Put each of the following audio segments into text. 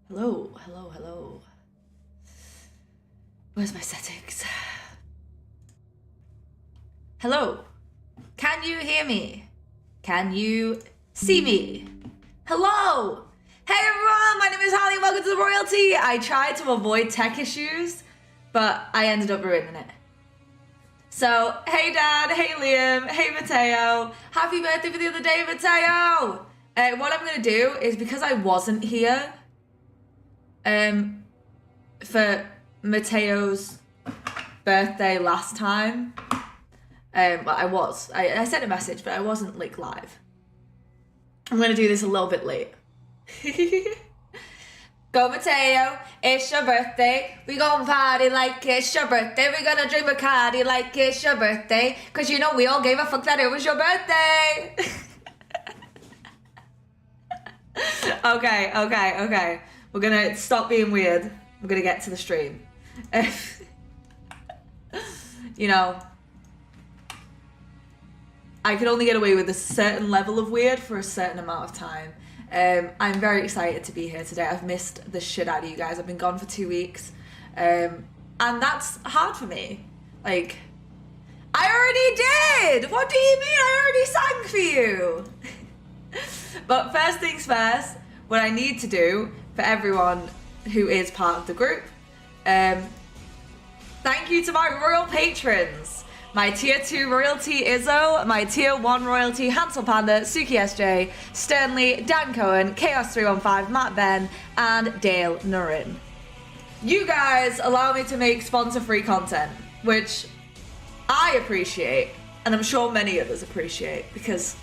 Hello, hello, hello. Where's my settings? Hello. Can you hear me? Can you see me? Hello. Hey everyone, my name is Holly. Welcome to the royalty. I tried to avoid tech issues, but I ended up ruining it. So, hey Dad, hey Liam, hey Mateo. Happy birthday for the other day, Mateo. What I'm gonna do is, because I wasn't here for Mateo's birthday last time, well, I sent a message, but I wasn't like live. I'm gonna do this a little bit late. Go Mateo, it's your birthday. We gon' party like it's your birthday. We gonna drink Bacardi like it's your birthday. Cause you know we all gave a fuck that it was your birthday. Okay. We're gonna stop being weird. We're gonna get to the stream. You know, I can only get away with a certain level of weird for a certain amount of time. I'm very excited to be here today. I've missed the shit out of you guys. I've been gone for 2 weeks. And that's hard for me. Like, I already did! What do you mean I already sang for you? But first things first, what I need to do for everyone who is part of the group, thank you to my royal patrons. My tier 2 royalty Izzo, my tier 1 royalty Hansel Panda, Suki SJ, Sternly, Dan Cohen, Chaos 315, Matt Ben, and Dale Nurin. You guys allow me to make sponsor-free content, which I appreciate, and I'm sure many others appreciate, because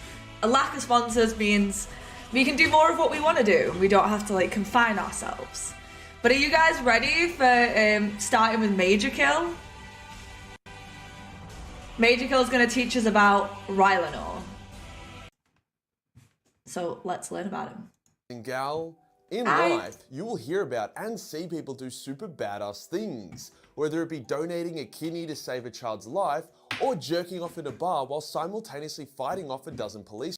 a lack of sponsors means we can do more of what we want to do. We don't have to like confine ourselves. But are you guys ready for starting with Major Kill? Major Kill is going to teach us about Rylanor. So let's learn about him. Gal, in life, you will hear about and see people do super badass things, whether it be donating a kidney to save a child's life or jerking off in a bar while simultaneously fighting off a dozen police.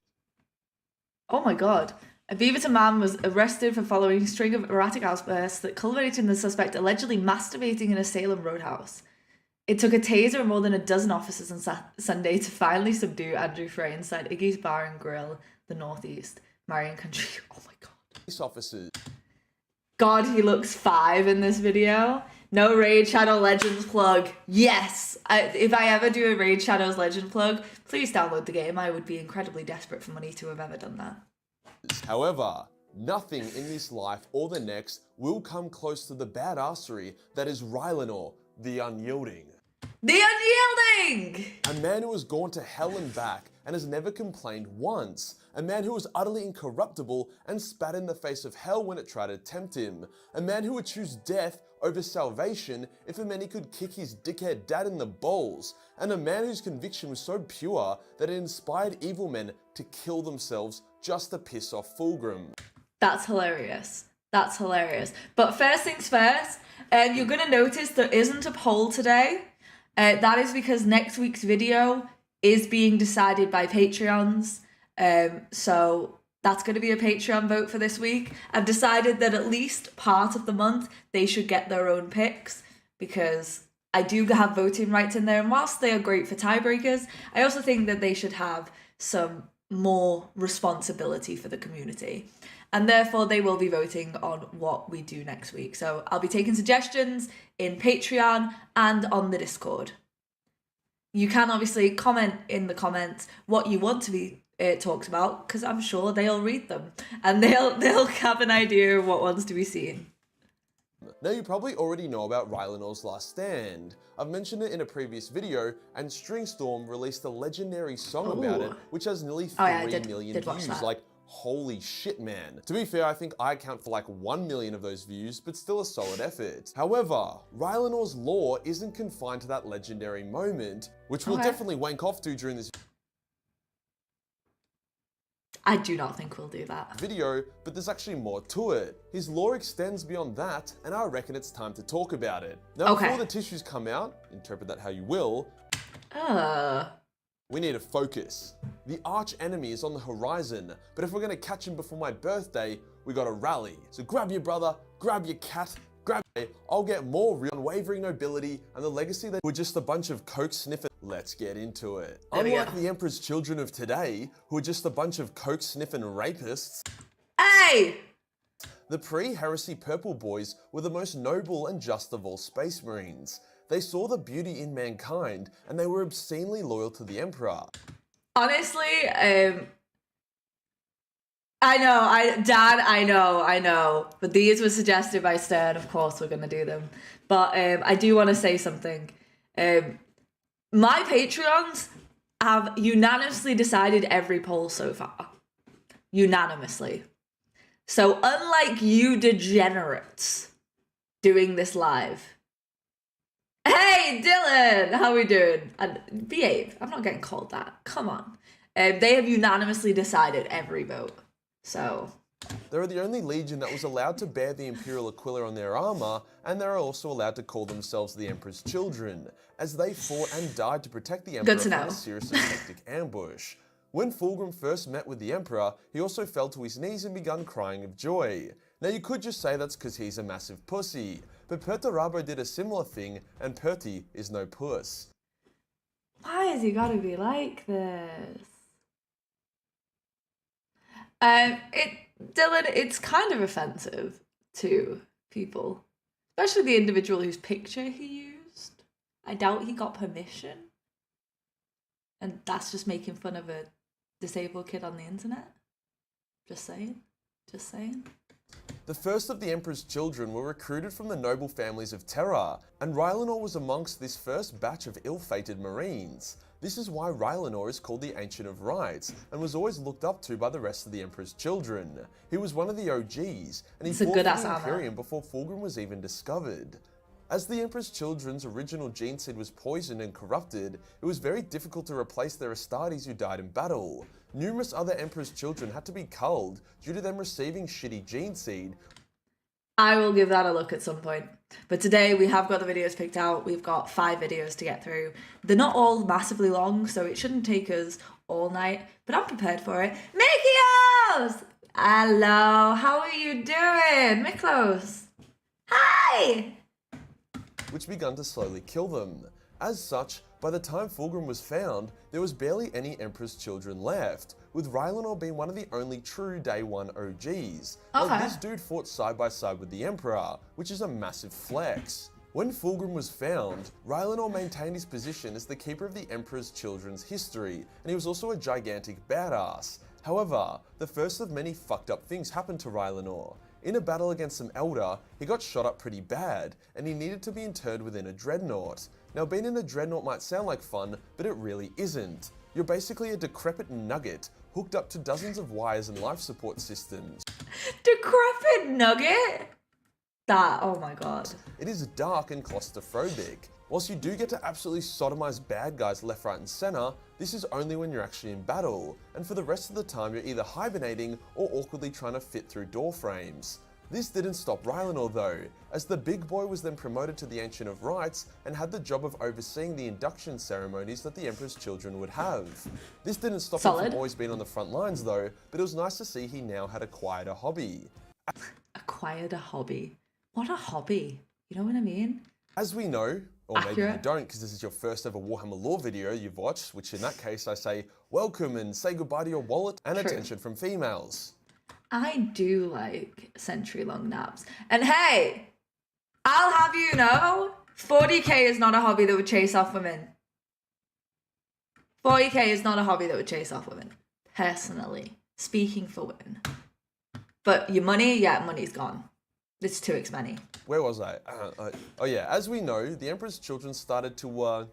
Oh my god. A Beaverton man was arrested for following a string of erratic outbursts that culminated in the suspect allegedly masturbating in a Salem roadhouse. It took a taser and more than a dozen officers on Sunday to finally subdue Andrew Frey inside Iggy's Bar and Grill, the Northeast, Marion Country. Oh my god. Police officers. God, he looks 5 in this video. No Raid Shadow Legends plug. Yes! If I ever do a Raid Shadows Legend plug, please download the game. I would be incredibly desperate for money to have ever done that. However, nothing in this life or the next will come close to the badassery that is Rylanor, the Unyielding. The Unyielding! A man who has gone to hell and back and has never complained once. A man who was utterly incorruptible and spat in the face of hell when it tried to tempt him. A man who would choose death over salvation if it meant he could kick his dickhead dad in the balls. And a man whose conviction was so pure that it inspired evil men to kill themselves just to piss off Fulgrim. That's hilarious. That's hilarious. But first things first, you're going to notice there isn't a poll today. That is because next week's video is being decided by Patreons. So that's going to be a Patreon vote for this week. I've decided that at least part of the month they should get their own picks, because I do have voting rights in there. And whilst they are great for tiebreakers, I also think that they should have some more responsibility for the community. And therefore they will be voting on what we do next week. So I'll be taking suggestions in Patreon and on the Discord. You can obviously comment in the comments what you want to be talked about, because I'm sure they'll read them and they'll have an idea of what wants to be seen. Now you probably already know about Rylanor's last stand. I've mentioned it in a previous video, and Stringstorm released a legendary song about it, which has nearly 3 million views. Like, holy shit, man. To be fair, I think I account for like 1 million of those views, but still a solid effort. However, Rylanor's lore isn't confined to that legendary moment, which we'll definitely wank off to during this I do not think we'll do that video, but there's actually more to it. His lore extends beyond that, and I reckon it's time to talk about it. Now, before the tissues come out, interpret that how you will, We need to focus. The arch enemy is on the horizon, but if we're gonna catch him before my birthday, we gotta rally. So grab your brother, grab your cat, I'll get more real unwavering nobility and the legacy that we're just a bunch of coke sniffing. Let's get into it. Unlike the Emperor's children of today, who are just a bunch of coke sniffing rapists. Hey! The pre-heresy purple boys were the most noble and just of all space marines. They saw the beauty in mankind and they were obscenely loyal to the Emperor. Honestly, I know. But these were suggested by Stern. Of course, we're going to do them. But I do want to say something. My Patreons have unanimously decided every poll so far. Unanimously. So unlike you degenerates doing this live. Hey, Dylan! How we doing? And behave. I'm not getting called that. Come on. They have unanimously decided every vote. So they're the only legion that was allowed to bear the Imperial Aquila on their armor, and they're also allowed to call themselves the Emperor's children, as they fought and died to protect the Emperor from a serious and hectic ambush. When Fulgrim first met with the Emperor, he also fell to his knees and began crying of joy. Now you could just say that's because he's a massive pussy, but Perturabo did a similar thing, and Perty is no puss. Why has he gotta be like this? Dylan, it's kind of offensive to people, especially the individual whose picture he used. I doubt he got permission. And that's just making fun of a disabled kid on the internet. Just saying. Just saying. The first of the Emperor's children were recruited from the noble families of Terra, and Rylanor was amongst this first batch of ill-fated Marines. This is why Rylanor is called the Ancient of Rights, and was always looked up to by the rest of the Emperor's children. He was one of the OGs, and he fought for the Imperium before Fulgrim was even discovered. As the Emperor's children's original gene seed was poisoned and corrupted, it was very difficult to replace their Astartes who died in battle. Numerous other Emperor's children had to be culled due to them receiving shitty gene seed. I will give that a look at some point. But today we have got the videos picked out. We've got 5 videos to get through. They're not all massively long, so it shouldn't take us all night, but I'm prepared for it. Miklos! Hello, how are you doing? Miklos! Hi! Which began to slowly kill them. As such, by the time Fulgrim was found, there was barely any Emperor's children left, with Rylanor being one of the only true Day 1 OGs. Like, this dude fought side by side with the Emperor, which is a massive flex. When Fulgrim was found, Rylanor maintained his position as the keeper of the Emperor's children's history, and he was also a gigantic badass. However, the first of many fucked up things happened to Rylanor. In a battle against some Eldar, he got shot up pretty bad, and he needed to be interred within a dreadnought. Now, being in a dreadnought might sound like fun, but it really isn't. You're basically a decrepit nugget, hooked up to dozens of wires and life support systems. Decrepit nugget? Oh my god. It is dark and claustrophobic. Whilst you do get to absolutely sodomize bad guys left, right and center, this is only when you're actually in battle, and for the rest of the time you're either hibernating or awkwardly trying to fit through door frames. This didn't stop Rylanor though, as the big boy was then promoted to the Ancient of Rights and had the job of overseeing the induction ceremonies that the Emperor's children would have. This didn't stop him from always being on the front lines though, but it was nice to see he now had acquired a hobby. Acquired a hobby? What a hobby? You know what I mean? As we know, or maybe you don't because this is your first ever Warhammer lore video you've watched, which in that case I say welcome and say goodbye to your wallet and attention from females. I do like century-long naps. And hey, I'll have you know, 40k is not a hobby that would chase off women. 40k is not a hobby that would chase off women. Personally, speaking for women. But your money, yeah, money's gone. It's too expensive. Where was I? Oh yeah, as we know, the Emperor's children started to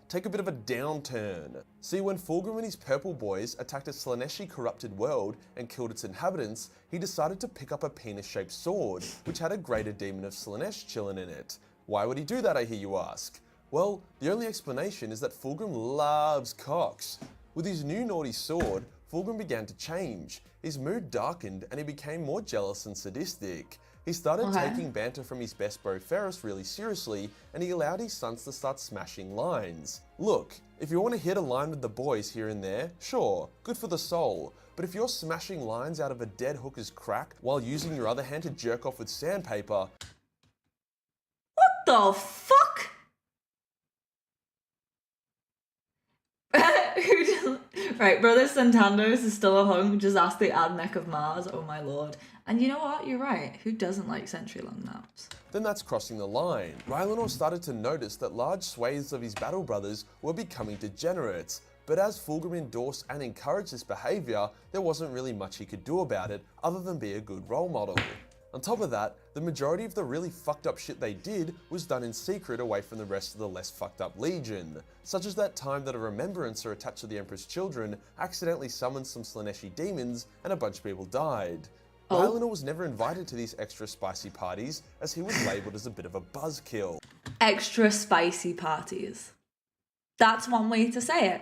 take a bit of a downturn. See, when Fulgrim and his purple boys attacked a Slaaneshi corrupted world and killed its inhabitants, he decided to pick up a penis-shaped sword, which had a greater demon of Slaanesh chilling in it. Why would he do that, I hear you ask? Well, the only explanation is that Fulgrim loves cocks. With his new naughty sword, Fulgrim began to change. His mood darkened and he became more jealous and sadistic. He started taking banter from his best bro Ferris really seriously, and he allowed his sons to start smashing lines. Look, if you want to hit a line with the boys here and there, sure, good for the soul. But if you're smashing lines out of a dead hooker's crack while using your other hand to jerk off with sandpaper... What the fuck? Right, Brother Santandos is still a hunk, just ask the Admech of Mars, oh my lord. And you know what, you're right, who doesn't like century-long naps? Then that's crossing the line. Rylanor started to notice that large swathes of his battle brothers were becoming degenerates, but as Fulgrim endorsed and encouraged this behaviour, there wasn't really much he could do about it other than be a good role model. On top of that, the majority of the really fucked up shit they did was done in secret away from the rest of the less fucked up Legion, such as that time that a Remembrancer attached to the Emperor's children accidentally summoned some Slaaneshi demons and a bunch of people died. Rylanor was never invited to these extra spicy parties as he was labelled as a bit of a buzzkill. Extra spicy parties. That's one way to say it.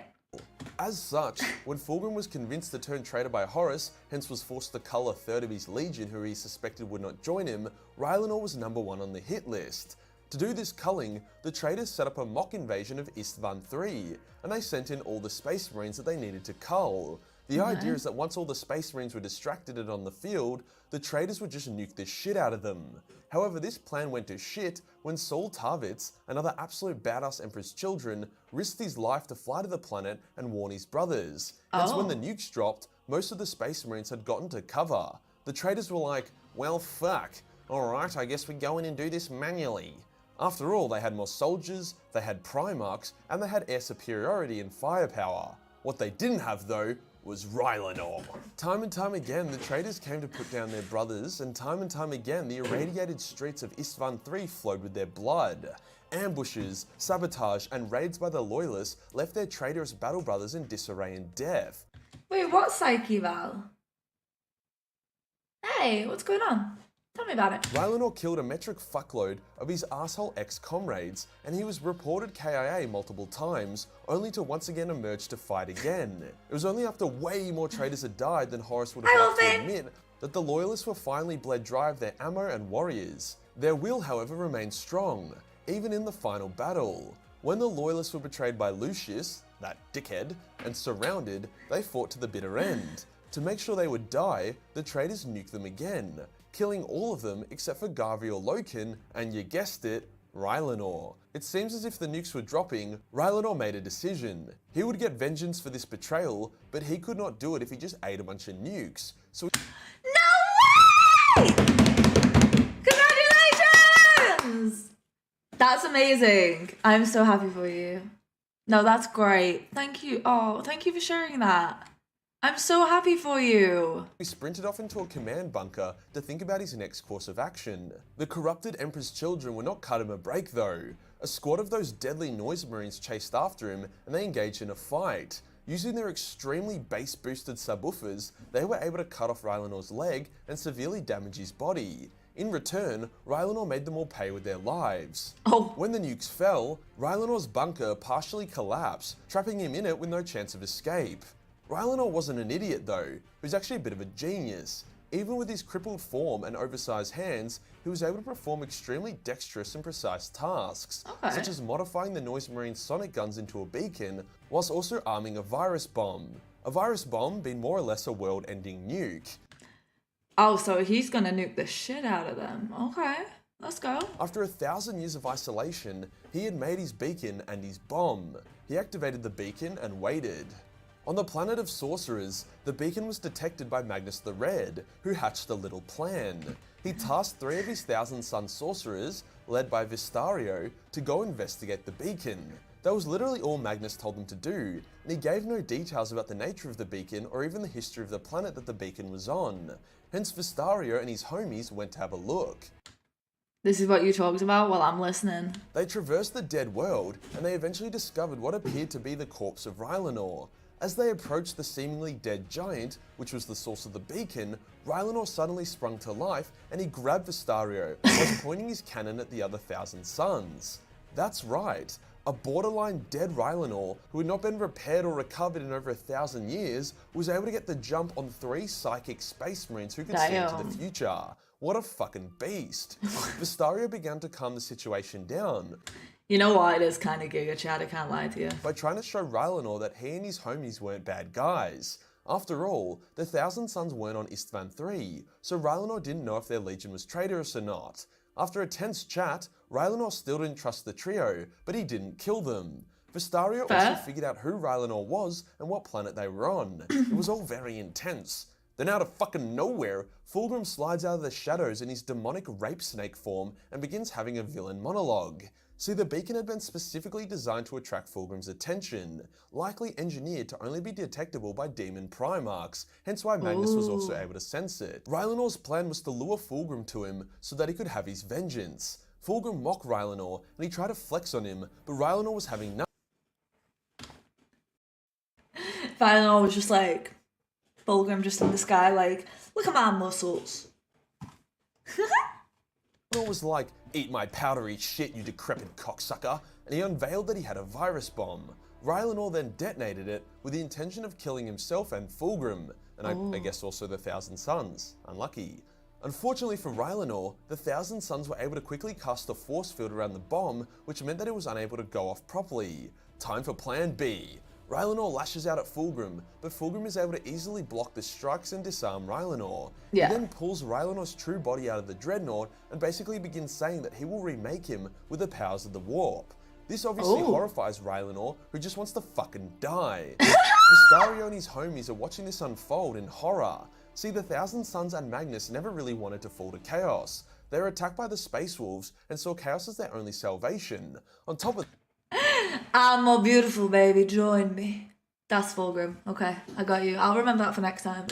As such, when Fulgrim was convinced to turn traitor by Horus, hence was forced to cull a third of his legion who he suspected would not join him, Rylanor was #1 on the hit list. To do this culling, the traitors set up a mock invasion of Istvan III, and they sent in all the Space Marines that they needed to cull. The idea is that once all the Space Marines were distracted and on the field, the traitors would just nuke the shit out of them. However, this plan went to shit when Saul Tarvitz, another absolute badass Emperor's children, risked his life to fly to the planet and warn his brothers. Hence when the nukes dropped, most of the Space Marines had gotten to cover. The traitors were like, well fuck, alright, I guess we go in and do this manually. After all, they had more soldiers, they had Primarchs, and they had air superiority and firepower. What they didn't have though, was Rylanor. Time and time again, the traitors came to put down their brothers, and time again, the irradiated streets of Istvan III flowed with their blood. Ambushes, sabotage, and raids by the loyalists left their traitorous battle brothers in disarray and death. Wait, what Psyche Val? Hey, what's going on? Tell me about it. Rylanor killed a metric fuckload of his asshole ex-comrades, and he was reported KIA multiple times, only to once again emerge to fight again. It was only after way more traitors had died than Horus would have liked to admit that the loyalists were finally bled dry of their ammo and warriors. Their will, however, remained strong, even in the final battle. When the loyalists were betrayed by Lucius, that dickhead, and surrounded, they fought to the bitter end. To make sure they would die, the traitors nuked them again, killing all of them except for Garviel Loken and, you guessed it, Rylanor. It seems as if the nukes were dropping, Rylanor made a decision. He would get vengeance for this betrayal, but he could not do it if he just ate a bunch of nukes. So No way! Congratulations! That's amazing. I'm so happy for you. No, that's great. Thank you. Oh, thank you for sharing that. I'm so happy for you. He sprinted off into a command bunker to think about his next course of action. The corrupted Emperor's children would not cut him a break though. A squad of those deadly noise marines chased after him and they engaged in a fight. Using their extremely bass boosted subwoofers, they were able to cut off Rylanor's leg and severely damage his body. In return, Rylanor made them all pay with their lives. When the nukes fell, Rylanor's bunker partially collapsed, trapping him in it with no chance of escape. Rylanor wasn't an idiot though, he was actually a bit of a genius. Even with his crippled form and oversized hands, he was able to perform extremely dexterous and precise tasks, such as modifying the Noise Marine's sonic guns into a beacon, whilst also arming a virus bomb. A virus bomb being more or less a world-ending nuke. Oh, so he's gonna nuke the shit out of them. Okay, let's go. After 1,000 years of isolation, he had made his beacon and his bomb. He activated the beacon and waited. On the planet of sorcerers, the beacon was detected by Magnus the Red, who hatched a little plan. He tasked 3 of his 1,000-son sorcerers, led by Vistario, to go investigate the beacon. That was literally all Magnus told them to do, and he gave no details about the nature of the beacon or even the history of the planet that the beacon was on. Hence Vistario and his homies went to have a look. This is what you talked about while I'm listening. They traversed the dead world, and they eventually discovered what appeared to be the corpse of Rylanor. As they approached the seemingly dead giant, which was the source of the beacon, Rylanor suddenly sprung to life and he grabbed Vistario and was pointing his cannon at the other 1,000 sons. That's right, a borderline dead Rylanor who had not been repaired or recovered in over 1,000 years was able to get the jump on 3 psychic space marines who could see into the future. What a fucking beast. Vistario began to calm the situation down. You know what? It is kind of Giga Chad, I can't lie to you. By trying to show Rylanor that he and his homies weren't bad guys. After all, the Thousand Sons weren't on Istvan III, so Rylanor didn't know if their legion was traitorous or not. After a tense chat, Rylanor still didn't trust the trio, but he didn't kill them. Vistario also figured out who Rylanor was and what planet they were on. It was all very intense. Then out of fucking nowhere, Fulgrim slides out of the shadows in his demonic rape snake form and begins having a villain monologue. See, the beacon had been specifically designed to attract Fulgrim's attention, likely engineered to only be detectable by demon Primarchs, hence why Magnus was also able to sense it. Rylanor's plan was to lure Fulgrim to him so that he could have his vengeance. Fulgrim mocked Rylanor and he tried to flex on him, but Rylanor was having none. Rylanor was just like, Fulgrim just in the sky like, look at my muscles. Rylanor was like, eat my powdery shit, you decrepit cocksucker, and he unveiled that he had a virus bomb. Rylanor then detonated it with the intention of killing himself and Fulgrim, and I guess also the Thousand Sons. Unlucky. Unfortunately for Rylanor, the Thousand Sons were able to quickly cast a force field around the bomb, which meant that it was unable to go off properly. Time for Plan B. Rylanor lashes out at Fulgrim, but Fulgrim is able to easily block the strikes and disarm Rylanor. He then pulls Rylanor's true body out of the Dreadnought and basically begins saying that he will remake him with the powers of the warp. This obviously horrifies Rylanor, who just wants to fucking die. Vistario and his homies are watching this unfold in horror. See, the Thousand Sons and Magnus never really wanted to fall to chaos. They were attacked by the Space Wolves and saw chaos as their only salvation. On top of I'm more beautiful, baby. Join me. That's Fulgrim. Okay, I got you. I'll remember that for next time.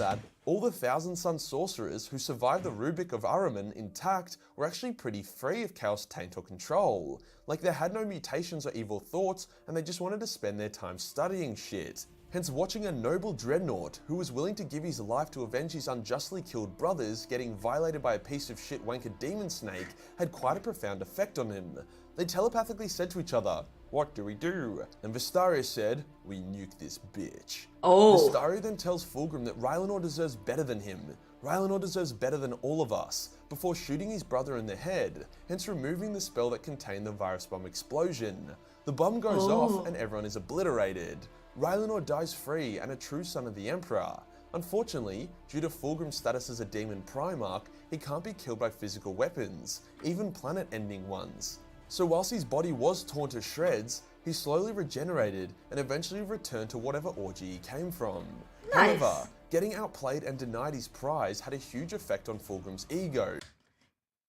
All the Thousand Sun sorcerers who survived the Rubric of Ahriman intact were actually pretty free of chaos, taint, or control. Like, they had no mutations or evil thoughts, and they just wanted to spend their time studying shit. Hence, watching a noble dreadnought who was willing to give his life to avenge his unjustly killed brothers getting violated by a piece of shit wanker demon snake had quite a profound effect on him. They telepathically said to each other, "What do we do?" And Vistario said, "We nuke this bitch." Vistario then tells Fulgrim that Rylanor deserves better than him. Rylanor deserves better than all of us, before shooting his brother in the head, hence removing the spell that contained the virus bomb explosion. The bomb goes off and everyone is obliterated. Rylanor dies free and a true son of the Emperor. Unfortunately, due to Fulgrim's status as a demon Primarch, he can't be killed by physical weapons, even planet-ending ones. So whilst his body was torn to shreds, he slowly regenerated and eventually returned to whatever orgy he came from. However, getting outplayed and denied his prize had a huge effect on Fulgrim's ego.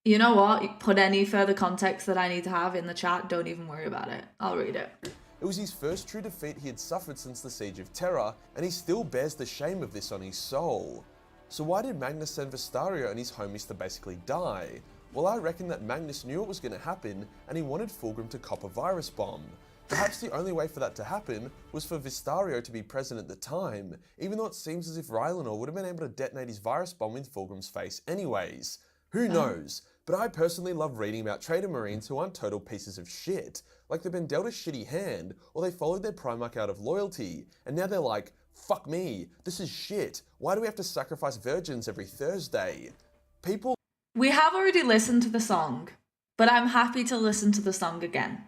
You know what? Put any further context that I need to have in the chat, don't even worry about it. I'll read it. It was his first true defeat he had suffered since the Siege of Terra, and he still bears the shame of this on his soul. So why did Magnus send Vistario and his homies to basically die? Well, I reckon that Magnus knew it was going to happen, and he wanted Fulgrim to cop a virus bomb. Perhaps the only way for that to happen was for Vistario to be present at the time, even though it seems as if Rylanor would have been able to detonate his virus bomb in Fulgrim's face anyways. Who knows? But I personally love reading about traitor marines who aren't total pieces of shit. Like they've been dealt a shitty hand, or they followed their Primarch out of loyalty, and now they're like, fuck me, this is shit. Why do we have to sacrifice virgins every Thursday? We have already listened to the song, but I'm happy to listen to the song again.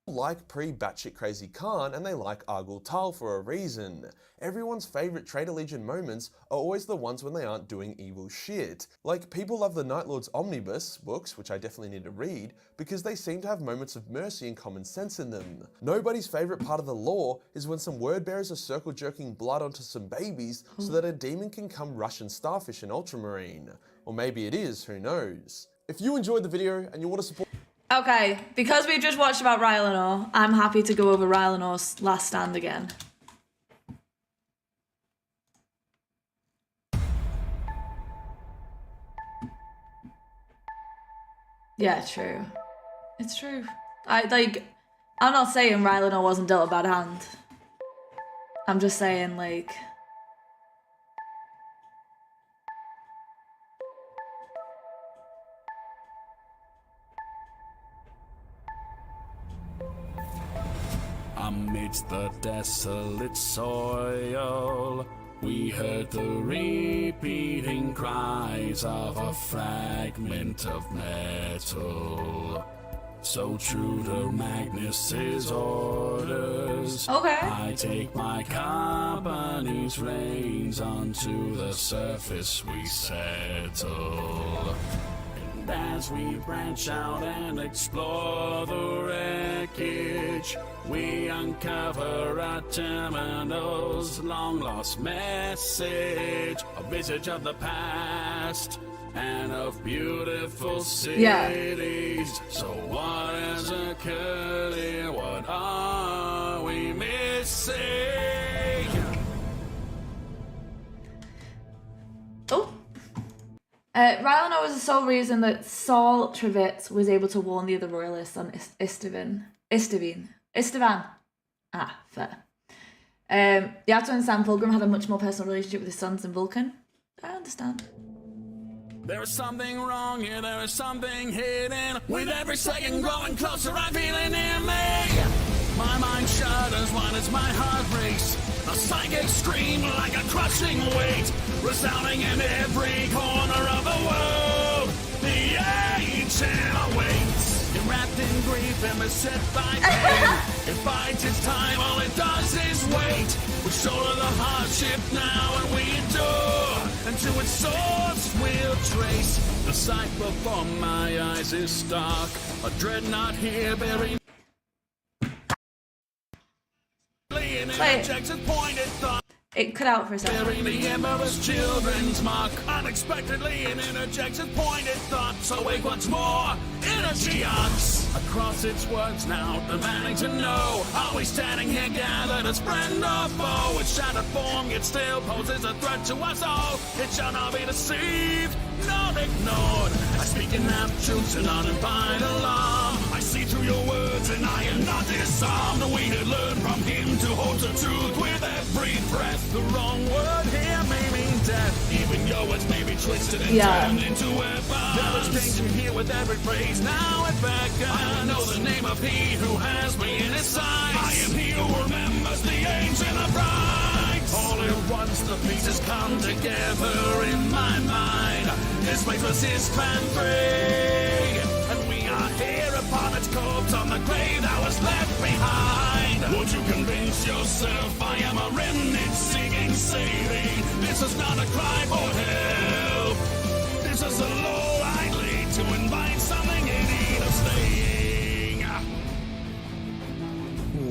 Like pre-batshit crazy Khan, and they like Argul Tal for a reason. Everyone's favourite Traitor Legion moments are always the ones when they aren't doing evil shit. Like, people love the Night Lord's Omnibus books, which I definitely need to read, because they seem to have moments of mercy and common sense in them. Nobody's favourite part of the lore is when some word bearers are circle jerking blood onto some babies so that a demon can come Russian starfish an ultramarine. Or maybe it is, who knows. If you enjoyed the video and you want to support... Okay, because we just watched about Rylanor, I'm happy to go over Rylanor's last stand again. Yeah, true. It's true. I'm not saying Rylanor wasn't dealt a bad hand. I'm just saying, like... Amidst the desolate soil, we heard the repeating cries of a fragment of metal. So true to Magnus's orders, okay. I take my company's reins onto the surface we settle. And as we branch out and explore the wreckage, we uncover our terminal's long-lost message, a visage of the past and of beautiful cities. Yeah. So what has occurred here? What are we missing? Oh. Rylanor was the sole reason that Saul Tarvitz was able to warn the other royalists on Estevan. Ah, fair. You have to understand, Fulgrim had a much more personal relationship with his sons than Vulcan. I understand. There is something wrong here, there is something hidden. With every second growing closer, I feel it near me. My mind shudders when it's my heart race. A psychic scream like a crushing weight, resounding in every corner of the world. The ancient awaits. Wrapped in grief and beset by pain. It bides its time, all it does is wait. We shoulder the hardship now and we endure, and to its source we'll trace. The sight before my eyes is stark, a dreadnought here buried in an pointed thought. It cut out for a second. Bearing the Emperor's children's mark, unexpectedly an interjects and pointed thought. So wake once more, energy arcs across its words now, demanding to know: are we standing here gathered as friend or foe? Its shattered form yet still poses a threat to us all. It shall not be deceived, not ignored. I speak in half-truths and uninvited alarm. I see through your words and I am not disarmed. We had learned from him to hold the truth with every breath. The wrong word here may mean death. Even your words may be twisted and turned into weapons. There is danger here with every phrase. Now it beckons. I know the name of he who has me in his sights. I am he who remembers the ancient of rights. All at once the pieces come together in my mind. His face was his clan three, and we are here upon its corpse on the grave that was left behind. Would you convince yourself I am a remnant seeking saving? This is not a cry for help. This is a low I'd lead to invite something in need of staying.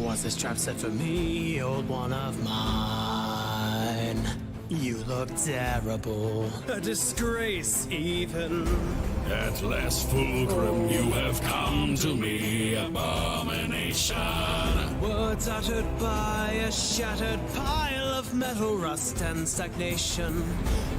Was this trap set for me, old one of mine? You look terrible. A disgrace, even. At last, Fulgrim, you have come to me, abomination. Words uttered by a shattered pile of metal rust and stagnation.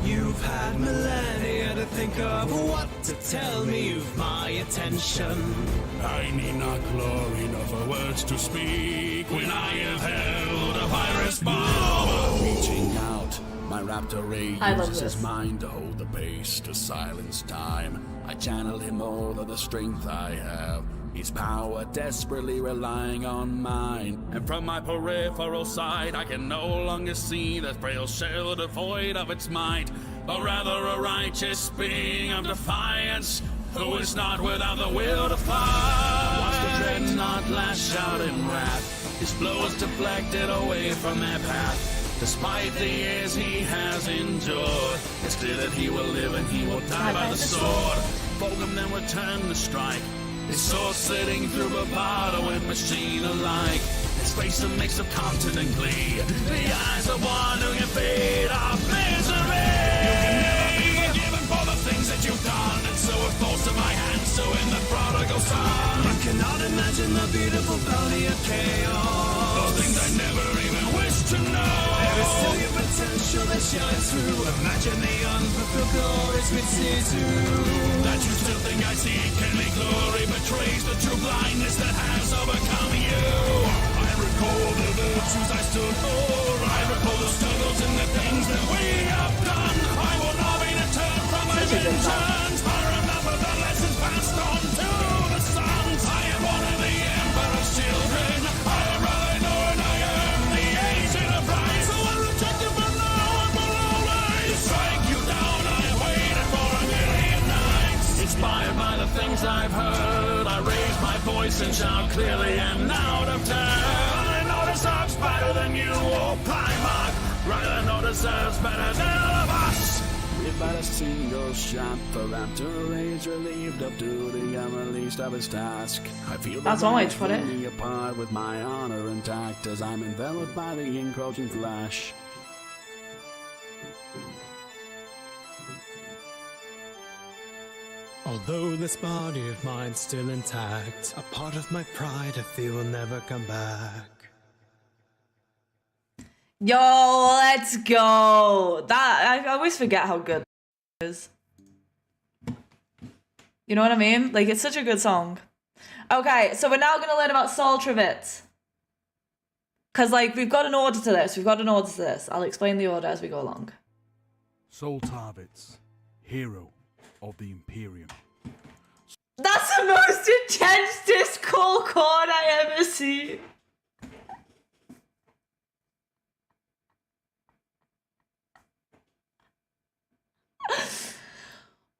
You've had millennia to think of what to tell me. You've my attention. I need not glory nor for words to speak when I have held a virus bomb. Reaching out, my raptor ray uses his mind to hold the pace, to silence time. I channel him all of the strength I have, his power desperately relying on mine. And from my peripheral side I can no longer see the frail shell devoid of its might, but rather a righteous being of defiance, who is not without the will to fight. Watch the dreadnought lash out in wrath, his blows deflected away from their path. Despite the years he has endured, it's clear that he will live and he will die by the sword. Fulgrim then returned to strike, his sword slitting through bravado and machine alike. His face a mix of content and glee, the eyes of one who can feed our misery. You can never be forgiven for the things that you've done, and so it falls to my hands, so in the prodigal son. You cannot imagine the beautiful bounty of chaos. Those things I never even wish to know. There is still your potential that shines through. Imagine the unfulfilled glories we'd see too. That you still think I see can be glory betrays the true blindness that has overcome you. I recall the virtues I stood for. I recall the struggles and the things that we have done. I will not be deterred from my vengeance. I remember the lessons passed on to the sons. I am one of the Emperor's children. I am Rylanor and I am the ancient of rights. So I reject you from now on. voice and shout clearly and out of turn. Rylanor deserves better than you, oh Primarch. Rylanor deserves better than all of us. Without a single shot, the raptor is relieved of duty and released of his task. I feel that's one way to put it. Me apart with my honor intact as I'm enveloped by the encroaching flash. Although this body of mine's still intact, a part of my pride I feel will never come back. Yo, let's go. That I always forget how good it is. You know what I mean? Like, it's such a good song. Okay, so we're now gonna learn about Saul Tarvitz. Cause like we've got an order to this. We've got an order to this. I'll explain the order as we go along. Saul Tarvitz, hero of the Imperium. That's the most intense Discord chord I ever seen.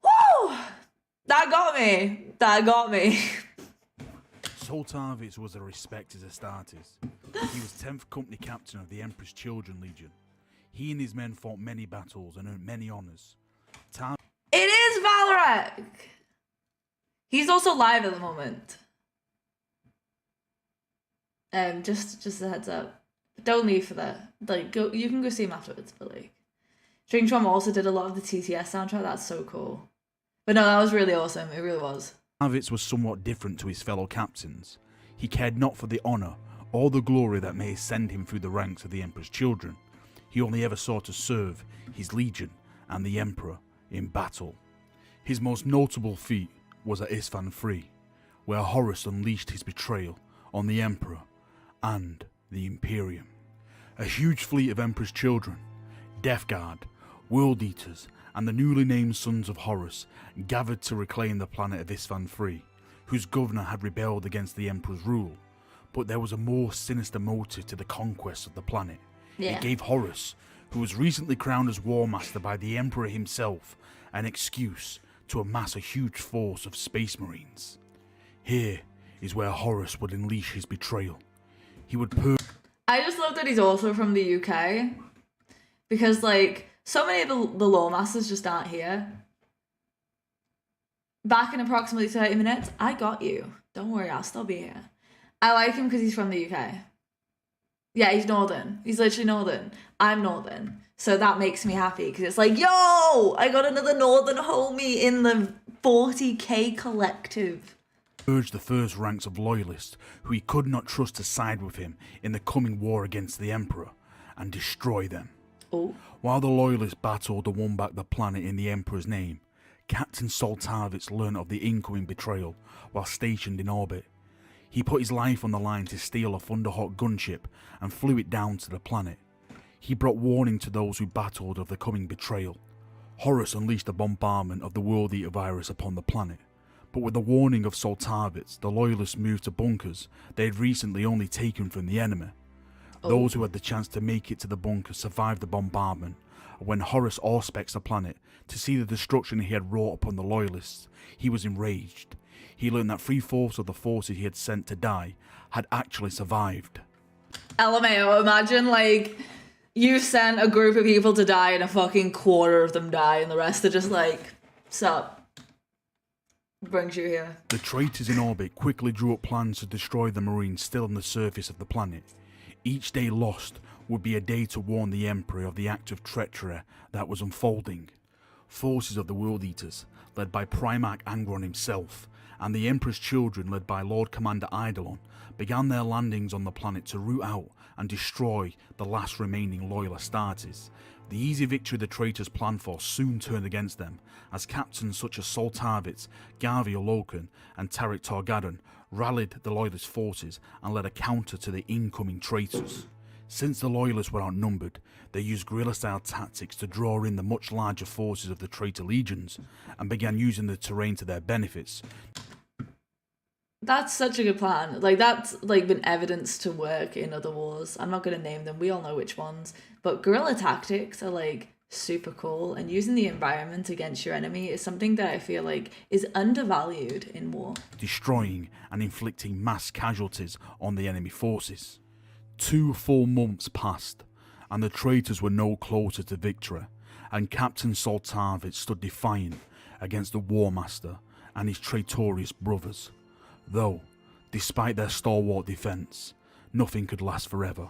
Woo! That got me. That got me. Saul Tarvitz was a respected Astartes. He was 10th Company Captain of the Emperor's Children Legion. He and his men fought many battles and earned many honours. It is Valorek! He's also live at the moment. Just a heads up. Don't leave for that. Like, go. You can go see him afterwards, but like... Stringtrom also did a lot of the TTS soundtrack. That's so cool. But no, that was really awesome. It really was. Tarvitz was somewhat different to his fellow captains. He cared not for the honour or the glory that may ascend him through the ranks of the Emperor's children. He only ever sought to serve his legion and the Emperor in battle. His most notable feat was at Isstvan III, where Horus unleashed his betrayal on the Emperor and the Imperium. A huge fleet of Emperor's children, Death Guard, World Eaters, and the newly named Sons of Horus gathered to reclaim the planet of Isstvan III, whose governor had rebelled against the Emperor's rule. But there was a more sinister motive to the conquest of the planet. Yeah. It gave Horus, who was recently crowned as War Master by the Emperor himself, an excuse to amass a huge force of Space Marines. Here is where Horus would unleash his betrayal. He would I just love that he's also from the UK. Because, like, so many of the Lore Masters just aren't here. Back in approximately 30 minutes, I got you. Don't worry, I'll still be here. I like him because he's from the UK. Yeah, he's Northern. He's literally Northern. I'm Northern. So that makes me happy because it's like, yo, I got another Northern homie in the 40k collective. Urged the first ranks of loyalists who he could not trust to side with him in the coming war against the Emperor and destroy them. Oh. While the loyalists battled and won back the planet in the Emperor's name, Captain Saul Tarvitz learned of the incoming betrayal while stationed in orbit. He put his life on the line to steal a Thunderhawk gunship and flew it down to the planet. He brought warning to those who battled of the coming betrayal. Horus unleashed a bombardment of the World Eater virus upon the planet, but with the warning of Saul Tarvitz, the loyalists moved to bunkers they had recently only taken from the enemy. Those who had the chance to make it to the bunker survived the bombardment, and when Horus auspects the planet to see the destruction he had wrought upon the loyalists, he was enraged. He learned that 3/4 of the forces he had sent to die had actually survived. LMAO, imagine like you sent a group of people to die and a fucking quarter of them die and the rest are just like, sup? Brings you here. The traitors in orbit quickly drew up plans to destroy the Marines still on the surface of the planet. Each day lost would be a day to warn the Emperor of the act of treachery that was unfolding. Forces of the World Eaters, led by Primarch Angron himself, and the Emperor's children, led by Lord Commander Eidolon, began their landings on the planet to root out and destroy the last remaining loyal Astartes. The easy victory the traitors planned for soon turned against them, as captains such as Saul Tarvitz, Garvey Loken, and Tarek Torgadon rallied the loyalist forces and led a counter to the incoming traitors. Since the loyalists were outnumbered, they used guerrilla-style tactics to draw in the much larger forces of the traitor legions and began using the terrain to their benefits. That's such a good plan. Like, that's like been evidence to work in other wars. I'm not going to name them. We all know which ones. But guerrilla tactics are like super cool, and using the environment against your enemy is something that I feel like is undervalued in war. Destroying and inflicting mass casualties on the enemy forces. 2 full months passed, and the traitors were no closer to victory, and Captain Saul Tarvitz stood defiant against the War Master and his traitorous brothers. Though, despite their stalwart defence, nothing could last forever.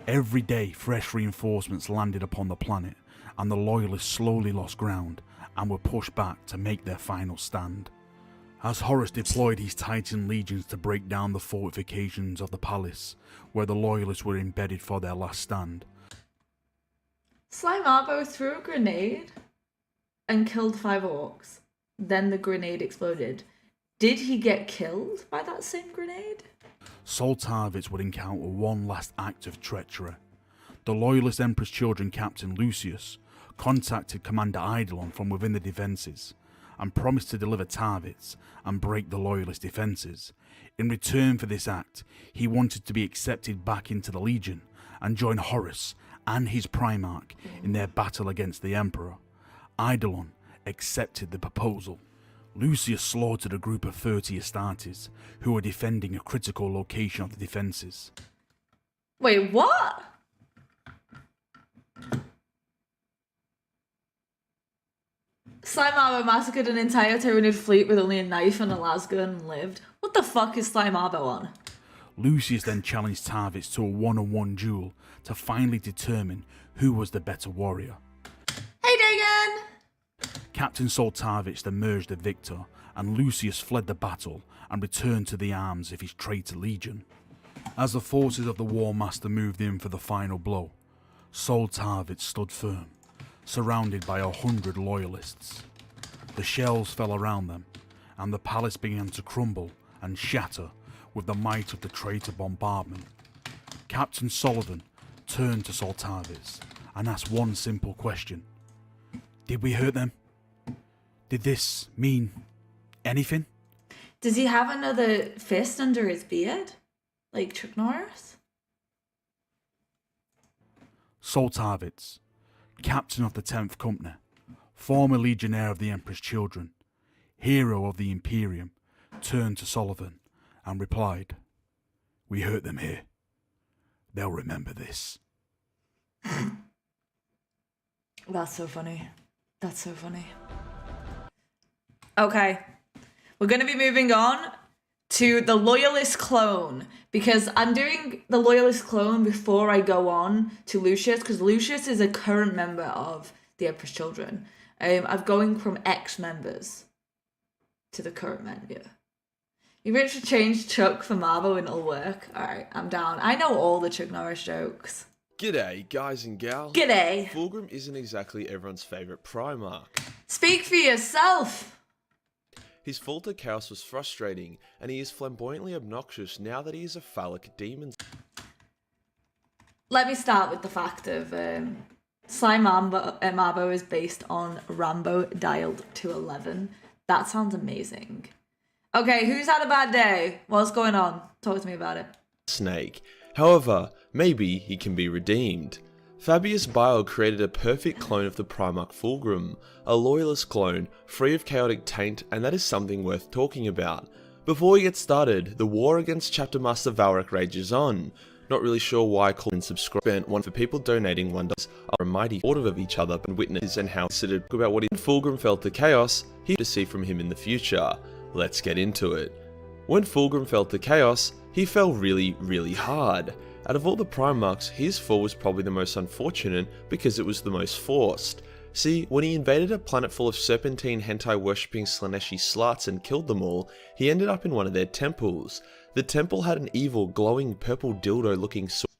Every day fresh reinforcements landed upon the planet, and the Loyalists slowly lost ground and were pushed back to make their final stand. As Horus deployed his Titan legions to break down the fortifications of the palace, where the Loyalists were embedded for their last stand, Slimearbo threw a grenade and killed 5 orcs. Then the grenade exploded. Did he get killed by that same grenade? Saul Tarvitz would encounter one last act of treachery. The Loyalist Emperor's Children Captain Lucius contacted Commander Eidolon from within the defences and promised to deliver Tarvitz and break the Loyalist defences. In return for this act, he wanted to be accepted back into the Legion and join Horus and his Primarch in their battle against the Emperor. Eidolon accepted the proposal. Lucius slaughtered a group of 30 Astartes who were defending a critical location of the defences. Wait, what? Slimearbo massacred an entire Tyranid fleet with only a knife and a lasgun and lived. What the fuck is Slimearbo on? Lucius then challenged Tarvitz to a one-on-one duel to finally determine who was the better warrior. Hey, Dagon! Captain Saul Tarvitz emerged the victor, and Lucius fled the battle and returned to the arms of his traitor legion. As the forces of the War Master moved in for the final blow, Saul Tarvitz stood firm, surrounded by 100 Loyalists. The shells fell around them, and the palace began to crumble and shatter with the might of the traitor bombardment. Captain Sullivan turned to Saul Tarvitz and asked one simple question. Did we hurt them? Did this mean anything? Does he have another fist under his beard? Like Chuck Norris? Saul Tarvitz, captain of the 10th Company, former legionnaire of the Emperor's Children, hero of the Imperium, turned to Sullivan and replied, "We hurt them here. They'll remember this." That's so funny. That's so funny. Okay. We're going to be moving on to the Loyalist clone, because I'm doing the Loyalist clone before I go on to Lucius, because Lucius is a current member of the Emperor's Children. I'm going from ex-members to the current member. You ready to change Chuck for Marvo and it'll work? Alright, I'm down. I know all the Chuck Norris jokes. G'day, guys and gals. G'day. Fulgrim isn't exactly everyone's favourite Primarch. Speak for yourself. His fall to chaos was frustrating, and he is flamboyantly obnoxious now that he is a phallic demon. Let me start with the fact of Slimearbo is based on Rambo dialed to 11. That sounds amazing. Okay, who's had a bad day? What's going on? Talk to me about it. Snake. However, maybe he can be redeemed. Fabius Bile created a perfect clone of the Primarch Fulgrim, a loyalist clone, free of chaotic taint, and that is something worth talking about. Before we get started, the war against Chapter Master Valric rages on. Not really sure why I call and subscribe. Spent one for people donating $1 are a mighty order of each other and witnesses and how considered about what Fulgrim fell to chaos, he to see from him in the future. Let's get into it. When Fulgrim fell to chaos, he fell really hard. Out of all the Primarchs, his fall was probably the most unfortunate because it was the most forced. See, when he invaded a planet full of serpentine hentai worshipping Slaneshi sluts and killed them all, he ended up in one of their temples. The temple had an evil, glowing purple dildo looking sword.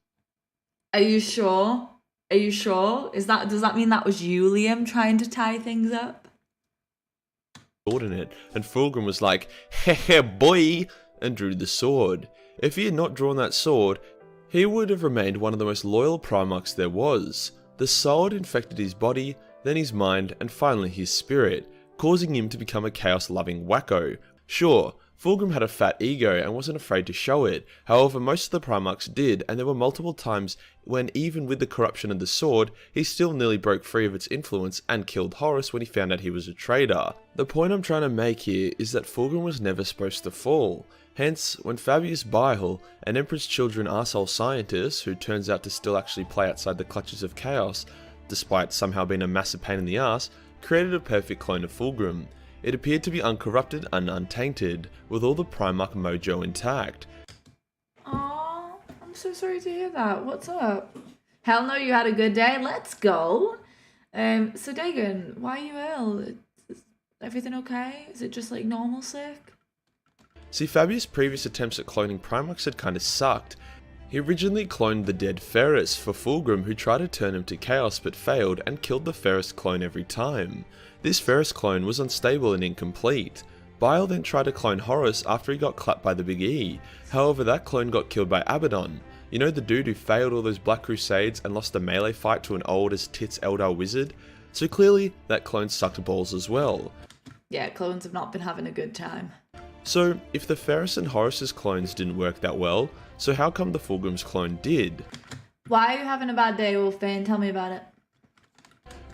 Are you sure? Are you sure? Does that mean that was you, Liam, trying to tie things up? In it, and Fulgrim was like, "Hehe boy," and drew the sword. If he had not drawn that sword, he would have remained one of the most loyal Primarchs there was. The soul had infected his body, then his mind, and finally his spirit, causing him to become a chaos-loving wacko. Sure, Fulgrim had a fat ego and wasn't afraid to show it. However, most of the Primarchs did, and there were multiple times when, even with the corruption of the sword, he still nearly broke free of its influence and killed Horus when he found out he was a traitor. The point I'm trying to make here is that Fulgrim was never supposed to fall. Hence, when Fabius Bile, an Emperor's Children arsehole scientist who turns out to still actually play outside the clutches of chaos, despite somehow being a massive pain in the ass, created a perfect clone of Fulgrim. It appeared to be uncorrupted and untainted, with all the Primarch mojo intact. Aww, I'm so sorry to hear that. What's up? Hell no, you had a good day. Let's go. So Dagon, why are you ill? Is everything okay? Is it just like normal sick? See, Fabius' previous attempts at cloning Primarchs had kinda sucked. He originally cloned the dead Ferris for Fulgrim, who tried to turn him to Chaos but failed and killed the Ferris clone every time. This Ferris clone was unstable and incomplete. Bile then tried to clone Horus after he got clapped by the Big E. However, that clone got killed by Abaddon. You know, the dude who failed all those Black Crusades and lost a melee fight to an old as tits Eldar wizard? So clearly, that clone sucked balls as well. Yeah, clones have not been having a good time. So, if the Ferris and Horus's clones didn't work that well, so how come the Fulgrim's clone did? Why are you having a bad day, Wolfbane? Tell me about it.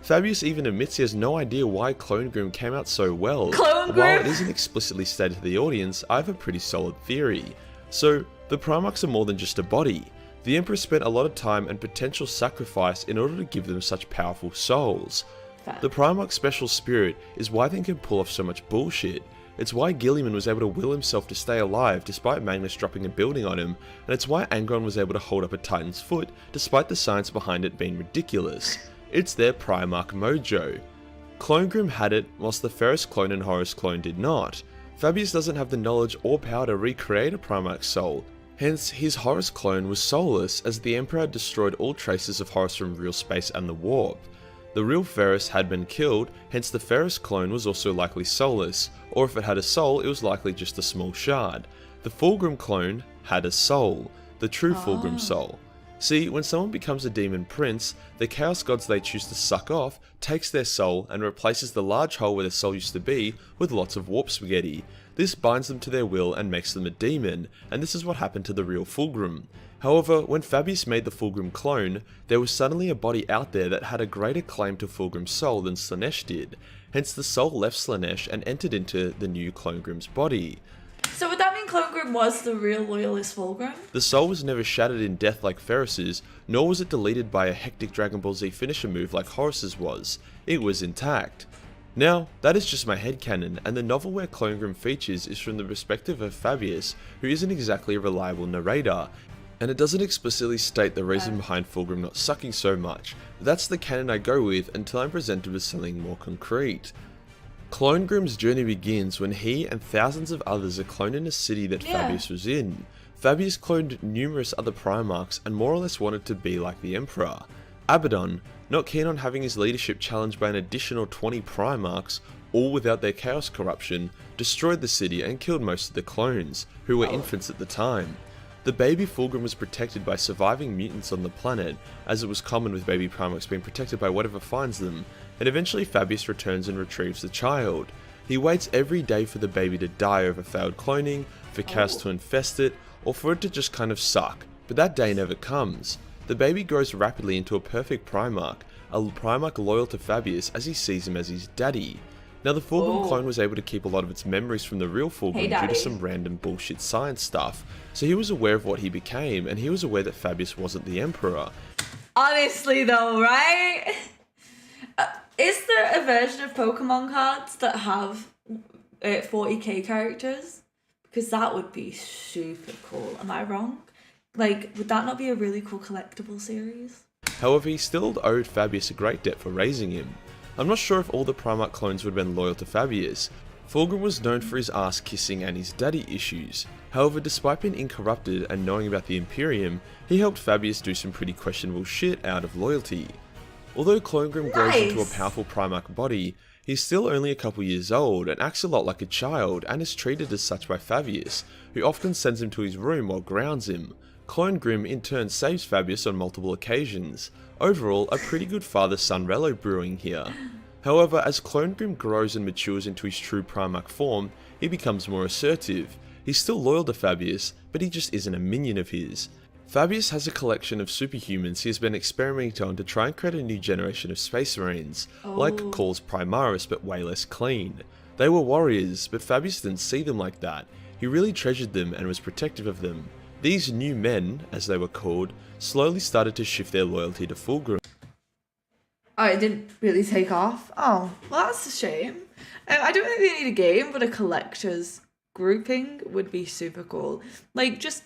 Fabius even admits he has no idea why Clonegrim came out so well. Clonegrim? While it isn't explicitly stated to the audience, I have a pretty solid theory. So, the Primarchs are more than just a body. The Emperor spent a lot of time and potential sacrifice in order to give them such powerful souls. Fair. The Primarch's special spirit is why they can pull off so much bullshit. It's why Guilliman was able to will himself to stay alive despite Magnus dropping a building on him, and it's why Angron was able to hold up a Titan's foot despite the science behind it being ridiculous. It's their Primarch mojo. Clonegrim had it, whilst the Ferris clone and Horus clone did not. Fabius doesn't have the knowledge or power to recreate a Primarch soul, hence his Horus clone was soulless as the Emperor had destroyed all traces of Horus from real space and the warp. The real Ferris had been killed, hence the Ferris clone was also likely soulless, or if it had a soul, it was likely just a small shard. The Fulgrim clone had a soul, the true Fulgrim soul. See, when someone becomes a demon prince, the chaos gods they choose to suck off takes their soul and replaces the large hole where their soul used to be with lots of warp spaghetti. This binds them to their will and makes them a demon, and this is what happened to the real Fulgrim. However, when Fabius made the Fulgrim clone, there was suddenly a body out there that had a greater claim to Fulgrim's soul than Slaanesh did. Hence the soul left Slaanesh and entered into the new Clonegrim's body. So would that mean Clonegrim was the real loyalist Fulgrim? The soul was never shattered in death like Ferris's, nor was it deleted by a hectic Dragon Ball Z finisher move like Horus's was. It was intact. Now, that is just my headcanon, and the novel where Clonegrim features is from the perspective of Fabius, who isn't exactly a reliable narrator, and it doesn't explicitly state the reason behind Fulgrim not sucking so much. That's the canon I go with until I'm presented with something more concrete. Clonegrim's journey begins when he and thousands of others are cloned in a city that Fabius was in. Fabius cloned numerous other Primarchs and more or less wanted to be like the Emperor. Abaddon, not keen on having his leadership challenged by an additional 20 Primarchs, all without their chaos corruption, destroyed the city and killed most of the clones, who were infants at the time. The baby Fulgrim was protected by surviving mutants on the planet, as it was common with baby Primarchs being protected by whatever finds them, and eventually Fabius returns and retrieves the child. He waits every day for the baby to die over failed cloning, for chaos to infest it, or for it to just kind of suck, but that day never comes. The baby grows rapidly into a perfect Primarch, a Primarch loyal to Fabius as he sees him as his daddy. Now the Fulgrim clone was able to keep a lot of its memories from the real Fulgrim due to some random bullshit science stuff, so he was aware of what he became, and he was aware that Fabius wasn't the Emperor. Honestly though, right? Is there a version of Pokemon cards that have 40k characters? Because that would be super cool. Am I wrong? Like, would that not be a really cool collectible series? However, he still owed Fabius a great debt for raising him. I'm not sure if all the Primarch clones would have been loyal to Fabius. Fulgrim was known for his ass kissing and his daddy issues. However, despite being incorrupted and knowing about the Imperium, he helped Fabius do some pretty questionable shit out of loyalty. Although Clonegrim grows into a powerful Primarch body, he's still only a couple years old and acts a lot like a child and is treated as such by Fabius, who often sends him to his room or grounds him. Clonegrim in turn saves Fabius on multiple occasions. Overall, a pretty good father-son relo brewing here. However, as Clonegrim grows and matures into his true Primarch form, he becomes more assertive. He's still loyal to Fabius, but he just isn't a minion of his. Fabius has a collection of superhumans he has been experimenting on to try and create a new generation of Space Marines, like Call's Primaris but way less clean. They were warriors, but Fabius didn't see them like that. He really treasured them and was protective of them. These new men, as they were called, slowly started to shift their loyalty to Fulgrim. Oh, it didn't really take off? Oh, well that's a shame. I don't think they need a game, but a collector's grouping would be super cool. Like, just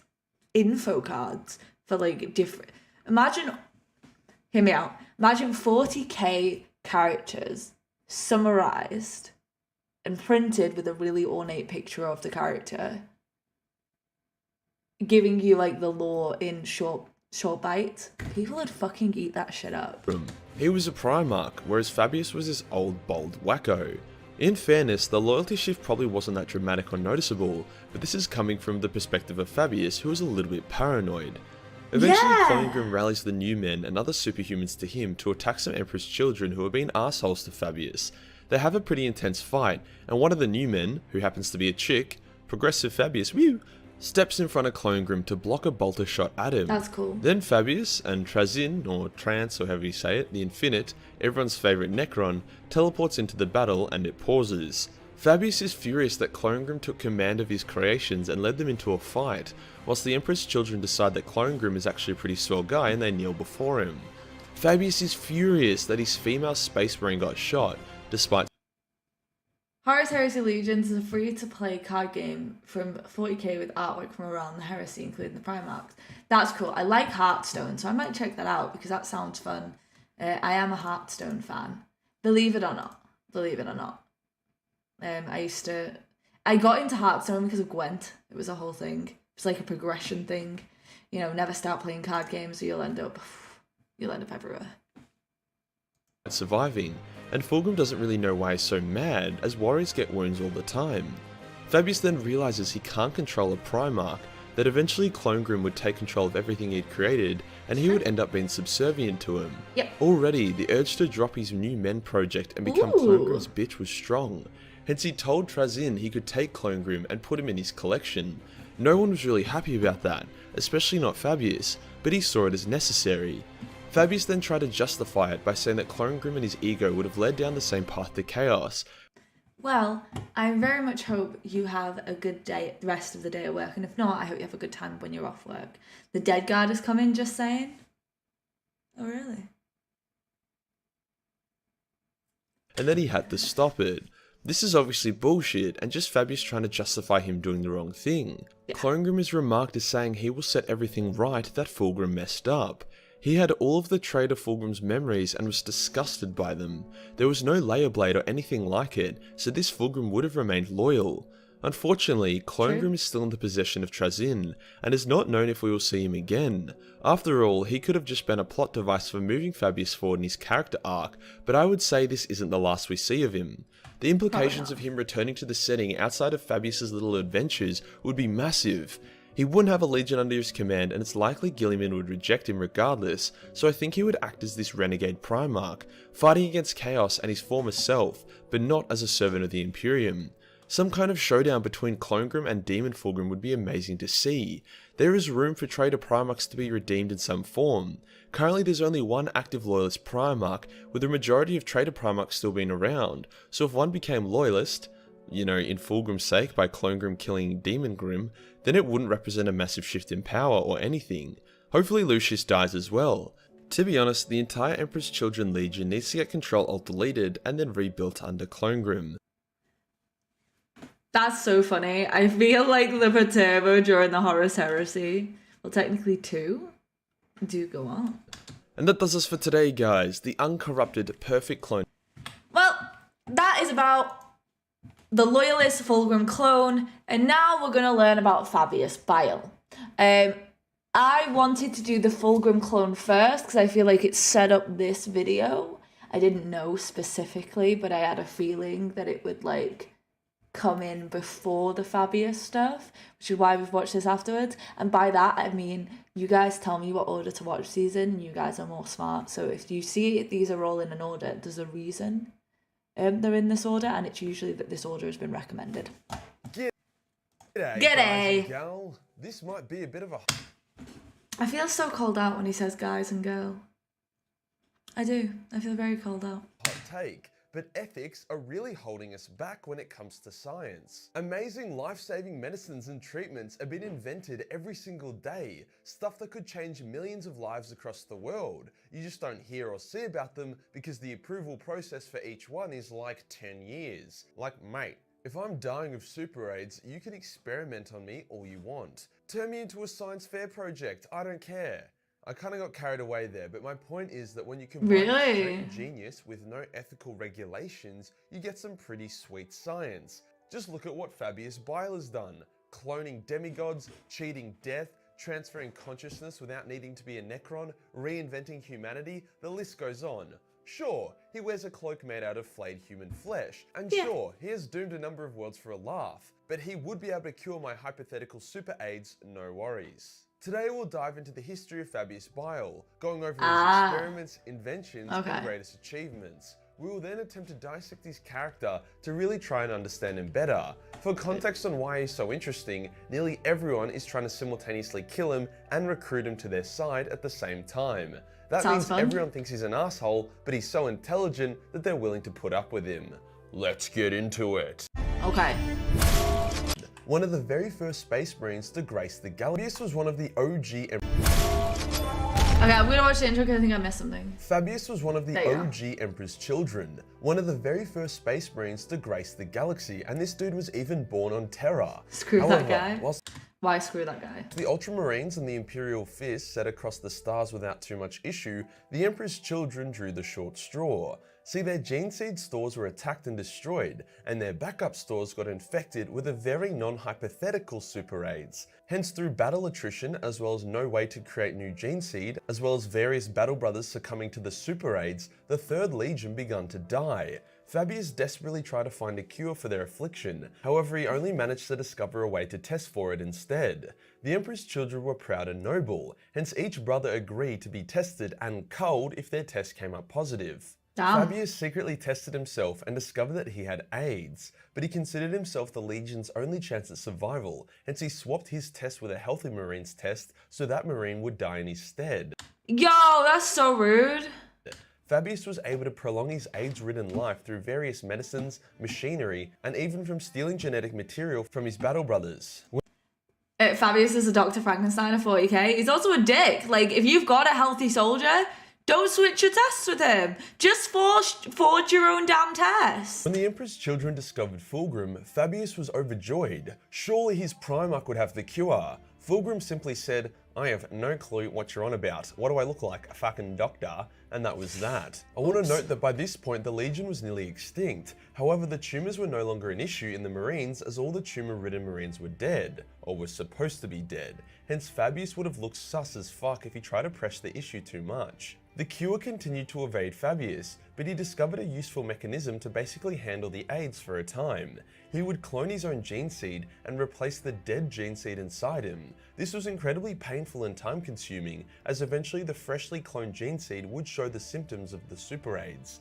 info cards for like different... Imagine, hear me out, imagine 40k characters summarized and printed with a really ornate picture of the character, giving you like the lore in short bites. People would fucking eat that shit up. He was a Primarch, whereas Fabius was this old, bold wacko. In fairness, the loyalty shift probably wasn't that dramatic or noticeable, but this is coming from the perspective of Fabius, who was a little bit paranoid. Eventually, Clonegrim rallies the new men and other superhumans to him to attack some Emperor's children who are being assholes to Fabius. They have a pretty intense fight, and one of the new men, who happens to be a chick, Progressive Fabius, steps in front of Clonegrim to block a bolter shot at him. That's cool. Then Fabius and Trazin, or Trance, or however you say it, the Infinite, everyone's favourite Necron, teleports into the battle and it pauses. Fabius is furious that Clonegrim took command of his creations and led them into a fight, whilst the Emperor's children decide that Clonegrim is actually a pretty swell guy and they kneel before him. Fabius is furious that his female Space Marine got shot, despite... Horus Heresy Legions is a free-to-play card game from 40k with artwork from around the Heresy, including the Primarchs. That's cool. I like Hearthstone, so I might check that out because that sounds fun. I am a Hearthstone fan. Believe it or not. Believe it or not. I got into Hearthstone because of Gwent. It was a whole thing. It's like a progression thing. You know, never start playing card games or you'll end up everywhere. Surviving, and Fulgrim doesn't really know why he's so mad, as warriors get wounds all the time. Fabius then realizes he can't control a Primarch, that eventually Clonegrim would take control of everything he'd created, and he would end up being subservient to him. Already, the urge to drop his new men project and become Clonegrim's bitch was strong, hence he told Trazin he could take Clonegrim and put him in his collection. No one was really happy about that, especially not Fabius, but he saw it as necessary. Fabius then tried to justify it by saying that Clonegrim and his ego would have led down the same path to chaos. Well, I very much hope you have a good day, the rest of the day at work, and if not, I hope you have a good time when you're off work. The Dead Guard is coming, just saying. Oh, really? And then he had to stop it. This is obviously bullshit, and just Fabius trying to justify him doing the wrong thing. Clonegrim is remarked as saying he will set everything right that Fulgrim messed up. He had all of the traitor Fulgrim's memories and was disgusted by them. There was no layer blade or anything like it, so this Fulgrim would have remained loyal. Unfortunately, Clonegrim is still in the possession of Trazin, and is not known if we will see him again. After all, he could have just been a plot device for moving Fabius forward in his character arc, but I would say this isn't the last we see of him. The implications of him returning to the setting outside of Fabius's little adventures would be massive. He wouldn't have a legion under his command, and it's likely Guilliman would reject him regardless, so I think he would act as this renegade Primarch, fighting against Chaos and his former self, but not as a servant of the Imperium. Some kind of showdown between Clonegrim and Demon Fulgrim would be amazing to see. There is room for traitor Primarchs to be redeemed in some form. Currently there's only one active loyalist Primarch, with the majority of traitor Primarchs still being around, so if one became loyalist, you know, in Fulgrim's sake by Clonegrim killing Demon Grim, then it wouldn't represent a massive shift in power or anything. Hopefully Lucius dies as well. To be honest, the entire Emperor's Children Legion needs to get Control Alt deleted and then rebuilt under Clonegrim. That's so funny. I feel like the Paterbo during the Horus Heresy, well technically two, do go on. And that does us for today guys, the uncorrupted perfect clone. Well, that is about the loyalist Fulgrim clone, and now we're going to learn about Fabius Bile. I wanted to do the Fulgrim clone first because I feel like it set up this video. I didn't know specifically, but I had a feeling that it would like come in before the Fabius stuff, which is why we've watched this afterwards. And by that I mean you guys tell me what order to watch these in, you guys are more smart, so if you see these are all in an order, there's a reason they're in this order, and it's usually that this order has been recommended. G'day, G'day. guys and gal. This might be a bit of a I feel so called out when he says guys and girl. I do. I feel very called out. hot take, but ethics are really holding us back when it comes to science. Amazing life-saving medicines and treatments are being invented every single day, stuff that could change millions of lives across the world. You just don't hear or see about them because the approval process for each one is like 10 years. Like, mate, if I'm dying of super AIDS, you can experiment on me all you want. Turn me into a science fair project, I don't care. I kind of got carried away there, but my point is that when you combine extreme genius with no ethical regulations, you get some pretty sweet science. Just look at what Fabius Bile has done. Cloning demigods, cheating death, transferring consciousness without needing to be a Necron, reinventing humanity, the list goes on. Sure, he wears a cloak made out of flayed human flesh, and sure, he has doomed a number of worlds for a laugh, but he would be able to cure my hypothetical super AIDS, no worries. Today we'll dive into the history of Fabius Bile, going over his experiments, inventions, and greatest achievements. We will then attempt to dissect his character to really try and understand him better. For context on why he's so interesting, nearly everyone is trying to simultaneously kill him and recruit him to their side at the same time. That means everyone thinks he's an asshole, but he's so intelligent that they're willing to put up with him. Let's get into it. Okay. One of the very first Space Marines to grace the galaxy. Fabius was one of the OG Okay, I'm gonna watch the intro because I think I missed something. Fabius was one of the OG Emperor's children, one of the very first Space Marines to grace the galaxy, and this dude was even born on Terra. Screw that guy. Why screw that guy? The Ultramarines and the Imperial Fist set across the stars without too much issue, the Emperor's children drew the short straw. See, their gene seed stores were attacked and destroyed, and their backup stores got infected with a very non-hypothetical super AIDS. Hence, through battle attrition, as well as no way to create new gene seed, as well as various battle brothers succumbing to the super AIDS, the Third Legion begun to die. Fabius desperately tried to find a cure for their affliction, however he only managed to discover a way to test for it instead. The Emperor's children were proud and noble, hence each brother agreed to be tested and culled if their test came up positive. Fabius secretly tested himself and discovered that he had AIDS, but he considered himself the Legion's only chance at survival, hence he swapped his test with a healthy Marine's test so that Marine would die in his stead. Yo, that's so rude. Fabius was able to prolong his AIDS-ridden life through various medicines, machinery, and even from stealing genetic material from his battle brothers. Fabius is a Dr. Frankenstein of 40k. He's also a dick. Like, if you've got a healthy soldier, don't switch your tests with him. Just forge your own damn test. When the Emperor's children discovered Fulgrim, Fabius was overjoyed. Surely his Primarch would have the cure. Fulgrim simply said, "I have no clue what you're on about. What do I look like? A fucking doctor?" And that was that. I want to note that by this point the Legion was nearly extinct. However, the tumours were no longer an issue in the Marines as all the tumour-ridden Marines were dead, or were supposed to be dead. Hence Fabius would have looked sus as fuck if he tried to press the issue too much. The cure continued to evade Fabius, but he discovered a useful mechanism to basically handle the AIDS for a time. He would clone his own gene seed and replace the dead gene seed inside him. This was incredibly painful and time consuming, as eventually the freshly cloned gene seed would show the symptoms of the super AIDS.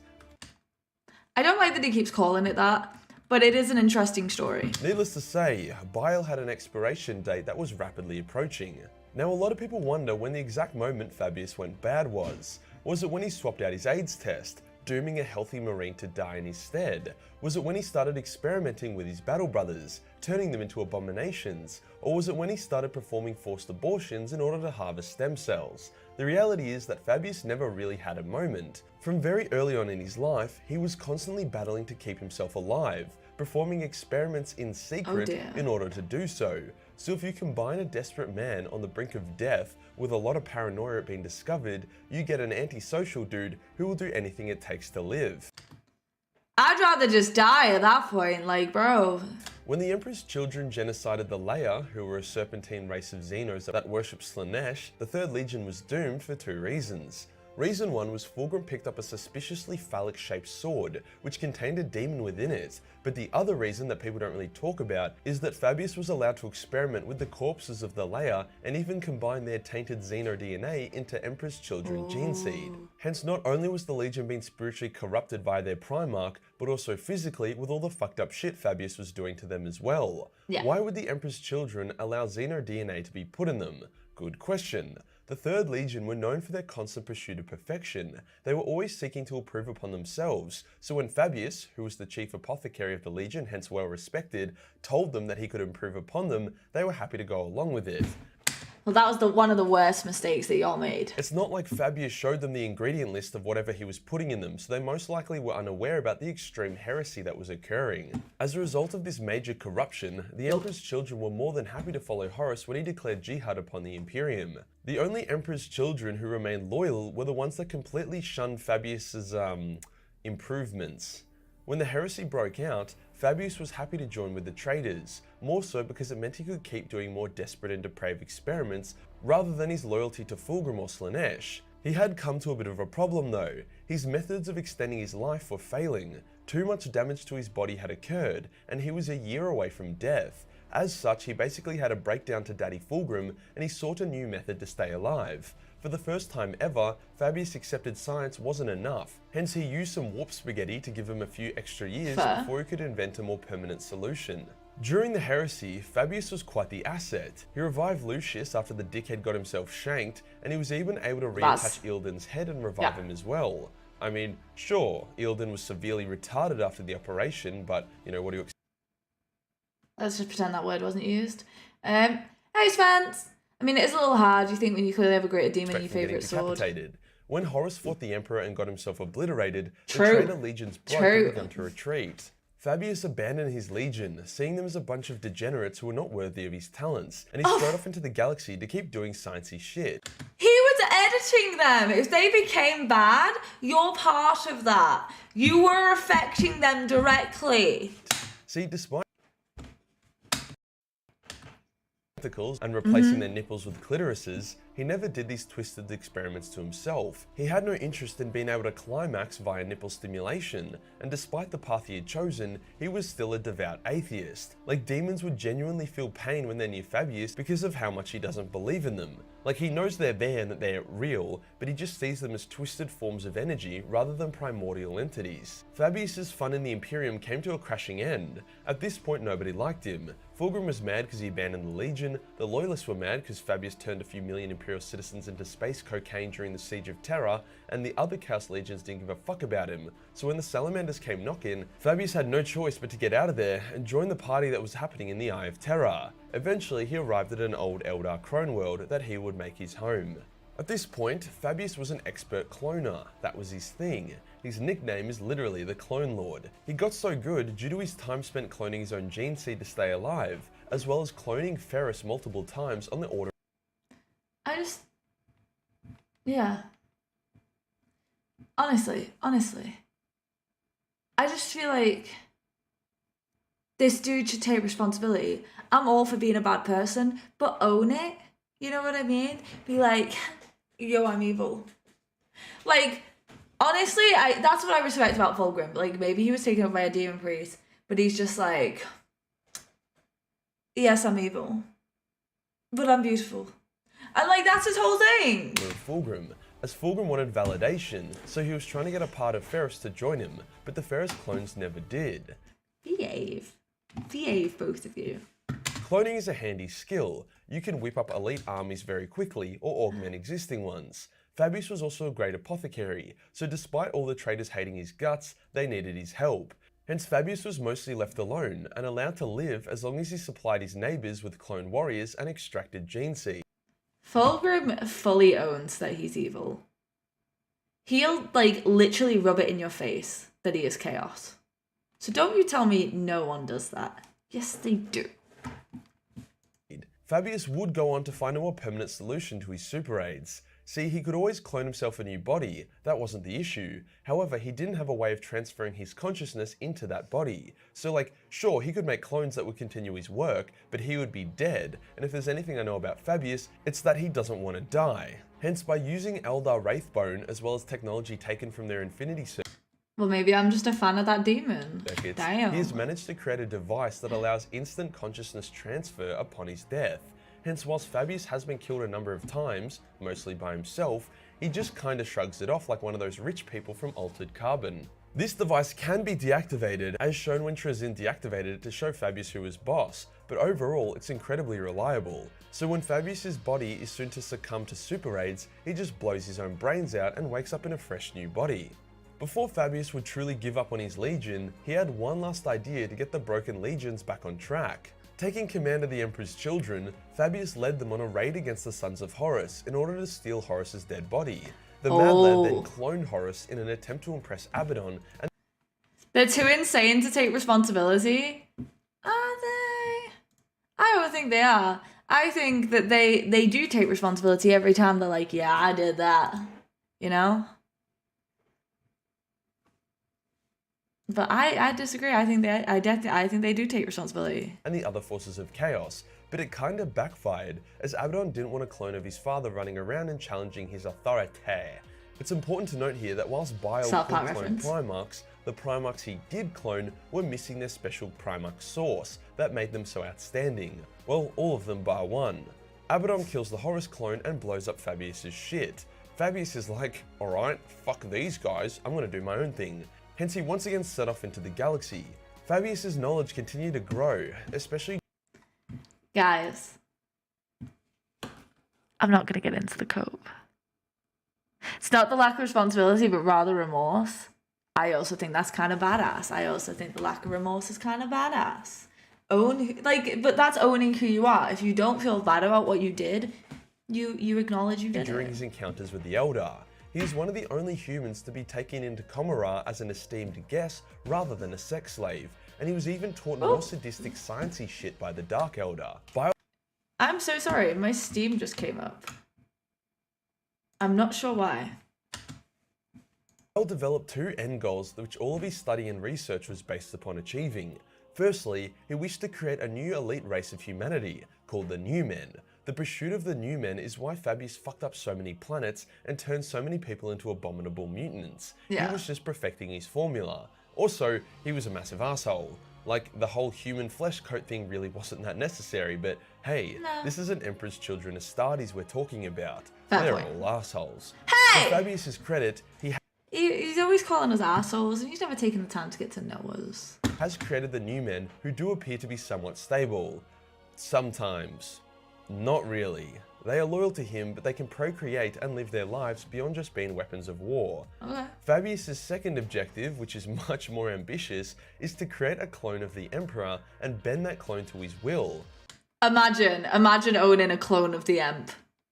I don't like that he keeps calling it that, but it is an interesting story. Needless to say, Bile had an expiration date that was rapidly approaching. Now, a lot of people wonder when the exact moment Fabius went bad was. Was it when he swapped out his AIDS test, dooming a healthy Marine to die in his stead? Was it when he started experimenting with his battle brothers, turning them into abominations? Or was it when he started performing forced abortions in order to harvest stem cells? The reality is that Fabius never really had a moment. From very early on in his life, he was constantly battling to keep himself alive, performing experiments in secret in order to do so. So if you combine a desperate man on the brink of death with a lot of paranoia at being discovered, you get an antisocial dude who will do anything it takes to live. I'd rather just die at that point, like, bro. When the Emperor's children genocided the Leia, who were a serpentine race of Xenos that worshipped Slaanesh, the Third Legion was doomed for two reasons. Reason 1 was Fulgrim picked up a suspiciously phallic-shaped sword, which contained a demon within it, but the other reason that people don't really talk about is that Fabius was allowed to experiment with the corpses of the Leia and even combine their tainted xeno-DNA into Emperor's Children gene seed. Hence, not only was the Legion being spiritually corrupted by their Primarch, but also physically with all the fucked up shit Fabius was doing to them as well. Yeah. Why would the Emperor's Children allow xeno-DNA to be put in them? Good question. The Third Legion were known for their constant pursuit of perfection. They were always seeking to improve upon themselves, so when Fabius, who was the chief apothecary of the Legion, hence well respected, told them that he could improve upon them, they were happy to go along with it. Well, that was one of the worst mistakes that y'all made. It's not like Fabius showed them the ingredient list of whatever he was putting in them, so they most likely were unaware about the extreme heresy that was occurring. As a result of this major corruption, the Emperor's Children were more than happy to follow Horus when he declared jihad upon the Imperium. The only Emperor's Children who remained loyal were the ones that completely shunned Fabius's, improvements. When the heresy broke out, Fabius was happy to join with the traitors, more so because it meant he could keep doing more desperate and depraved experiments rather than his loyalty to Fulgrim or Slaanesh. He had come to a bit of a problem though. His methods of extending his life were failing. Too much damage to his body had occurred, and he was a year away from death. As such, he basically had a breakdown to Daddy Fulgrim, and he sought a new method to stay alive. For the first time ever, Fabius accepted science wasn't enough, hence he used some warp spaghetti to give him a few extra years before he could invent a more permanent solution. During the heresy, Fabius was quite the asset. He revived Lucius after the dickhead got himself shanked, and he was even able to reattach Ildan's head and revive him as well. I mean, sure, Ildan was severely retarded after the operation, but, you know, what do you expect? Let's just pretend that word wasn't used. Hey, Spence! I mean, it is a little hard, you think, when you clearly have a greater demon in your favourite sword. When Horus fought the Emperor and got himself obliterated, the traitor legions broke and began to retreat. Fabius abandoned his legion, seeing them as a bunch of degenerates who were not worthy of his talents, and he strode off into the galaxy to keep doing sciencey shit. He was editing them. If they became bad, you're part of that. You were affecting them directly. See, despite and replacing their nipples with clitorises, he never did these twisted experiments to himself. He had no interest in being able to climax via nipple stimulation, and despite the path he had chosen, he was still a devout atheist. Like, demons would genuinely feel pain when they're near Fabius because of how much he doesn't believe in them. Like, he knows they're there and that they're real, but he just sees them as twisted forms of energy rather than primordial entities. Fabius's fun in the Imperium came to a crashing end. At this point, nobody liked him. Fulgrim was mad because he abandoned the Legion, the Loyalists were mad because Fabius turned a few million Imperial citizens into space cocaine during the Siege of Terra, and the other Chaos Legions didn't give a fuck about him. So when the Salamanders came knocking, Fabius had no choice but to get out of there and join the party that was happening in the Eye of Terror. Eventually, he arrived at an old Eldar clone world that he would make his home. At this point, Fabius was an expert cloner. That was his thing. His nickname is literally the Clone Lord. He got so good due to his time spent cloning his own gene seed to stay alive, as well as cloning Ferris multiple times on the order. Yeah. Honestly. I just feel like this dude should take responsibility. I'm all for being a bad person, but own it. You know what I mean? Be like, yo, I'm evil. Like, honestly, that's what I respect about Fulgrim. Like, maybe he was taken over by a demon priest, but he's just like, yes, I'm evil, but I'm beautiful. And like, that's his whole thing. Fulgrim, as Fulgrim wanted validation, so he was trying to get a part of Ferris to join him, but the Ferris clones never did. Behave, both of you. Cloning is a handy skill. You can whip up elite armies very quickly or augment existing ones. Fabius was also a great apothecary, so despite all the traitors hating his guts, they needed his help. Hence Fabius was mostly left alone and allowed to live as long as he supplied his neighbours with clone warriors and extracted gene seed. Fulgrim fully owns that he's evil. He'll like literally rub it in your face that he is chaos. So don't you tell me no one does that. Yes, they do. Fabius would go on to find a more permanent solution to his super aids. See, he could always clone himself a new body, that wasn't the issue. However, he didn't have a way of transferring his consciousness into that body. So like, sure, he could make clones that would continue his work, but he would be dead, and if there's anything I know about Fabius, it's that he doesn't want to die. Hence, by using Eldar Wraithbone as well as technology taken from their Infinity Well, maybe I'm just a fan of that demon. circuits, Damn. he has managed to create a device that allows instant consciousness transfer upon his death. Hence, whilst Fabius has been killed a number of times, mostly by himself, he just kinda shrugs it off like one of those rich people from Altered Carbon. This device can be deactivated, as shown when Trazyn deactivated it to show Fabius who was boss, but overall it's incredibly reliable. So when Fabius's body is soon to succumb to super raids, he just blows his own brains out and wakes up in a fresh new body. Before Fabius would truly give up on his legion, he had one last idea to get the broken legions back on track. Taking command of the Emperor's children, Fabius led them on a raid against the Sons of Horus in order to steal Horus's dead body. The Mad Lad then cloned Horus in an attempt to impress Abaddon, and They're too insane to take responsibility. Are they? I don't think they are. I think that they do take responsibility every time they're like, yeah, I did that. You know? But I disagree. I think they do take responsibility. and the other forces of chaos, but it kinda backfired, as Abaddon didn't want a clone of his father running around and challenging his authority. It's important to note here that whilst Bile South could Park clone reference. Primarchs, the Primarchs he did clone were missing their special Primarch source that made them so outstanding. Well, all of them bar one. Abaddon kills the Horus clone and blows up Fabius's shit. Fabius is like, alright, fuck these guys, I'm gonna do my own thing. Hence he once again set off into the galaxy. Fabius's knowledge continued to grow, especially Guys, I'm not gonna get into the cope. It's not the lack of responsibility, but rather remorse. I also think that's kind of badass. I also think the lack of remorse is kind of badass. But that's owning who you are. If you don't feel bad about what you did, you acknowledge you did during it. his encounters with the Eldar. He is one of the only humans to be taken into Comorrah as an esteemed guest rather than a sex slave, and he was even taught more sadistic sciencey shit by the Dark Eldar. I'm so sorry, my Steam just came up. I'm not sure why. Bile developed two end goals which all of his study and research was based upon achieving. Firstly, he wished to create a new elite race of humanity, called the New Men. The pursuit of the New Men is why Fabius fucked up so many planets and turned so many people into abominable mutants. Yeah. He was just perfecting his formula. Also, he was a massive asshole. Like, the whole human flesh coat thing really wasn't that necessary, but hey, this is an Emperor's Children Astartes we're talking about. Fair They're point. all assholes. Hey! To Fabius's credit, He's always calling us assholes, and he's never taken the time to get to know us. has created the New Men who do appear to be somewhat stable. Sometimes. Not really. They are loyal to him, but they can procreate and live their lives beyond just being weapons of war. Okay. Fabius's second objective, which is much more ambitious, is to create a clone of the Emperor and bend that clone to his will. Imagine owning a clone of the Emp.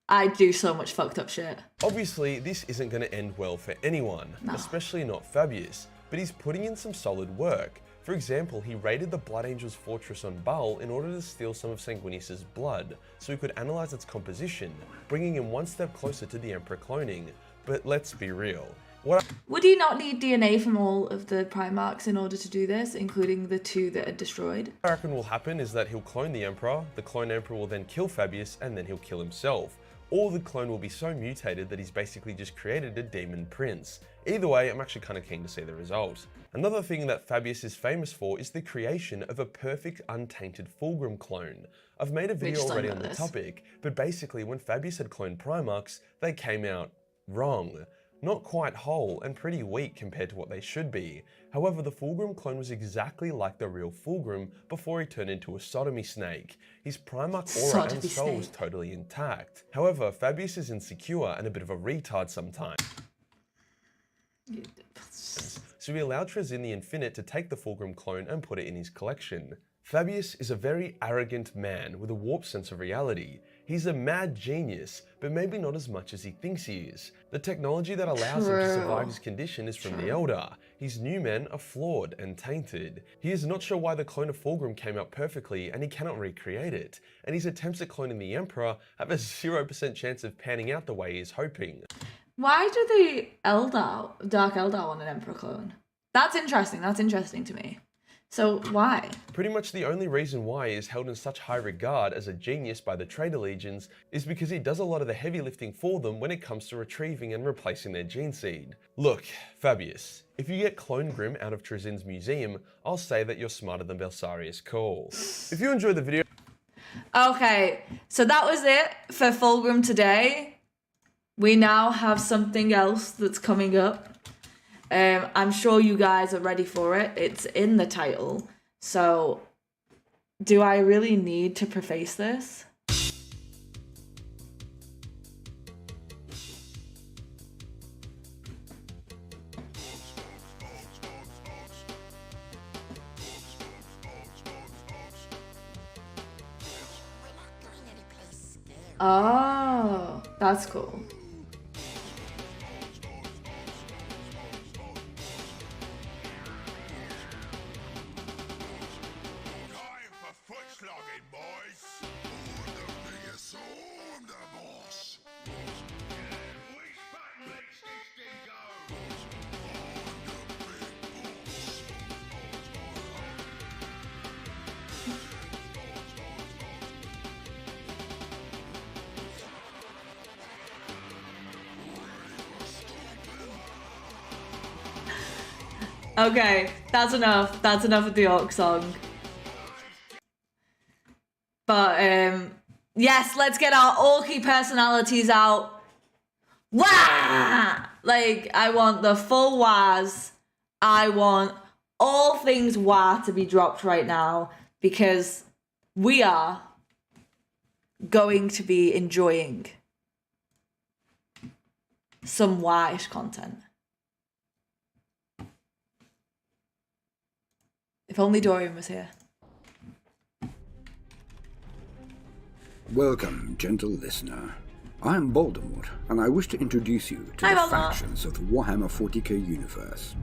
I'd do so much fucked up shit. Obviously, this isn't going to end well for anyone, especially not Fabius, but he's putting in some solid work. For example, he raided the Blood Angel's fortress on Bile in order to steal some of Sanguinius's blood, so he could analyze its composition, bringing him one step closer to the Emperor cloning. But let's be real. Would he not need DNA from all of the Primarchs in order to do this, including the two that are destroyed? What I reckon will happen is that he'll clone the Emperor, the clone Emperor will then kill Fabius, and then he'll kill himself. Or the clone will be so mutated that he's basically just created a demon prince. Either way, I'm actually kind of keen to see the result. Another thing that Fabius is famous for is the creation of a perfect untainted Fulgrim clone. I've made a video already on the topic, but basically when Fabius had cloned Primarchs, they came out wrong. Not quite whole and pretty weak compared to what they should be. However, the Fulgrim clone was exactly like the real Fulgrim before he turned into a sodomy snake. His Primarch aura and soul was totally intact. However, Fabius is insecure and a bit of a retard sometimes. So he allowed Trazyn the Infinite to take the Fulgrim clone and put it in his collection. Fabius is a very arrogant man with a warped sense of reality. He's a mad genius, but maybe not as much as he thinks he is. The technology that allows him to survive his condition is from the Eldar. His new men are flawed and tainted. He is not sure why the clone of Fulgrim came out perfectly and he cannot recreate it. And his attempts at cloning the Emperor have a 0% chance of panning out the way he is hoping. Why do the Dark Eldar want an Emperor clone? That's interesting to me. So why? Pretty much the only reason why he is held in such high regard as a genius by the Traitor Legions is because he does a lot of the heavy lifting for them when it comes to retrieving and replacing their gene seed. Look, Fabius, if you get Clone Grim out of Trezin's museum, I'll say that you're smarter than Belsarius Cole. If you enjoyed the video... Okay, so that was it for Fulgrim today. We now have something else that's coming up. I'm sure you guys are ready for it. It's in the title. So, do I really need to preface this? Oh, that's cool. Okay, that's enough. That's enough of the Orc song. But, yes, let's get our Orky personalities out. Wah! Like, I want the full Waz. I want all things Wah to be dropped right now because we are going to be enjoying some Wah-ish content. If only Dorian was here. Welcome, gentle listener. I am Voldemort, and I wish to introduce you to the factions of the Warhammer 40k universe.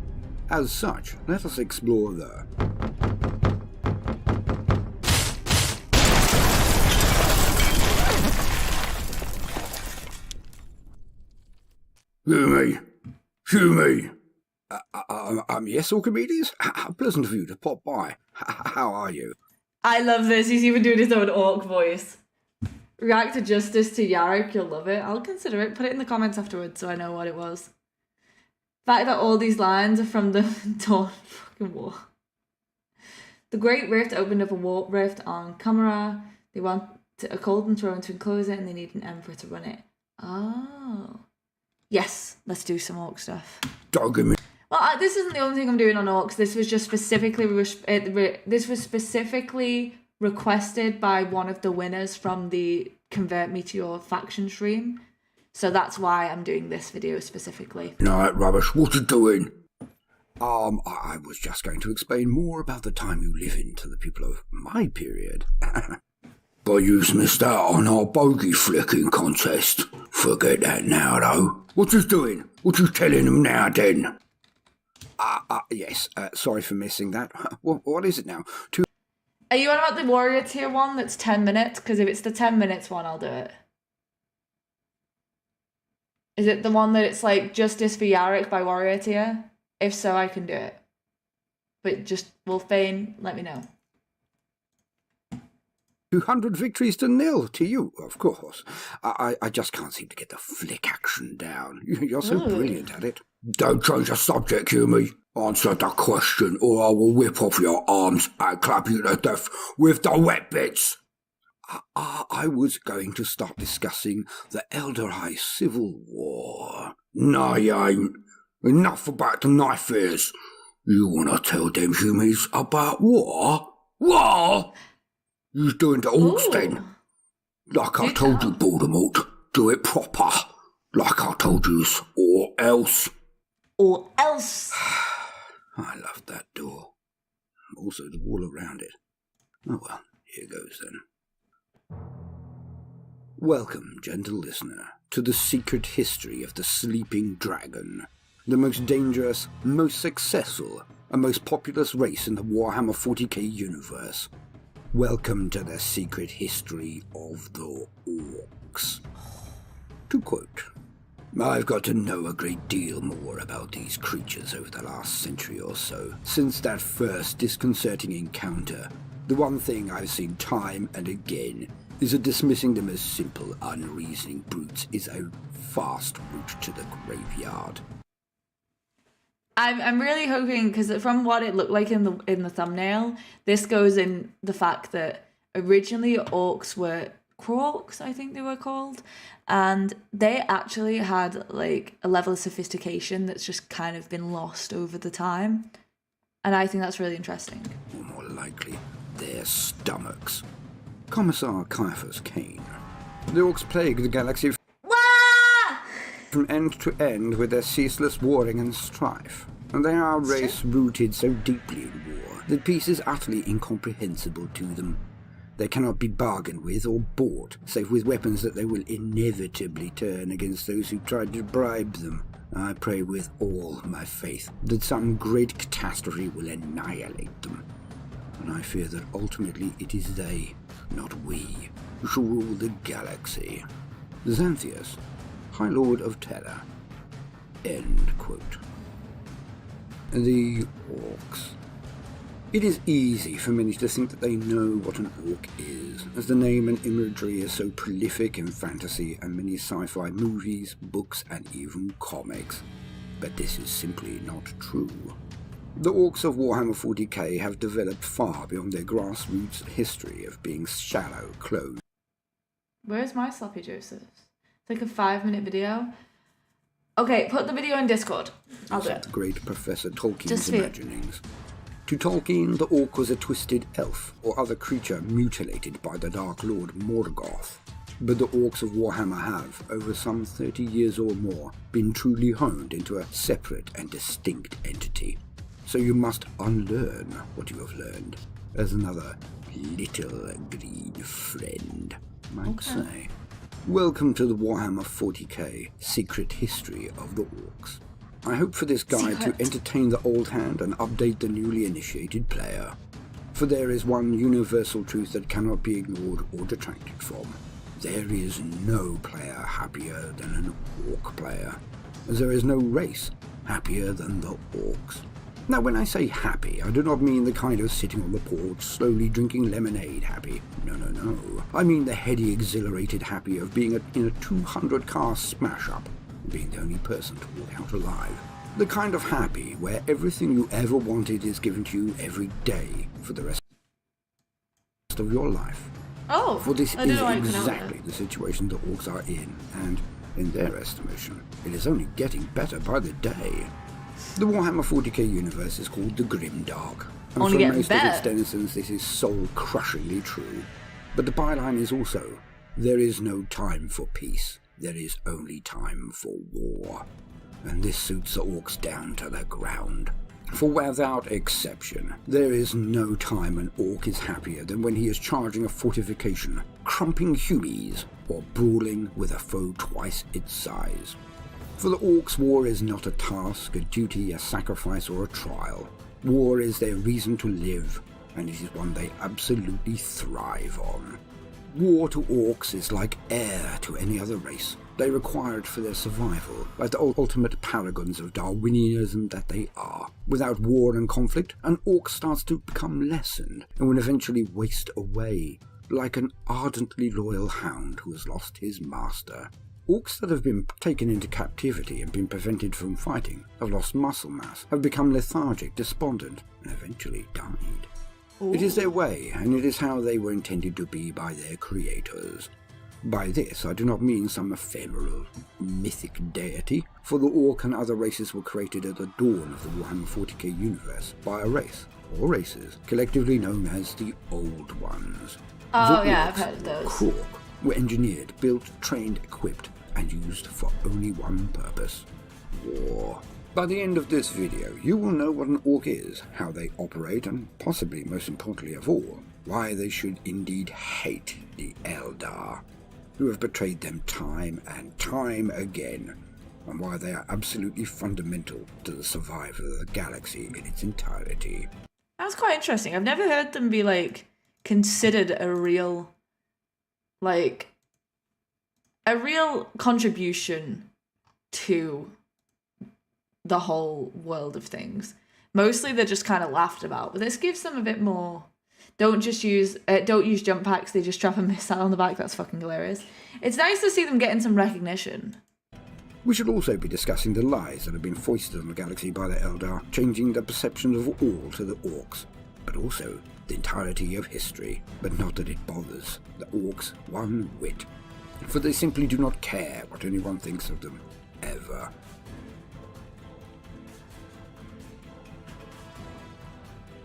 As such, let us explore the... Hear me. Yes, Orchimedes? How pleasant of you to pop by. How are you? I love this. He's even doing his own orc voice. React to justice to Yarrick. You'll love it. I'll consider it. Put it in the comments afterwards so I know what it was. The fact that all these lines are from the Dawn fucking War. The Great Rift opened up a warp rift on Camera. They want a Golden Throne to enclose it and they need an Emperor to run it. Oh. Yes, let's do some orc stuff. Don't give me... Well, this isn't the only thing I'm doing on orcs. This was just specifically requested by one of the winners from the Convert Me to Your faction stream. So that's why I'm doing this video specifically. No, rubbish. What you doing? I was just going to explain more about the time you live in to the people of my period. But you've missed out on our bogey flicking contest. Forget that now, though. What you doing? What you telling them now, then? Yes, sorry for missing that. What is it now? Are you on about the warrior tier one that's 10 minutes? Because if it's the 10 minutes one, I'll do it. Is it the one that it's like Justice for Yarrick by warrior tier? If so, I can do it. But just, Wolfbane, let me know. 200 victories to 0 to you, of course. I just can't seem to get the flick action down. You're so brilliant at it. Don't change the subject, hear me? Answer the question, or I will whip off your arms and clap you to death with the wet bits. I was going to start discussing the Eldar Civil War. No, you ain't. Enough about the knife ears. You want to tell them humans about war? War? You're doing the orcs then. Like I told you, Voldemort. Do it proper. Like I told you, or else. Or else. I love that door. Also the wall around it. Oh well, here goes then. Welcome, gentle listener, to the secret history of the Sleeping Dragon. The most dangerous, most successful, and most populous race in the Warhammer 40k universe. Welcome to the secret history of the Orcs. To quote, I've got to know a great deal more about these creatures over the last century or so. Since that first disconcerting encounter, the one thing I've seen time and again is that dismissing them as simple, unreasoning brutes is a fast route to the graveyard. I'm really hoping, because from what it looked like in the thumbnail, this goes in the fact that originally orcs were Krorks, I think they were called, and they actually had like a level of sophistication that's just kind of been lost over the time, and I think that's really interesting. Or more likely, their stomachs. Commissar Caiaphas Kane. The orcs plague the galaxy from end to end with their ceaseless warring and strife. And they are a race rooted so deeply in war that peace is utterly incomprehensible to them. They cannot be bargained with or bought, save with weapons that they will inevitably turn against those who tried to bribe them. I pray with all my faith that some great catastrophe will annihilate them. And I fear that ultimately it is they, not we, who shall rule the galaxy. Xanthias, High Lord of Terror. End quote. The orcs. It is easy for many to think that they know what an orc is, as the name and imagery is so prolific in fantasy and many sci-fi movies, books, and even comics. But this is simply not true. The orcs of Warhammer 40k have developed far beyond their grassroots history of being shallow clones. Where's my sloppy Joseph? It's like a 5-minute video. Okay, put the video in Discord. I'll do it. Great Professor Tolkien's imaginings. To Tolkien, the orc was a twisted elf or other creature mutilated by the Dark Lord Morgoth. But the orcs of Warhammer have, over some 30 years or more, been truly honed into a separate and distinct entity. So you must unlearn what you have learned, as another little green friend might say. Welcome to the Warhammer 40k Secret History of the Orcs. I hope for this guide to entertain the old hand and update the newly initiated player. For there is one universal truth that cannot be ignored or detracted from. There is no player happier than an orc player, as there is no race happier than the orcs. Now, when I say happy, I do not mean the kind of sitting on the porch, slowly drinking lemonade happy. No. I mean the heady, exhilarated happy of being in a 200-car smash-up, being the only person to walk out alive. The kind of happy where everything you ever wanted is given to you every day for the rest of your life. Oh, for this is exactly the situation the orcs are in, and in their estimation, it is only getting better by the day. The Warhammer 40k universe is called the Grimdark, and for most of its denizens this is soul-crushingly true. But the byline is also, there is no time for peace, there is only time for war. And this suits the orcs down to the ground. For without exception, there is no time an orc is happier than when he is charging a fortification, crumping humies, or brawling with a foe twice its size. For the orcs, war is not a task, a duty, a sacrifice, or a trial. War is their reason to live, and it is one they absolutely thrive on. War to orcs is like air to any other race. They require it for their survival, like the ultimate paragons of Darwinianism that they are. Without war and conflict, an orc starts to become lessened, and will eventually waste away, like an ardently loyal hound who has lost his master. Orcs that have been taken into captivity and been prevented from fighting have lost muscle mass, have become lethargic, despondent, and eventually died. Ooh. It is their way, and it is how they were intended to be by their creators. By this, I do not mean some ephemeral, mythic deity, for the orc and other races were created at the dawn of the Warhammer 40k universe by a race, or races, collectively known as the Old Ones. Oh yeah, I've heard of those. Krork were engineered, built, trained, equipped, and used for only one purpose: war. By the end of this video, you will know what an orc is, how they operate, and possibly most importantly of all, why they should indeed hate the Eldar, who have betrayed them time and time again, and why they are absolutely fundamental to the survival of the galaxy in its entirety. That's quite interesting. I've never heard them be, considered a real contribution to the whole world of things. Mostly they're just kind of laughed about, but this gives them a bit more. Don't use jump packs, they just strap a missile on the back. That's fucking hilarious. It's nice to see them getting some recognition. We should also be discussing the lies that have been foisted on the galaxy by the Eldar, changing the perception of all to the Orks, but also the entirety of history. But not that it bothers the Orks one whit, for they simply do not care what anyone thinks of them, ever.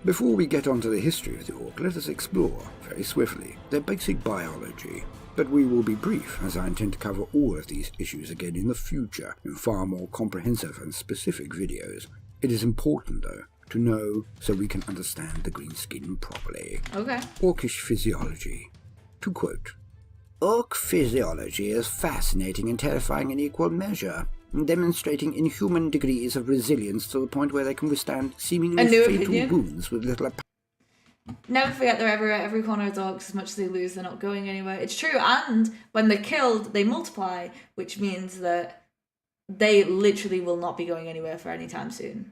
Before we get on to the history of the Ork, let us explore, very swiftly, their basic biology. But we will be brief, as I intend to cover all of these issues again in the future, in far more comprehensive and specific videos. It is important, though, to know so we can understand the green skin properly. Okay. Orkish physiology. To quote, "Ork physiology is fascinating and terrifying in equal measure, demonstrating inhuman degrees of resilience to the point where they can withstand seemingly fatal wounds with little... Never forget they're everywhere, every corner of dogs. As much as they lose, they're not going anywhere. It's true, and when they're killed, they multiply, which means that they literally will not be going anywhere for any time soon.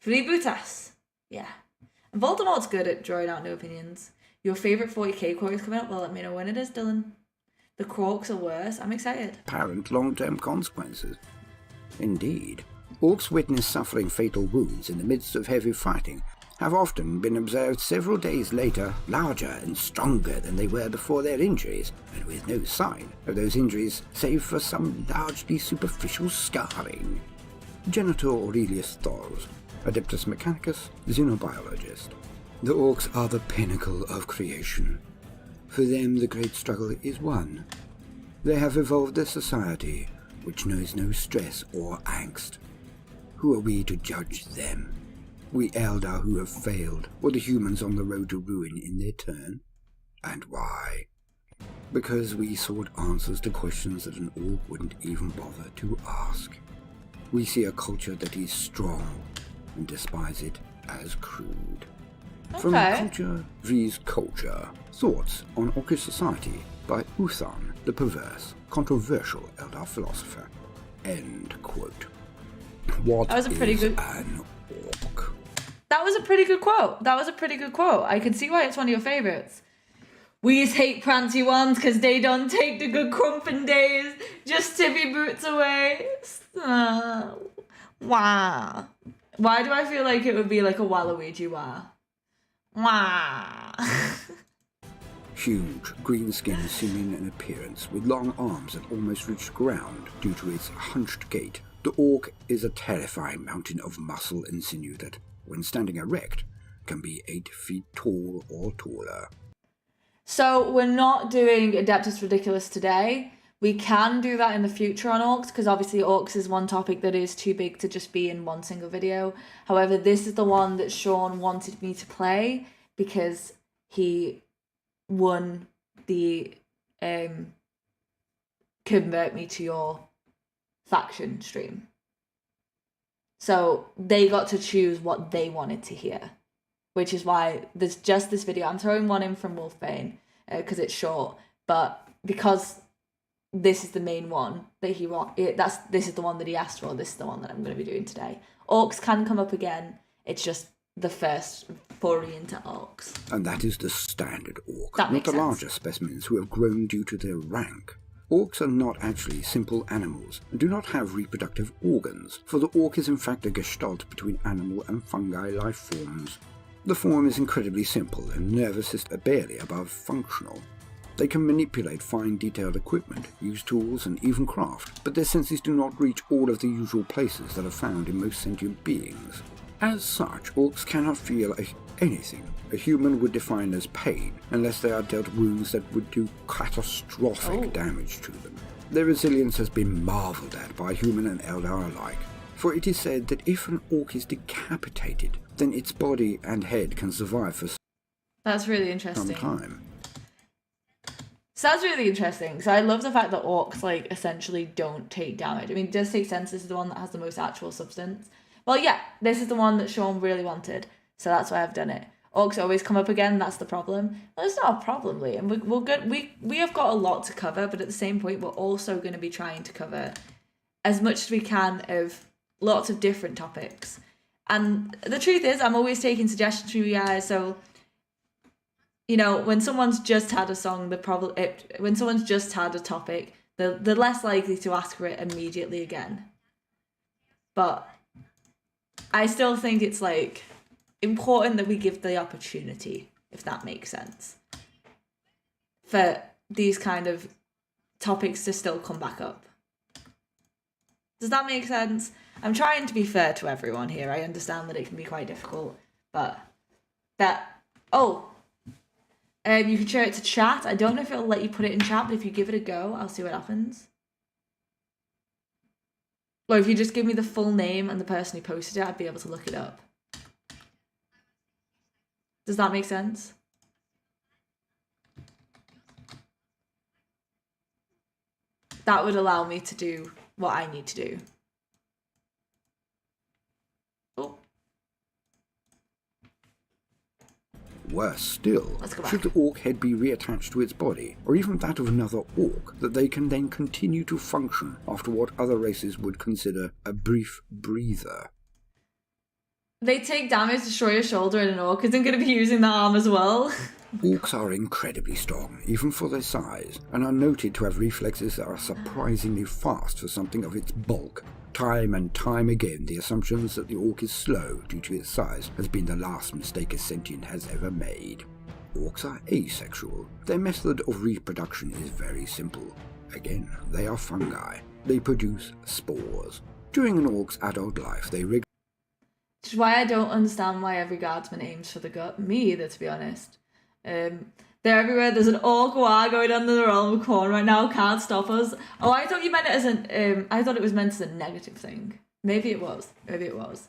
Freebootas. Yeah. And Voldemort's good at drawing out no opinions. Your favourite 40k quote is coming up? Well, let me know when it is, Dylan. The Krorks are worse. I'm excited. Apparent long-term consequences. Indeed. Orks witness suffering fatal wounds in the midst of heavy fighting have often been observed several days later, larger and stronger than they were before their injuries, and with no sign of those injuries save for some largely superficial scarring. Genitor Aurelius Thors, Adeptus Mechanicus, xenobiologist. The Orks are the pinnacle of creation. For them the great struggle is won. They have evolved a society which knows no stress or angst. Who are we to judge them? We Eldar who have failed, or the humans on the road to ruin in their turn? And why? Because we sought answers to questions that an Ork wouldn't even bother to ask. We see a culture that is strong, and despise it as crude. Okay. From Culture vs. Culture, Thoughts on Orkish Society by Uthan, the perverse, controversial Eldar philosopher. End quote. What that was a pretty good... an Ork? That was a pretty good quote. I can see why it's one of your favourites. We just hate prancy ones because they don't take the good crumpin' days just to be boots away. Wah. Why do I feel like it would be like a Waluigi wah? Wah. Huge, green skin seen in appearance, with long arms that almost reach ground due to its hunched gait. The Ork is a terrifying mountain of muscle and sinew that, when standing erect, can be 8 feet tall or taller. So we're not doing Adeptus Ridiculous today. We can do that in the future on Orks, because obviously Orks is one topic that is too big to just be in one single video. However, this is the one that Sean wanted me to play because he won the convert me to your faction stream. So they got to choose what they wanted to hear, which is why there's just this video. I'm throwing one in from Wolfbane because it's short, but because this is the main one that he this is the one that he asked for. This is the one that I'm going to be doing today. Orks can come up again. It's just the first foray into Orks. And that is the standard Ork, not the larger specimens who have grown due to their rank. Orks are not actually simple animals and do not have reproductive organs, for the Ork is in fact a gestalt between animal and fungi life forms. The form is incredibly simple and nervous system barely above functional. They can manipulate fine detailed equipment, use tools and even craft, but their senses do not reach all of the usual places that are found in most sentient beings. As such, Orks cannot feel anything a human would define as pain, unless they are dealt wounds that would do catastrophic damage to them. Their resilience has been marvelled at by human and Eldar alike, for it is said that if an Ork is decapitated, then its body and head can survive for That's really interesting. some time. So that's really interesting. So I love the fact that Orks like essentially don't take damage. I mean, it does take sense. This is the one that has the most actual substance. Well, yeah, this is the one that Sean really wanted, so that's why I've done it. Orks always come up again. That's the problem. Well, it's not a problem, Liam. We have got a lot to cover, but at the same point, we're also going to be trying to cover as much as we can of lots of different topics. And the truth is, I'm always taking suggestions from you guys. So, you know, when someone's just had a song, when someone's just had a topic, they're less likely to ask for it immediately again. But I still think it's like important that we give the opportunity, if that makes sense, for these kind of topics to still come back up. Does that make sense? I'm trying to be fair to everyone here. I understand that it can be quite difficult, but you can share it to chat. I don't know if it'll let you put it in chat, but if you give it a go, I'll see what happens. Or if you just give me the full name and the person who posted it, I'd be able to look it up. Does that make sense? That would allow me to do what I need to do. Oh. Worse still, should the orc head be reattached to its body, or even that of another orc, that they can then continue to function after what other races would consider a brief breather. They take damage, destroy your shoulder, and an orc isn't going to be using that arm as well. Orcs are incredibly strong, even for their size, and are noted to have reflexes that are surprisingly fast for something of its bulk. Time and time again, the assumptions that the orc is slow due to its size has been the last mistake a sentient has ever made. Orcs are asexual. Their method of reproduction is very simple. Again, they are fungi. They produce spores. During an orc's adult life, they Which is why I don't understand why every guardsman aims for the gut. Me either, to be honest. They're everywhere. There's an orc war going on in the realm of corn right now. Can't stop us. Oh, I thought you meant it as an. I thought it was meant as a negative thing. Maybe it was. Maybe it was.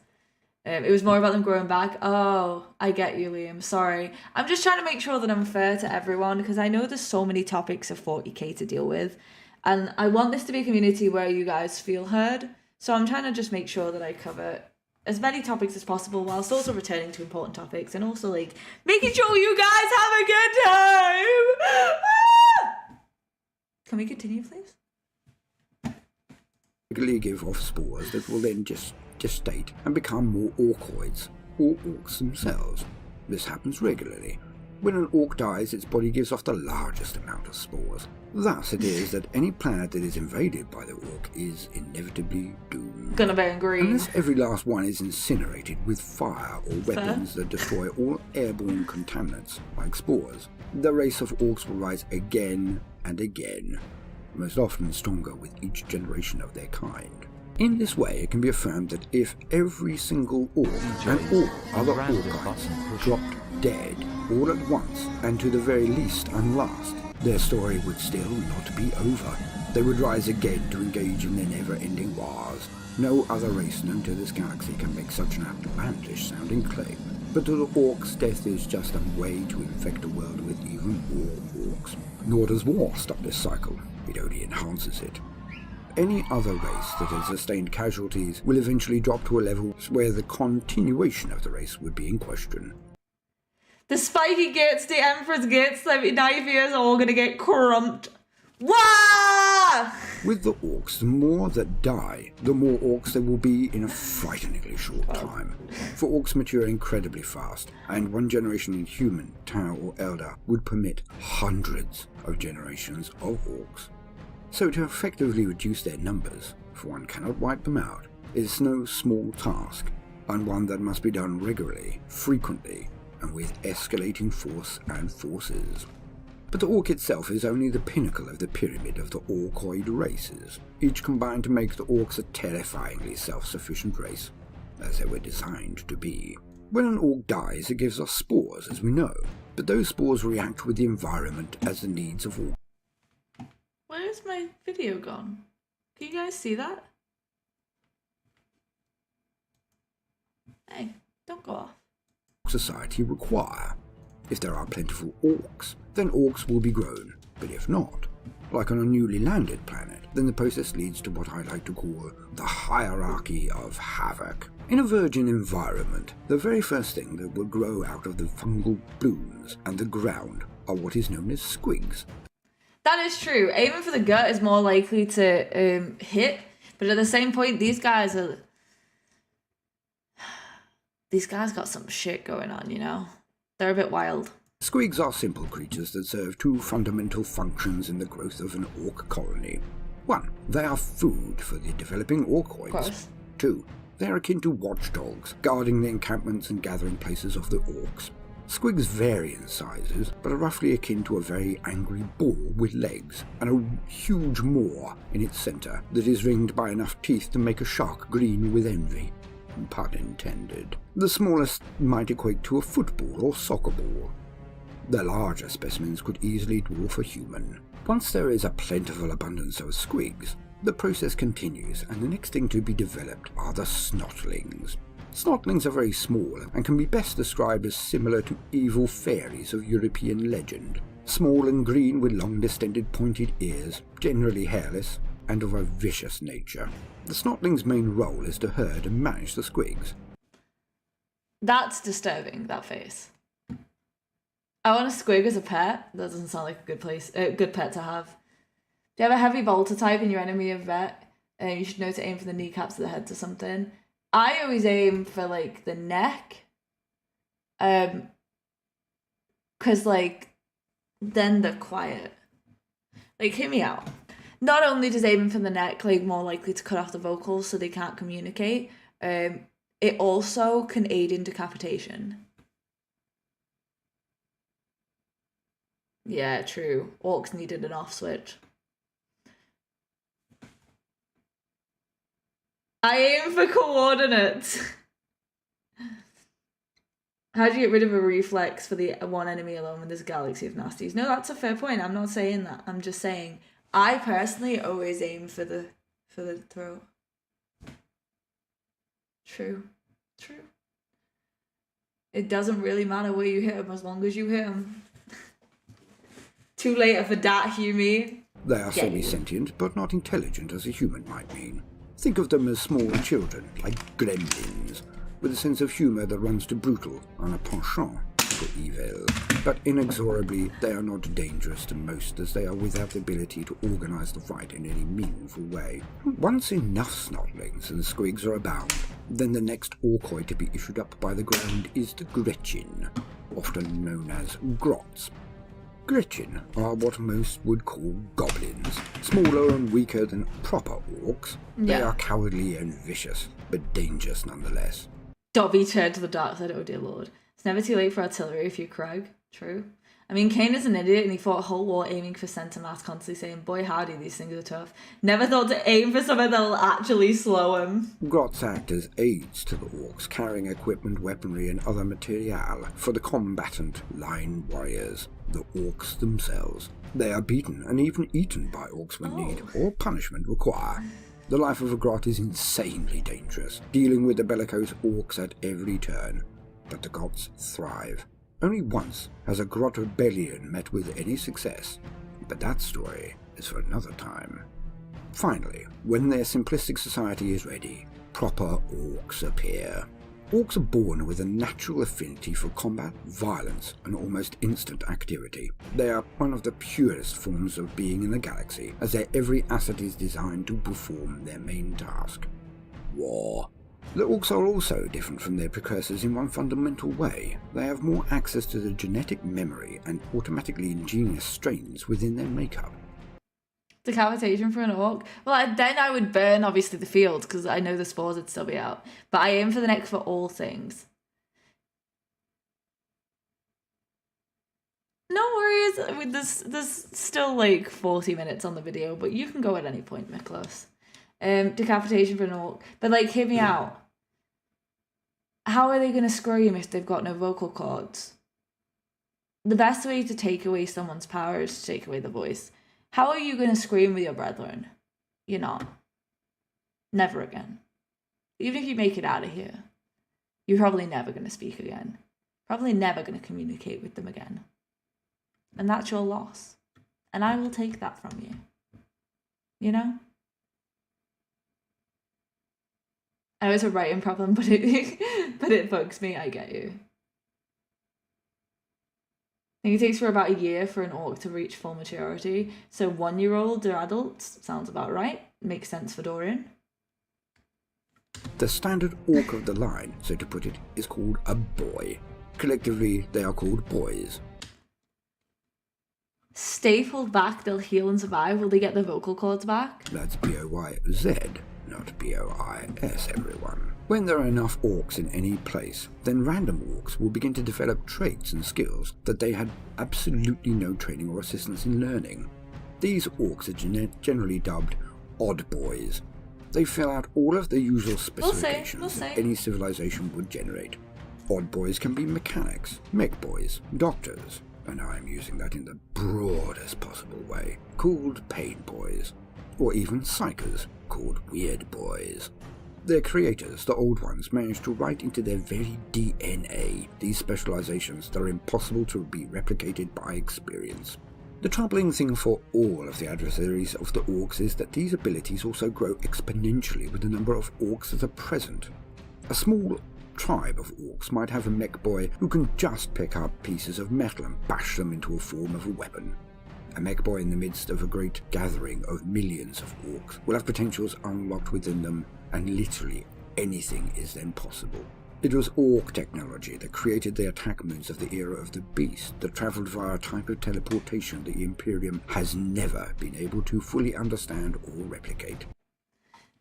It was more about them growing back. Oh, I get you, Liam. Sorry. I'm just trying to make sure that I'm fair to everyone, because I know there's so many topics of 40k to deal with, and I want this to be a community where you guys feel heard. So I'm trying to just make sure that I cover as many topics as possible, whilst also returning to important topics, and also like making sure you guys have a good time. Can we continue, please? Regularly give off spores that will then gestate and become more orcoids, or orcs themselves. This happens regularly. When an orc dies, its body gives off the largest amount of spores. Thus it is that any planet that is invaded by the orc is inevitably doomed. Gonna burn green. Unless every last one is incinerated with fire or weapons that destroy all airborne contaminants, like spores, the race of orcs will rise again and again, most often stronger with each generation of their kind. In this way, it can be affirmed that if every single orc and all other orcites dropped dead all at once, and to the very least unlast, their story would still not be over. They would rise again to engage in their never-ending wars. No other race known to this galaxy can make such an outlandish-sounding claim. But to the orcs, death is just a way to infect the world with even more orcs. Nor does war stop this cycle, it only enhances it. Any other race that has sustained casualties will eventually drop to a level where the continuation of the race would be in question. The spiky gates, the Emperor's gates, 79 years are all gonna get crumped. Wah! With the orcs, the more that die, the more orcs there will be in a frighteningly short time. For orcs mature incredibly fast, and one generation in human, Tau or Eldar would permit hundreds of generations of orcs. So to effectively reduce their numbers, for one cannot wipe them out, is no small task, and one that must be done regularly, frequently, and with escalating force and forces. But the orc itself is only the pinnacle of the pyramid of the orcoid races, each combined to make the orcs a terrifyingly self-sufficient race, as they were designed to be. When an orc dies, it gives off spores, as we know, but those spores react with the environment as the needs of orcs. Where's my video gone? Can you guys see that? Hey, don't go off. Society require. If there are plentiful orcs, then orcs will be grown, but if not, like on a newly landed planet, then the process leads to what I like to call the hierarchy of havoc. In a virgin environment, the very first thing that will grow out of the fungal blooms and the ground are what is known as squigs. That is true. Aiming for the gut is more likely to hit. But at the same point, these guys got some shit going on, you know? They're a bit wild. Squigs are simple creatures that serve two fundamental functions in the growth of an orc colony. 1. They are food for the developing orcoids. 2. They are akin to watchdogs, guarding the encampments and gathering places of the orcs. Squigs vary in sizes, but are roughly akin to a very angry boar with legs, and a huge maw in its centre that is ringed by enough teeth to make a shark green with envy. Pun intended. The smallest might equate to a football or soccer ball. The larger specimens could easily dwarf a human. Once there is a plentiful abundance of squigs, the process continues, and the next thing to be developed are the snotlings. Snotlings are very small and can be best described as similar to evil fairies of European legend. Small and green with long distended pointed ears, generally hairless, and of a vicious nature. The snotling's main role is to herd and manage the squigs. That's disturbing, that face. I want a squig as a pet. That doesn't sound like a good pet to have. Do you have a heavy bolter type and your enemy a vet? You should know to aim for the kneecaps or the heads or something. I always aim for, like, the neck. 'Cause, like, then they're quiet. Like, hear me out. Not only does aiming for the neck, like, more likely to cut off the vocals so they can't communicate, it also can aid in decapitation. Yeah, true. Orcs needed an off switch. I aim for coordinates. How do you get rid of a reflex for the one enemy alone when there's a galaxy of nasties? No, that's a fair point. I'm not saying that. I'm just saying I personally always aim for the throat. True. It doesn't really matter where you hit them as long as you hit them. Too late for that, Hughie. They are semi-sentient, but not intelligent as a human might mean. Think of them as small children, like gremlins, with a sense of humour that runs to brutal and a penchant for evil. But inexorably, they are not dangerous to most, as they are without the ability to organise the fight in any meaningful way. Once enough snotlings and squigs are abound, then the next orcoid to be issued up by the ground is the Gretchen, often known as grots. Gretchen are what most would call goblins. Smaller and weaker than proper orcs, they are cowardly and vicious, but dangerous nonetheless. Dobby turned to the dark side, oh dear lord. It's never too late for artillery if you Krog. True. I mean, Kane is an idiot and he fought a whole war aiming for center mass, constantly saying, boy howdy, these things are tough. Never thought to aim for something that'll actually slow him. Grots act as aids to the orcs, carrying equipment, weaponry and other material for the combatant line warriors, the orcs themselves. They are beaten and even eaten by orcs when need or punishment require. The life of a grot is insanely dangerous, dealing with the bellicose orcs at every turn. But the gods thrive. Only once has a grot rebellion met with any success, but that story is for another time. Finally, when their simplistic society is ready, proper orcs appear. Orcs are born with a natural affinity for combat, violence, and almost instant activity. They are one of the purest forms of being in the galaxy, as their every asset is designed to perform their main task: war. The orcs are also different from their precursors in one fundamental way. They have more access to the genetic memory and automatically ingenious strains within their makeup. Decapitation for an orc? Well, then I would burn, obviously, the field, because I know the spores would still be out. But I aim for the neck for all things. No worries, I mean, there's still like 40 minutes on the video, but you can go at any point, Miklos. Decapitation for an orc. But, like, hear me out. How are they going to scream if they've got no vocal cords? The best way to take away someone's power is to take away the voice. How are you going to scream with your brethren? You're not. Never again. Even if you make it out of here, you're probably never going to speak again. Probably never going to communicate with them again. And that's your loss. And I will take that from you. You know? I know it's a writing problem, but it bugs me, I get you. I think it takes for about a year for an orc to reach full maturity. So 1-year-olds or adults sounds about right. Makes sense for Dorian. The standard orc of the line, so to put it, is called a boy. Collectively, they are called boys. Stay pulled back, they'll heal and survive. Will they get their vocal cords back? That's B-O-Y-Z, not B-O-I-S, everyone. When there are enough orcs in any place, then random orcs will begin to develop traits and skills that they had absolutely no training or assistance in learning. These orcs are generally dubbed odd boys. They fill out all of the usual specifications that any civilization would generate. Odd boys can be mechanics, mech boys, doctors, and I am using that in the broadest possible way, called pain boys, or even psychers, called weird boys. Their creators, the old ones, managed to write into their very DNA these specializations that are impossible to be replicated by experience. The troubling thing for all of the adversaries of the orcs is that these abilities also grow exponentially with the number of orcs that are present. A small tribe of orcs might have a mech boy who can just pick up pieces of metal and bash them into a form of a weapon. A mech boy in the midst of a great gathering of millions of orcs will have potentials unlocked within them, and literally anything is then possible. It was orc technology that created the attack moves of the era of the beast that travelled via a type of teleportation the Imperium has never been able to fully understand or replicate.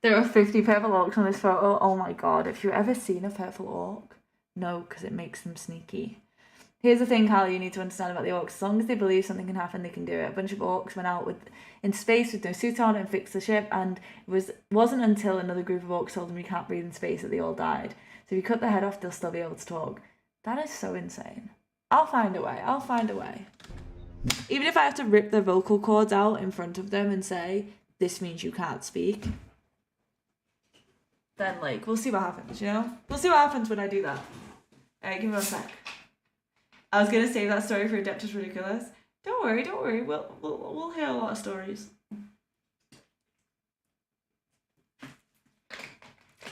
There are 50 purple orcs on this photo. Oh my god, if you've ever seen a purple orc, no, because it makes them sneaky. Here's the thing, Carl, you need to understand about the orcs. As long as they believe something can happen, they can do it. A bunch of orcs went out in space with no suit on and fixed the ship, and it wasn't until another group of orcs told them you can't breathe in space that they all died. So if you cut their head off, they'll still be able to talk. That is so insane. I'll find a way. I'll find a way. Even if I have to rip their vocal cords out in front of them and say, this means you can't speak, then, like, we'll see what happens, you know? We'll see what happens when I do that. Alright, give me 1 sec. I was going to save that story for Adeptus Ridiculous. Don't worry. We'll hear a lot of stories.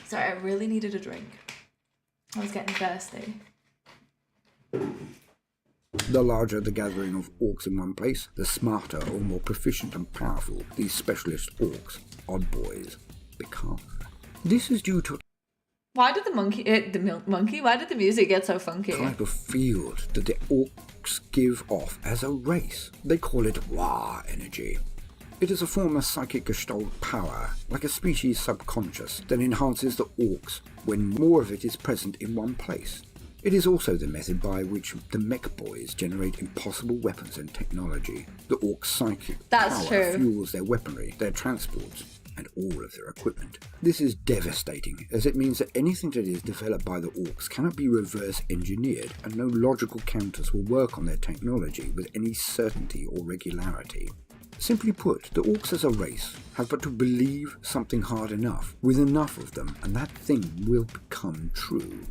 Sorry, I really needed a drink. I was getting thirsty. The larger the gathering of orcs in one place, the smarter or more proficient and powerful these specialist orcs, odd boys, become. This is due to why did why did the music get so funky? Type of field that the orcs give off as a race. They call it Wa energy. It is a form of psychic gestalt power, like a species subconscious, that enhances the orcs when more of it is present in one place. It is also the method by which the mech boys generate impossible weapons and technology. The orcs' psychic power fuels their weaponry, their transports, and all of their equipment. This is devastating, as it means that anything that is developed by the orcs cannot be reverse engineered, and no logical counters will work on their technology with any certainty or regularity. Simply put, the orcs as a race have but to believe something hard enough, with enough of them, and that thing will become true.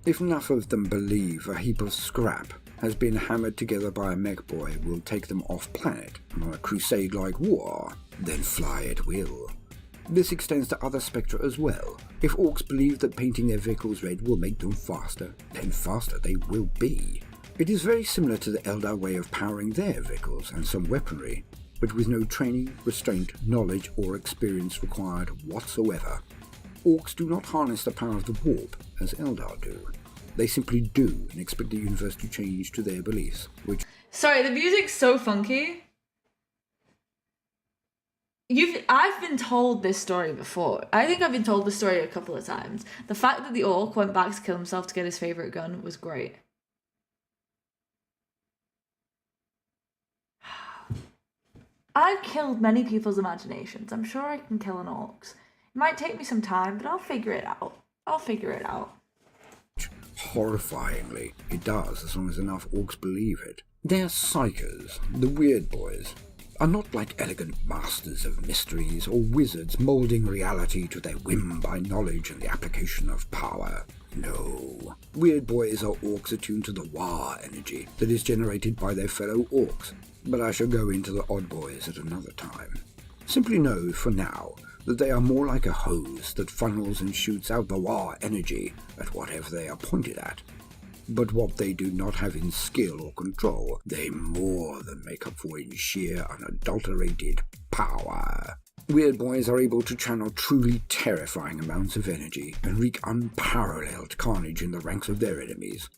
If enough of them believe a heap of scrap has been hammered together by a mech boy will take them off planet on a crusade-like war, then fly it will. This extends to other spectra as well. If orcs believe that painting their vehicles red will make them faster, then faster they will be. It is very similar to the Eldar way of powering their vehicles and some weaponry, but with no training, restraint, knowledge or experience required whatsoever. Orcs do not harness the power of the warp as Eldar do. They simply do and expect the universe to change to their beliefs, which... Sorry, the music's so funky. I've been told this story before. I think I've been told the story a couple of times. The fact that the orc went back to kill himself to get his favourite gun was great. I've killed many people's imaginations. I'm sure I can kill an orc. It might take me some time, but I'll figure it out. Horrifyingly, it does, as long as enough orcs believe it. Their psychers, the weird boys, are not like elegant masters of mysteries or wizards moulding reality to their whim by knowledge and the application of power. No. Weird boys are orcs attuned to the Wa energy that is generated by their fellow orcs, but I shall go into the odd boys at another time. Simply know, for now, that they are more like a hose that funnels and shoots out the Wa energy at whatever they are pointed at. But what they do not have in skill or control, they more than make up for in sheer unadulterated power. Weird boys are able to channel truly terrifying amounts of energy and wreak unparalleled carnage in the ranks of their enemies.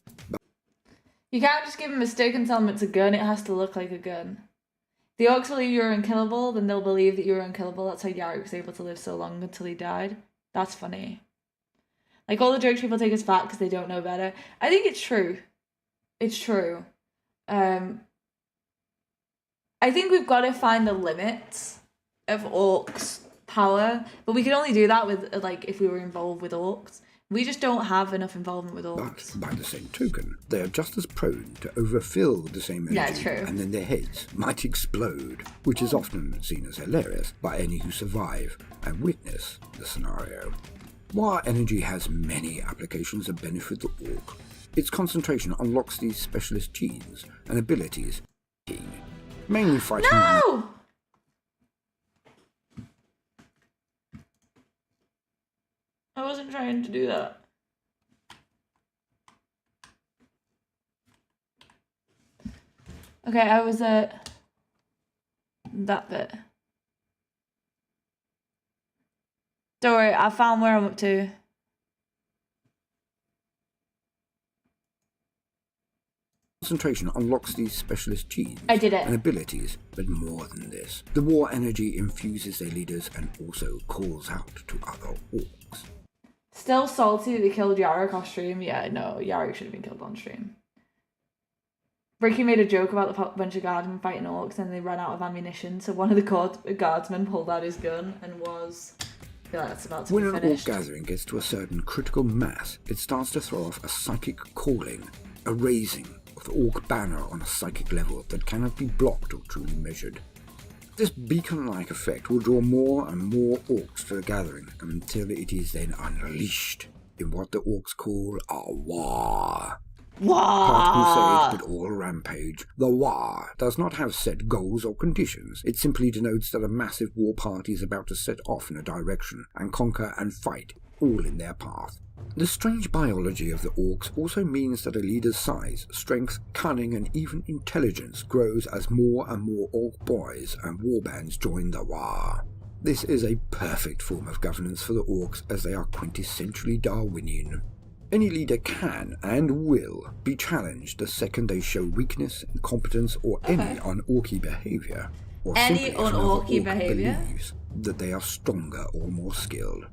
You can't just give them a stick and tell them it's a gun, it has to look like a gun. If the orcs believe you're unkillable, then they'll believe that you're unkillable. That's how Yarrick was able to live so long until he died. That's funny. Like, all the jokes people take as fact because they don't know better. I think it's true. It's true. I think we've got to find the limits of orcs' power, but we can only do that with, like, if we were involved with orcs. We just don't have enough involvement with orcs. But by the same token, they are just as prone to overfill the same energy, That's true. and then their heads might explode, which is often seen as hilarious by any who survive and witness the scenario. War energy has many applications that benefit the orc. Its concentration unlocks these specialist genes and abilities, mainly fighting. No! I wasn't trying to do that. Okay, I was at that bit. Don't worry, I found where I'm up to. Concentration unlocks these specialist genes I did it. and abilities, but more than this. The war energy infuses their leaders and also calls out to other orcs. Still salty that they killed Yarrick off stream. Yeah, no, Yarrick should have been killed on stream. Ricky made a joke about the bunch of guardsmen fighting orcs and they ran out of ammunition, so one of the guardsmen pulled out his gun and was... I feel like that's about to When be an orc finished. gathering gets to a certain critical mass, it starts to throw off a psychic calling, a raising of the orc banner on a psychic level that cannot be blocked or truly measured. This beacon-like effect will draw more and more orcs to the gathering until it is then unleashed in what the orcs call a war. Part crusade, but all rampage. The war does not have set goals or conditions. It simply denotes that a massive war party is about to set off in a direction and conquer and fight, all in their path. The strange biology of the orcs also means that a leader's size, strength, cunning, and even intelligence grows as more and more orc boys and warbands join the war. This is a perfect form of governance for the orcs, as they are quintessentially Darwinian. Any leader can and will be challenged the second they show weakness, incompetence, or any un-orky behaviour, or Any simply if another un-orky orc behaviour? believes that they are stronger or more skilled.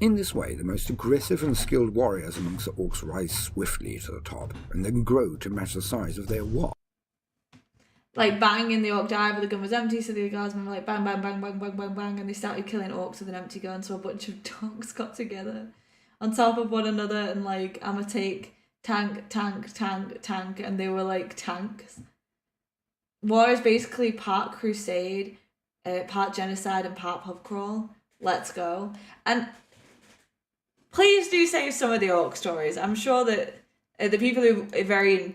In this way, the most aggressive and skilled warriors amongst the orcs rise swiftly to the top, and then grow to match the size of their war. Like, banging the orc died, but the gun was empty, so the guardsmen were like, bang, bang, bang, bang, bang, bang, bang, and they started killing orcs with an empty gun, so a bunch of dogs got together on top of one another, and like, I'ma take tank, tank, tank, tank, and they were like tanks. War is basically part crusade, part genocide, and part pub crawl. Let's go. And please do save some of the orc stories. I'm sure that the people who are very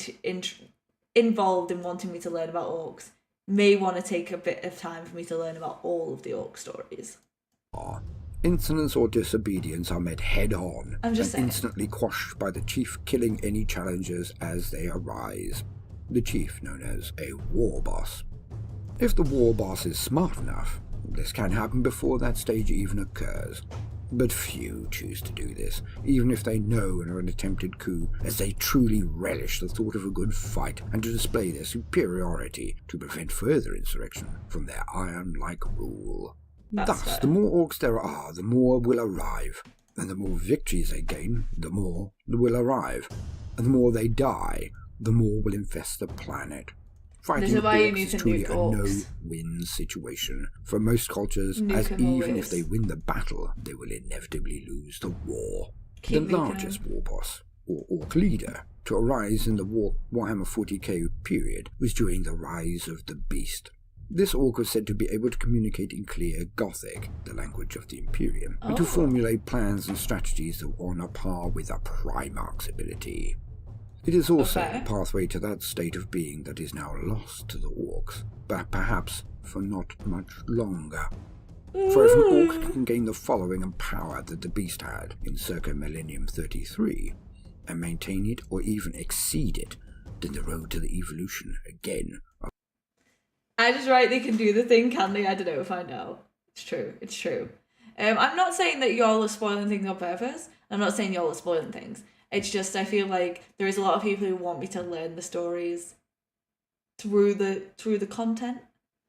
involved in wanting me to learn about orcs may want to take a bit of time for me to learn about all of the orc stories. Insolence or disobedience are met head-on and saying. instantly quashed by the chief killing any challengers as they arise. The chief known as a war boss. If the war boss is smart enough, this can happen before that stage even occurs. But few choose to do this, even if they know in an attempted coup, as they truly relish the thought of a good fight and to display their superiority to prevent further insurrection from their iron-like rule. Thus, fair. the more orcs there are, the more will arrive, and the more victories they gain, the more will arrive, and the more they die, the more will infest the planet. Fighting This is why you orcs need is to truly nuke a orcs. no-win situation for most cultures, Nuke as them even always. if they win the battle, they will inevitably lose the war. Keep The nuking largest war boss, or orc leader, to arise in the Warhammer 40k period was during the rise of the Beast. This orc was said to be able to communicate in clear Gothic, the language of the Imperium, and to formulate plans and strategies that were on a par with a Primarch's ability. It is also a pathway to that state of being that is now lost to the orcs, but perhaps for not much longer. For if an orc can gain the following and power that the Beast had in circa Millennium 33, and maintain it or even exceed it, then the road to the evolution again. I just write they can do the thing, can they? I don't know, find out. It's true. It's true. I'm not saying that y'all are spoiling things on purpose. I'm not saying y'all are spoiling things. It's just I feel like there is a lot of people who want me to learn the stories through the content,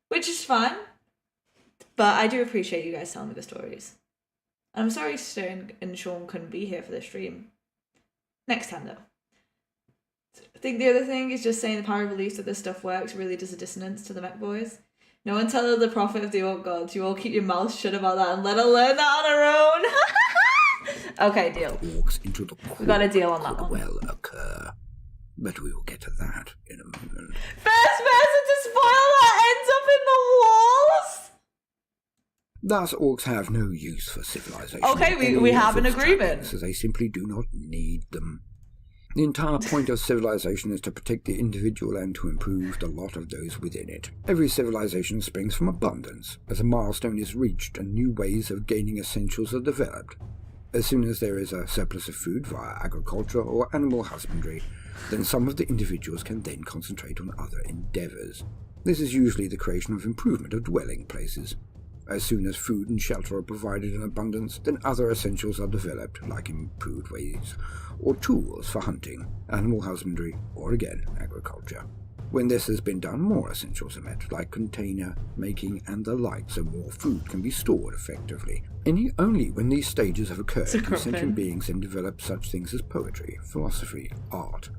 which is fine. But I do appreciate you guys telling me the stories. I'm sorry Stone and Sean couldn't be here for the stream. Next time, though. I think the other thing is just saying the power of belief that this stuff works really does a dissonance to the mech boys. No one tell her the prophet of the Orc gods. You all keep your mouths shut about that and let her learn that on her own. Okay, deal. Orcs into the We got a deal on that one. Well occur. But we will get to that in a moment. First person to spoil that ends up in the walls? Thus, orcs have no use for civilization. Okay, we have an agreement. So they simply do not need them. The entire point of civilization is to protect the individual and to improve the lot of those within it. Every civilization springs from abundance, as a milestone is reached and new ways of gaining essentials are developed. As soon as there is a surplus of food via agriculture or animal husbandry, then some of the individuals can then concentrate on other endeavours. This is usually the creation of improvement of dwelling places. As soon as food and shelter are provided in abundance, then other essentials are developed, like improved ways or tools for hunting, animal husbandry, or again, agriculture. When this has been done, more essentials are met, like container making and the like, so more food can be stored effectively. And only when these stages have occurred do sentient beings then develop such things as poetry, philosophy, art.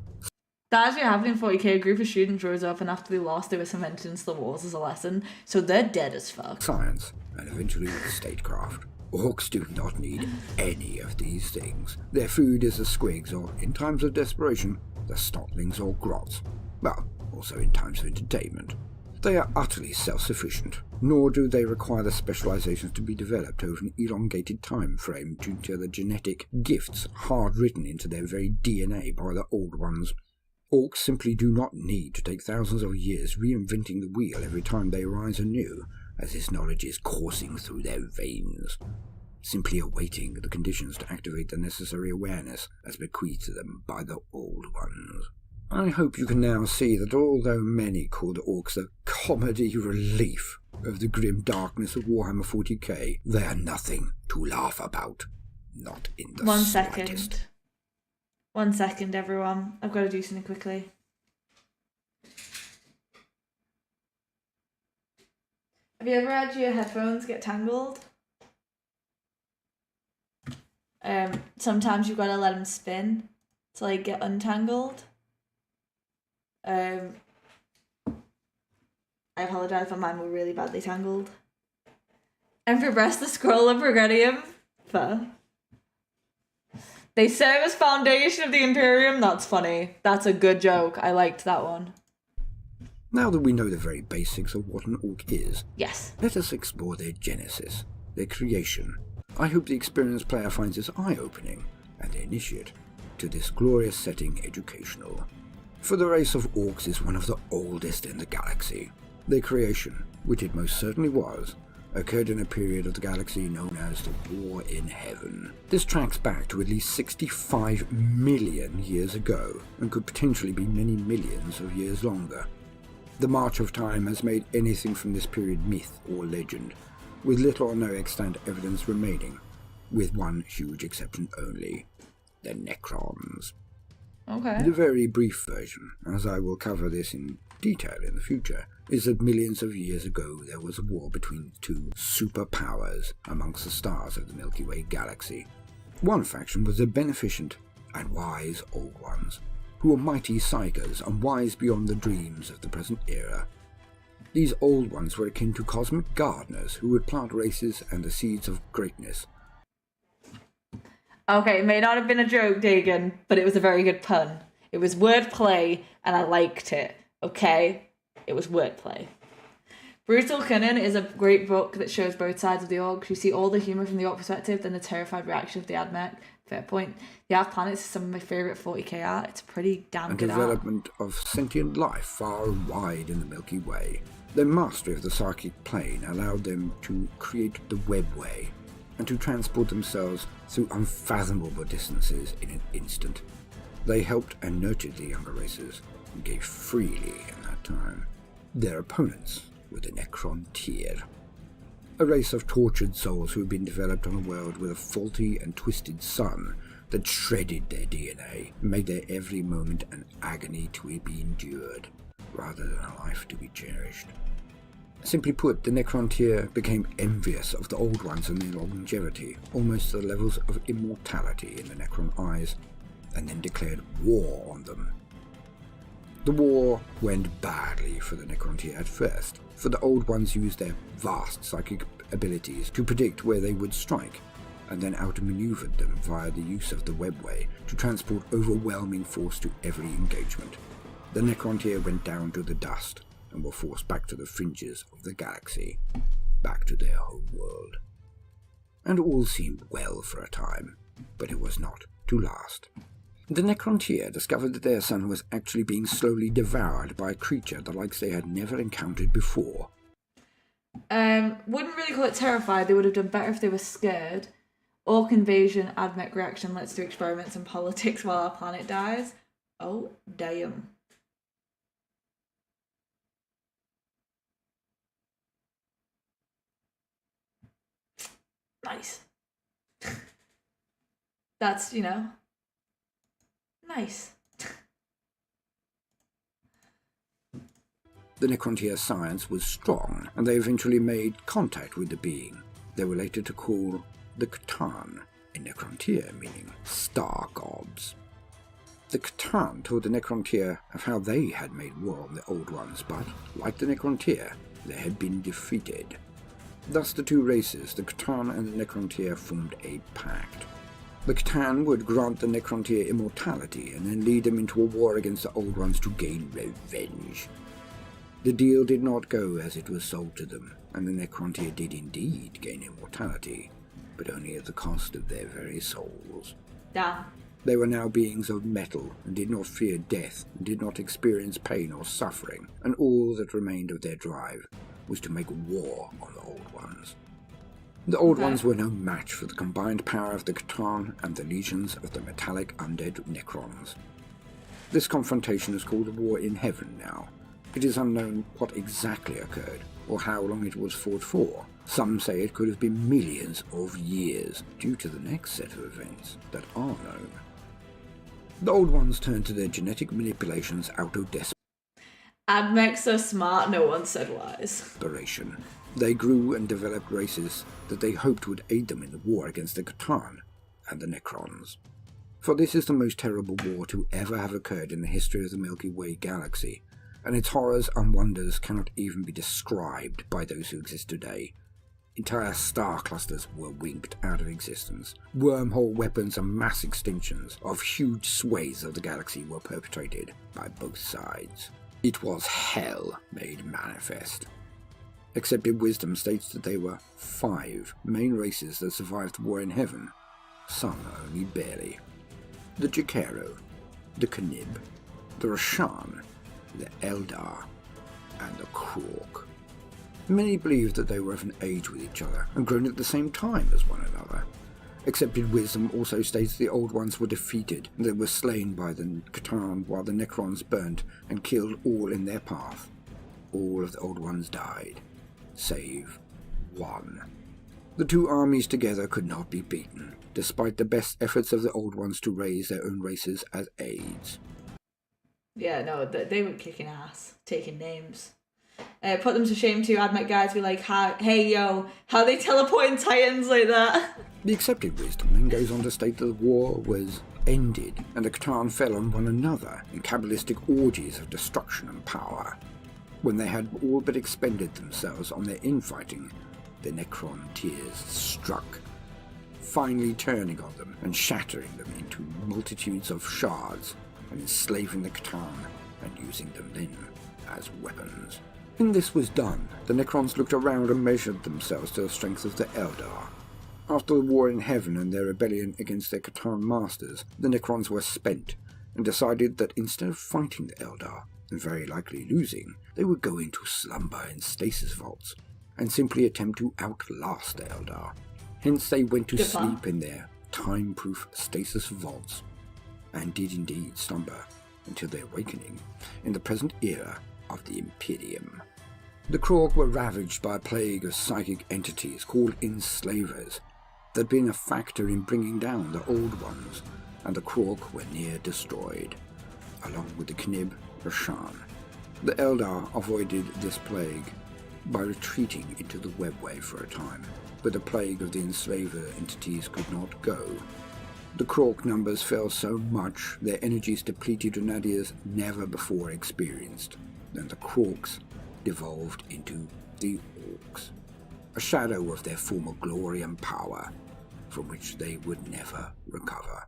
That actually happened in 40k. A group of students rose up, and after they lost, they were cemented into the walls as a lesson. So they're dead as fuck. Science, and eventually statecraft. Orcs do not need any of these things. Their food is the squigs, or in times of desperation, the stotlings or grots. Well, also in times of entertainment. They are utterly self-sufficient, nor do they require the specializations to be developed over an elongated time frame due to the genetic gifts hard-written into their very DNA by the Old Ones. Orcs simply do not need to take thousands of years reinventing the wheel every time they rise anew, as this knowledge is coursing through their veins, simply awaiting the conditions to activate the necessary awareness as bequeathed to them by the Old Ones. I hope you can now see that although many call the orcs the comedy relief of the grim darkness of Warhammer 40k, they are nothing to laugh about. Not in the slightest. 1 second, everyone. I've got to do something quickly. Have you ever had your headphones get tangled? Sometimes you've got to let them spin to like get untangled. I apologise, but mine were really badly tangled. And progress the scroll of Progredium. They serve as foundation of the Imperium. That's funny. That's a good joke. I liked that one. Now that we know the very basics of what an orc is, yes, let us explore their genesis, their creation. I hope the experienced player finds this eye-opening, and the initiate to this glorious setting educational. For the race of orcs is one of the oldest in the galaxy. Their creation, which it most certainly was, occurred in a period of the galaxy known as the War in Heaven. This tracks back to at least 65 million years ago, and could potentially be many millions of years longer. The march of time has made anything from this period myth or legend, with little or no extant evidence remaining, with one huge exception only: the Necrons. Okay. The very brief version, as I will cover this in detail in the future, is that millions of years ago there was a war between two superpowers amongst the stars of the Milky Way galaxy. One faction was the beneficent and wise Old Ones, who were mighty psychers and wise beyond the dreams of the present era. These Old Ones were akin to cosmic gardeners who would plant races and the seeds of greatness. Okay, it may not have been a joke, Dagan, but it was a very good pun. It was wordplay, and I liked it, okay? It was wordplay. Brutal Cunning is a great book that shows both sides of the orcs. You see all the humour from the orc perspective, then the terrified reaction of the Admech. Fair point. The Half Planets is some of my favourite 40k art. It's pretty damn good art. Development of sentient life far and wide in the Milky Way. Their mastery of the psychic plane allowed them to create the webway, and to transport themselves through unfathomable distances in an instant. They helped and nurtured the younger races, and gave freely in that time. Their opponents were the Necron tier. a race of tortured souls who had been developed on a world with a faulty and twisted sun that shredded their DNA and made their every moment an agony to be endured, rather than a life to be cherished. Simply put, the Necrontyr became envious of the Old Ones and their longevity, almost to the levels of immortality in the Necron eyes, and then declared war on them. The war went badly for the Necrontyr at first, for the Old Ones used their vast psychic abilities to predict where they would strike, and then outmaneuvered them via the use of the webway to transport overwhelming force to every engagement. The Necrontyr went down to the dust, and were forced back to the fringes of the galaxy, back to their home world. And all seemed well for a time, but it was not to last. The Necrontyr discovered that their sun was actually being slowly devoured by a creature the likes they had never encountered before. Wouldn't really call it terrified. They would have done better if they were scared. Orc invasion, AdMech reaction, let's do experiments and politics while our planet dies. Oh, damn. Nice. That's, nice. The Necrontyr science was strong, and they eventually made contact with the being they were later to call the C'tan, in Necrontyr meaning star gods. The C'tan told the Necrontyr of how they had made war on the Old Ones, but, like the Necrontyr, they had been defeated. Thus the two races, the C'tan and the Necrontyr, formed a pact. The C'tan would grant the Necrontyr immortality and then lead them into a war against the Old Ones to gain revenge. The deal did not go as it was sold to them, and the Necrontyr did indeed gain immortality, but only at the cost of their very souls. Damn. They were now beings of metal, and did not fear death, and did not experience pain or suffering, and all that remained of their drive was to make war on the Old Ones. The Old Ones were no match for the combined power of the C'tan and the legions of the metallic undead Necrons. This confrontation is called the War in Heaven now. It is unknown what exactly occurred, or how long it was fought for. Some say it could have been millions of years, due to the next set of events that are known. The Old Ones turned to their genetic manipulations out of AdMech's so smart, no one said wise. desperation. They grew and developed races that they hoped would aid them in the war against the C'tan and the Necrons. For this is the most terrible war to ever have occurred in the history of the Milky Way galaxy, and its horrors and wonders cannot even be described by those who exist today. Entire star clusters were winked out of existence. Wormhole weapons and mass extinctions of huge swathes of the galaxy were perpetrated by both sides. It was hell made manifest. Accepted wisdom states that there were 5 main races that survived the War in Heaven, some only barely. The Jakero, the Knib, the Rashan, the Eldar, and the Krork. Many believed that they were of an age with each other and grown at the same time as one another. Accepted wisdom also states the Old Ones were defeated and they were slain by the C'tan while the Necrons burnt and killed all in their path. All of the Old Ones died, save one. The two armies together could not be beaten, despite the best efforts of the Old Ones to raise their own races as aids. Yeah, no, they were kicking ass, taking names. Put them to shame too, AdMech guys, be like, hey yo, how they teleporting Titans like that? The accepted wisdom then goes on to state that the war was ended and the C'tan fell on one another in cabalistic orgies of destruction and power. When they had all but expended themselves on their infighting, the Necrontyrs struck, finally turning on them and shattering them into multitudes of shards and enslaving the C'tan and using them then as weapons. When this was done, the Necrons looked around and measured themselves to the strength of the Eldar. After the War in Heaven and their rebellion against their C'tan masters, the Necrons were spent and decided that instead of fighting the Eldar, and very likely losing, they would go into slumber in stasis vaults and simply attempt to outlast the Eldar. Hence they went to sleep in their time-proof stasis vaults, and did indeed slumber until their awakening in the present era of the Imperium. The Krork were ravaged by a plague of psychic entities called enslavers that had been a factor in bringing down the Old Ones, and the Krork were near destroyed, along with the Knib Rashan. The Eldar avoided this plague by retreating into the webway for a time, but the plague of the enslaver entities could not go. The Krork numbers fell so much their energies depleted in areas never before experienced. Then the Krorks devolved into the Orks, a shadow of their former glory and power, from which they would never recover.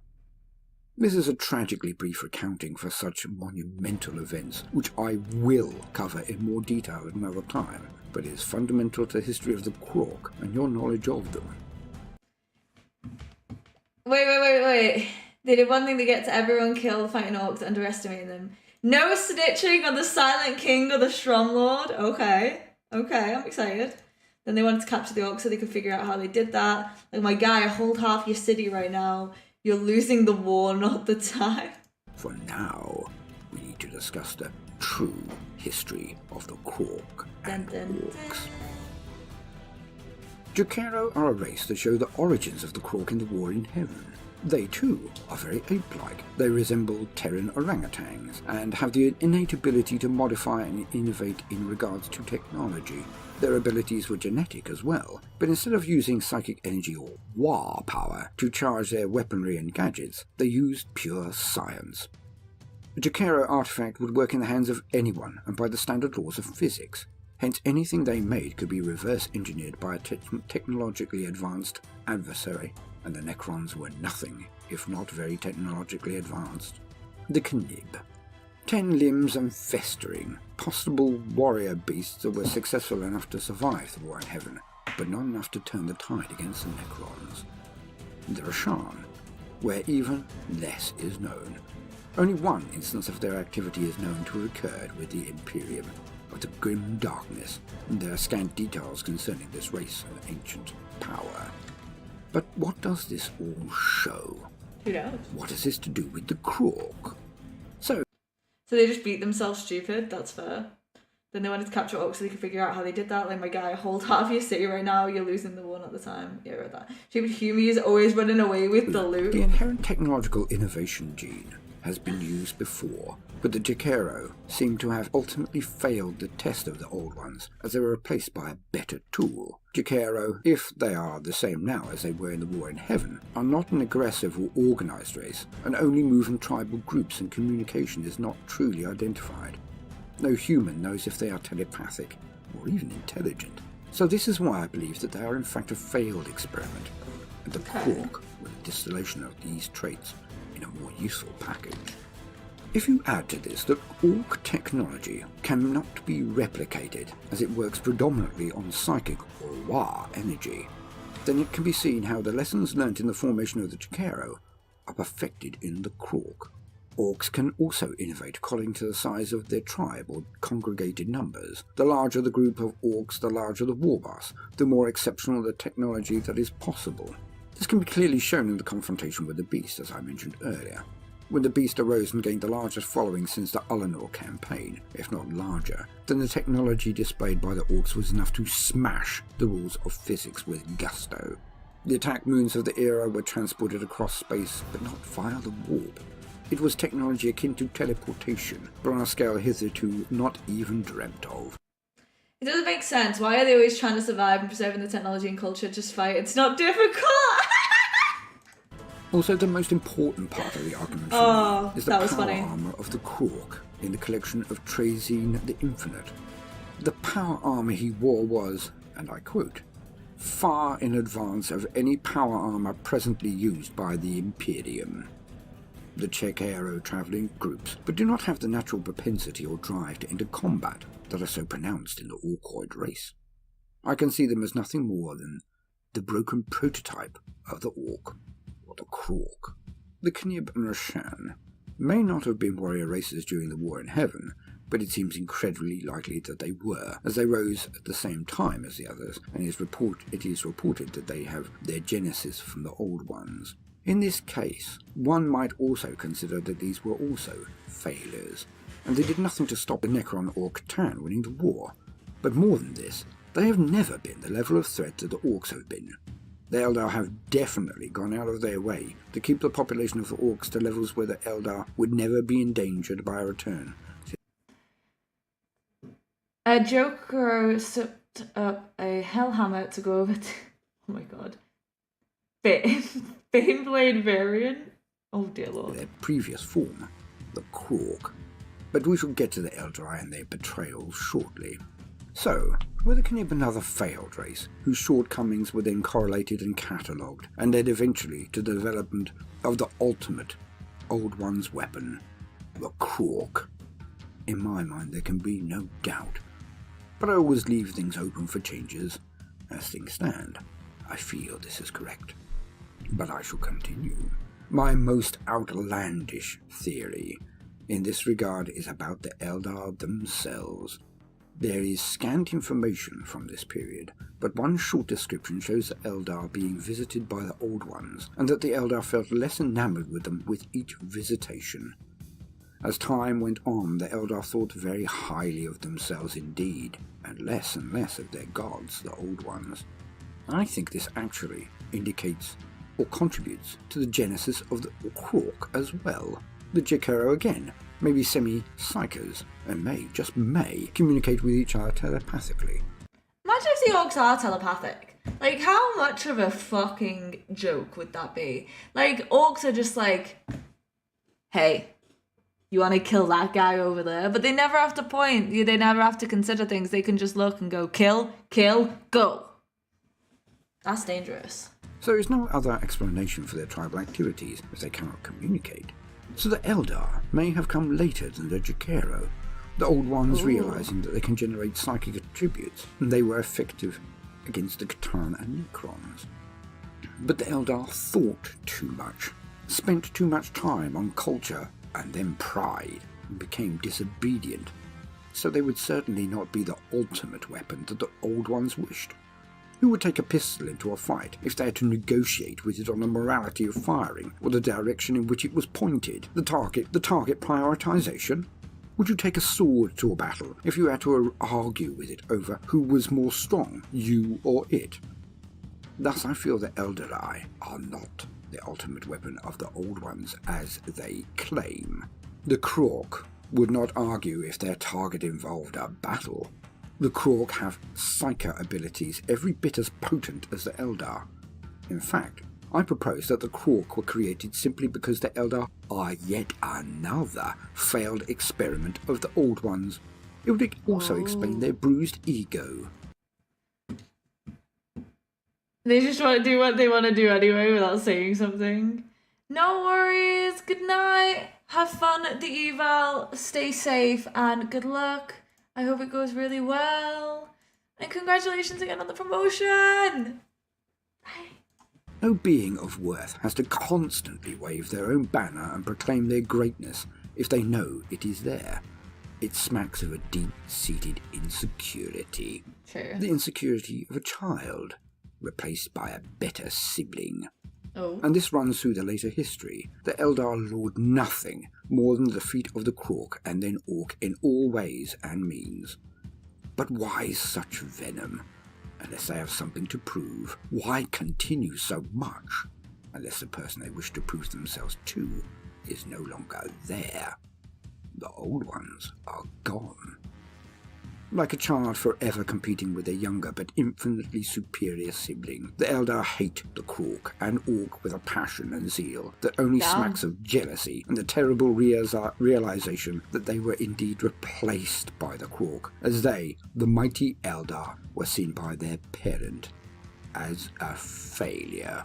This is a tragically brief recounting for such monumental events, which I will cover in more detail at another time, but is fundamental to the history of the Krork and your knowledge of them. Wait. They did one thing to get to everyone killed fighting orcs, underestimating them. No snitching on the Silent King or the Strong Lord. Okay, I'm excited. Then they wanted to capture the orcs so they could figure out how they did that. Like, my guy, hold half your city right now. You're losing the war, not the time. For now, we need to discuss the true history of the Krork and Orks. Ghazghkull are a race that show the origins of the Krork in the War in Heaven. They too are very ape-like. They resemble Terran orangutans and have the innate ability to modify and innovate in regards to technology. Their abilities were genetic as well, but instead of using psychic energy or war power to charge their weaponry and gadgets, they used pure science. A Ghazghkull artifact would work in the hands of anyone and by the standard laws of physics. Hence, anything they made could be reverse-engineered by a technologically advanced adversary, and the Necrons were nothing if not very technologically advanced. The Knib. 10 limbs and festering, possible warrior beasts that were successful enough to survive the War in Heaven, but not enough to turn the tide against the Necrons. The Rashan, where even less is known. Only one instance of their activity is known to have occurred with the Imperium of the Grim Darkness, and there are scant details concerning this race of ancient power. But what does this all show? Who knows? What has this to do with the Krork? So they just beat themselves stupid, that's fair. Then they wanted to capture orcs so they could figure out how they did that. Like, my guy, hold half your city right now, you're losing the war at the time. Yeah, I read that. Stupid Humie is always running away with the loot. The inherent technological innovation gene has been used before, but the Ghazghkull seem to have ultimately failed the test of the Old Ones, as they were replaced by a better tool. Ghazghkull, if they are the same now as they were in the War in Heaven, are not an aggressive or organised race, and only move in tribal groups and communication is not truly identified. No human knows if they are telepathic, or even intelligent. So this is why I believe that they are in fact a failed experiment, and the Krork were the distillation of these traits in a more useful package. If you add to this that Ork technology cannot be replicated as it works predominantly on psychic or Wa energy, then it can be seen how the lessons learnt in the formation of the Ghazghkull are perfected in the Krork. Orks can also innovate according to the size of their tribe or congregated numbers. The larger the group of orks, the larger the war boss, the more exceptional the technology that is possible. This can be clearly shown in the confrontation with the beast, as I mentioned earlier. When the beast arose and gained the largest following since the Rylanor campaign, if not larger, then the technology displayed by the orcs was enough to smash the rules of physics with gusto. The attack moons of the era were transported across space, but not via the warp. It was technology akin to teleportation, but on a scale hitherto not even dreamt of. It doesn't make sense. Why are they always trying to survive and preserving the technology and culture? Just fight. It's not difficult. Also, the most important part of the argument for me is the power armor of the Krork in the collection of Trazine the Infinite. The power armor he wore was, and I quote, far in advance of any power armor presently used by the Imperium. The Ghazghkull travel in groups, but do not have the natural propensity or drive to enter combat that are so pronounced in the Orkoid race. I can see them as nothing more than the broken prototype of the Ork, or the Krork. The Knib and Rashan may not have been warrior races during the War in Heaven, but it seems incredibly likely that they were, as they rose at the same time as the others, and it is reported that they have their genesis from the Old Ones. In this case, one might also consider that these were also failures, and they did nothing to stop the Necron or Catan winning the war. But more than this, they have never been the level of threat that the orcs have been. The Eldar have definitely gone out of their way to keep the population of the orcs to levels where the Eldar would never be endangered by a return. A Joker set up a Hellhammer to go over to... Oh my god. Baneblade variant? Oh dear lord. Their previous form, the Krork. But we shall get to the Eldar and their betrayal shortly. So, we're looking at another failed race, whose shortcomings were then correlated and catalogued, and led eventually to the development of the ultimate Old One's weapon, the Krork. In my mind there can be no doubt, but I always leave things open for changes. As things stand, I feel this is correct. But I shall continue. My most outlandish theory in this regard is about the Eldar themselves. There is scant information from this period, but one short description shows the Eldar being visited by the Old Ones, and that the Eldar felt less enamoured with them with each visitation. As time went on, the Eldar thought very highly of themselves indeed, and less of their gods, the Old Ones. I think this actually indicates or contributes to the genesis of the Krork as well. The Ghazghkull again may be semi-psychos, and may communicate with each other telepathically. Imagine if the orcs are telepathic. Like, how much of a fucking joke would that be? Like, orcs are just like, hey, you want to kill that guy over there? But they never have to point. They never have to consider things. They can just look and go, kill, go. That's dangerous. So there is no other explanation for their tribal activities if they cannot communicate. So the Eldar may have come later than the Ghazghkull, the Old Ones realizing that they can generate psychic attributes, and they were effective against the Catan and Necrons. But the Eldar thought too much, spent too much time on culture and then pride, and became disobedient. So they would certainly not be the ultimate weapon that the Old Ones wished. Who would take a pistol into a fight if they had to negotiate with it on the morality of firing, or the direction in which it was pointed, the target prioritization? Would you take a sword to a battle if you had to argue with it over who was more strong, you or it? Thus I feel the Eldar are not the ultimate weapon of the Old Ones as they claim. The Krork would not argue if their target involved a battle. The Krork have psyker abilities every bit as potent as the Eldar. In fact, I propose that the Krork were created simply because the Eldar are yet another failed experiment of the Old Ones. It would also explain their bruised ego. They just want to do what they want to do anyway without saying something. No worries, good night, have fun at the eval, stay safe, and good luck. I hope it goes really well. And congratulations again on the promotion! Bye. No being of worth has to constantly wave their own banner and proclaim their greatness if they know it is there. It smacks of a deep-seated insecurity. True. The insecurity of a child, replaced by a better sibling. Oh. And this runs through the later history. The Eldar lord nothing more than the defeat of the Krork and then Orc in all ways and means. But why such venom? Unless they have something to prove. Why continue so much? Unless the person they wish to prove themselves to is no longer there. The Old Ones are gone. Like a child forever competing with their younger but infinitely superior sibling, the Eldar hate the Krork and Orc with a passion and zeal that only smacks of jealousy and the terrible realization that they were indeed replaced by the Krork, as they, the mighty Eldar, were seen by their parent as a failure.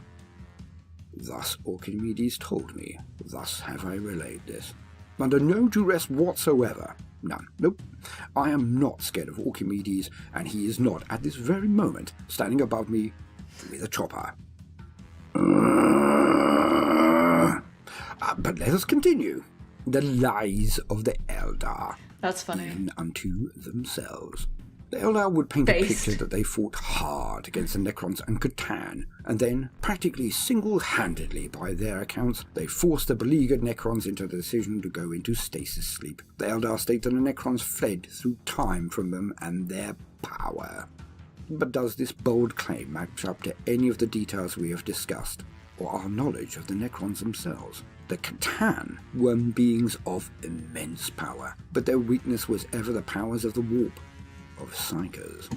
Thus Archimedes told me, thus have I relayed this. Under no duress whatsoever. None. Nope. I am not scared of Archimedes, and he is not, at this very moment, standing above me with a chopper. But let us continue. The lies of the Eldar. That's funny. Even unto themselves. The Eldar would paint Based. a picture that they fought hard against the Necrons and Catan, and then, practically single-handedly by their accounts, they forced the beleaguered Necrons into the decision to go into stasis sleep. The Eldar state that the Necrons fled through time from them and their power. But does this bold claim match up to any of the details we have discussed, or our knowledge of the Necrons themselves? The Catan were beings of immense power, but their weakness was ever the powers of the warp, of psychers.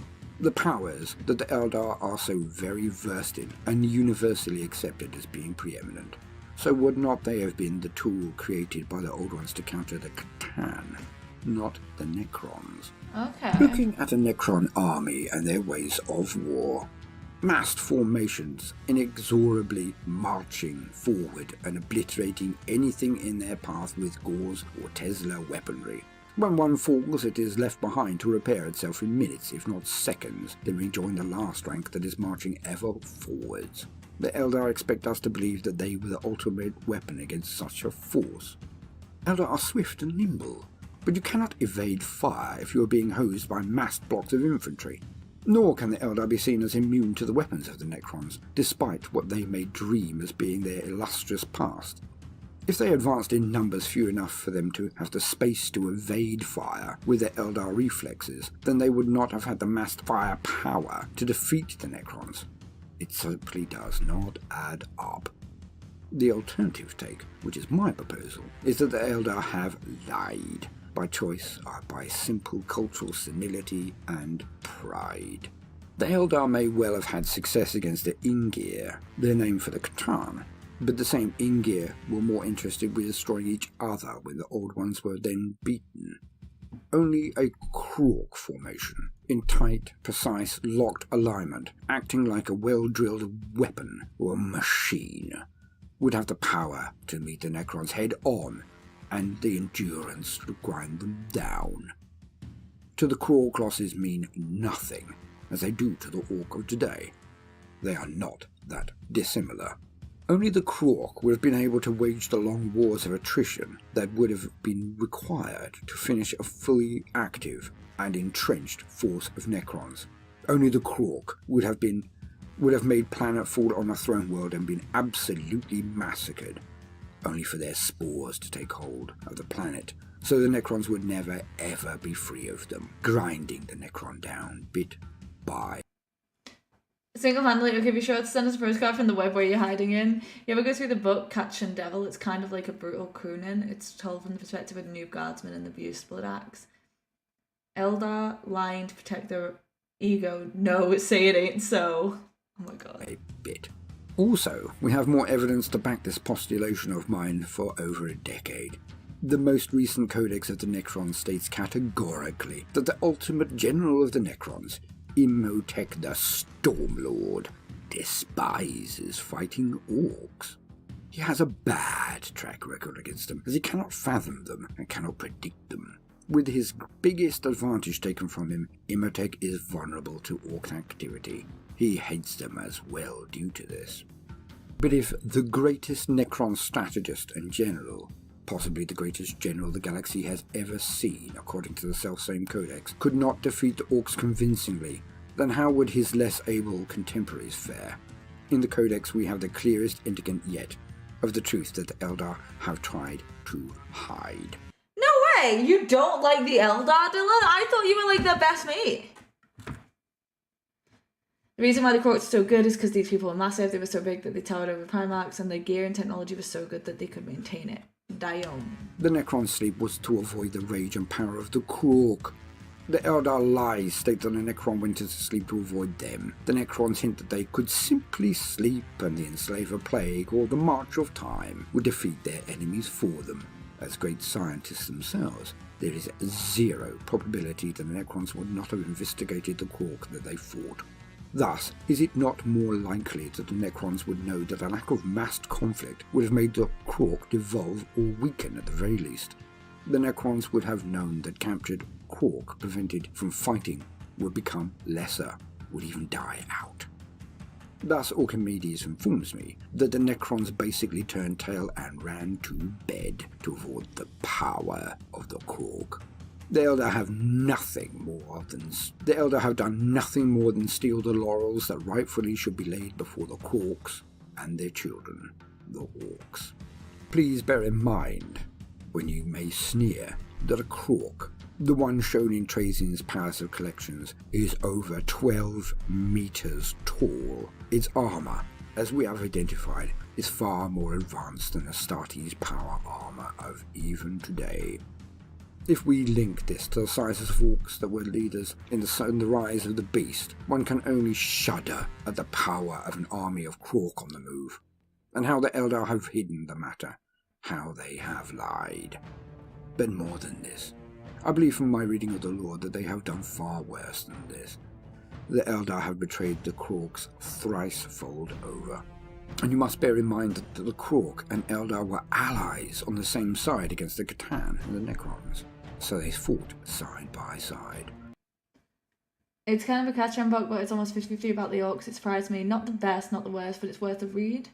The powers that the Eldar are so very versed in and universally accepted as being preeminent. So would not they have been the tool created by the Old Ones to counter the Catan, not the Necrons? Okay. Looking at a Necron army and their ways of war, massed formations inexorably marching forward and obliterating anything in their path with gauze or Tesla weaponry. When one falls, it is left behind to repair itself in minutes, if not seconds, then rejoin the last rank that is marching ever forwards. The Eldar expect us to believe that they were the ultimate weapon against such a force. Eldar are swift and nimble, but you cannot evade fire if you are being hosed by massed blocks of infantry. Nor can the Eldar be seen as immune to the weapons of the Necrons, despite what they may dream as being their illustrious past. If they advanced in numbers few enough for them to have the space to evade fire with their Eldar reflexes, then they would not have had the massed firepower to defeat the Necrons. It simply does not add up. The alternative take, which is my proposal, is that the Eldar have lied, by choice or by simple cultural senility and pride. The Eldar may well have had success against the Ingir, their name for the Catan, but the same Ingir were more interested with destroying each other when the Old Ones were then beaten. Only a Krork formation, in tight, precise, locked alignment, acting like a well-drilled weapon or machine, would have the power to meet the Necrons head-on and the endurance to grind them down. To the Krork losses mean nothing, as they do to the Orc of today. They are not that dissimilar. Only the Krork would have been able to wage the long wars of attrition that would have been required to finish a fully active and entrenched force of Necrons. Only the Krork would have made planetfall on a throne world and been absolutely massacred, only for their spores to take hold of the planet, so the Necrons would never ever be free of them, grinding the Necron down bit by. Single-handedly, okay, be sure to send us a postcard from the web where you're hiding in. You ever go through the book Catch and Devil? It's kind of like a brutal crooning. It's told from the perspective of the Noob Guardsman and the View Split Axe. Eldar lying to protect their ego. No, say it ain't so. Oh my god. A bit. Also, we have more evidence to back this postulation of mine for over a decade. The most recent Codex of the Necrons states categorically that the ultimate general of the Necrons, Imhotep the Stormlord, despises fighting orcs. He has a bad track record against them, as he cannot fathom them and cannot predict them. With his biggest advantage taken from him, Imhotep is vulnerable to orc activity. He hates them as well due to this. But if the greatest Necron strategist and general, possibly the greatest general the galaxy has ever seen, according to the selfsame Codex, could not defeat the Orcs convincingly, then how would his less able contemporaries fare? In the Codex we have the clearest indicant yet of the truth that the Eldar have tried to hide. No way! You don't like the Eldar, Dylan? I thought you were like their best mate. The reason why the Krorks are so good is because these people were massive, they were so big that they towered over Primarchs, and their gear and technology was so good that they could maintain it. The Necron sleep was to avoid the rage and power of the Krork. The Eldar lies state that the Necron went to sleep to avoid them. The Necrons hint that they could simply sleep and the Enslaver Plague or the March of Time would defeat their enemies for them. As great scientists themselves, there is zero probability that the Necrons would not have investigated the Krork that they fought. Thus, is it not more likely that the Necrons would know that a lack of massed conflict would have made the Krork devolve or weaken at the very least? The Necrons would have known that captured Krork prevented from fighting would become lesser, would even die out. Thus, Archimedes informs me that the Necrons basically turned tail and ran to bed to avoid the power of the Krork. The Eldar have done nothing more than steal the laurels that rightfully should be laid before the Krorks and their children, the Orks. Please bear in mind, when you may sneer, that a Krork, the one shown in Trajan's Palace of Collections, is over 12 meters tall. Its armor, as we have identified, is far more advanced than Astartes' power armor of even today. If we link this to the sizes of orcs that were leaders in the rise of the beast, one can only shudder at the power of an army of Krork on the move, and how the Eldar have hidden the matter, how they have lied. But more than this, I believe from my reading of the lore that they have done far worse than this. The Eldar have betrayed the Krorks thrice-fold over. And you must bear in mind that the Krork and Eldar were allies on the same side against the Catan and the Necrons, so they fought side by side. It's kind of a catch-on book, but it's almost 50-50 about the orcs. It surprised me. Not the best, not the worst, but it's worth a read.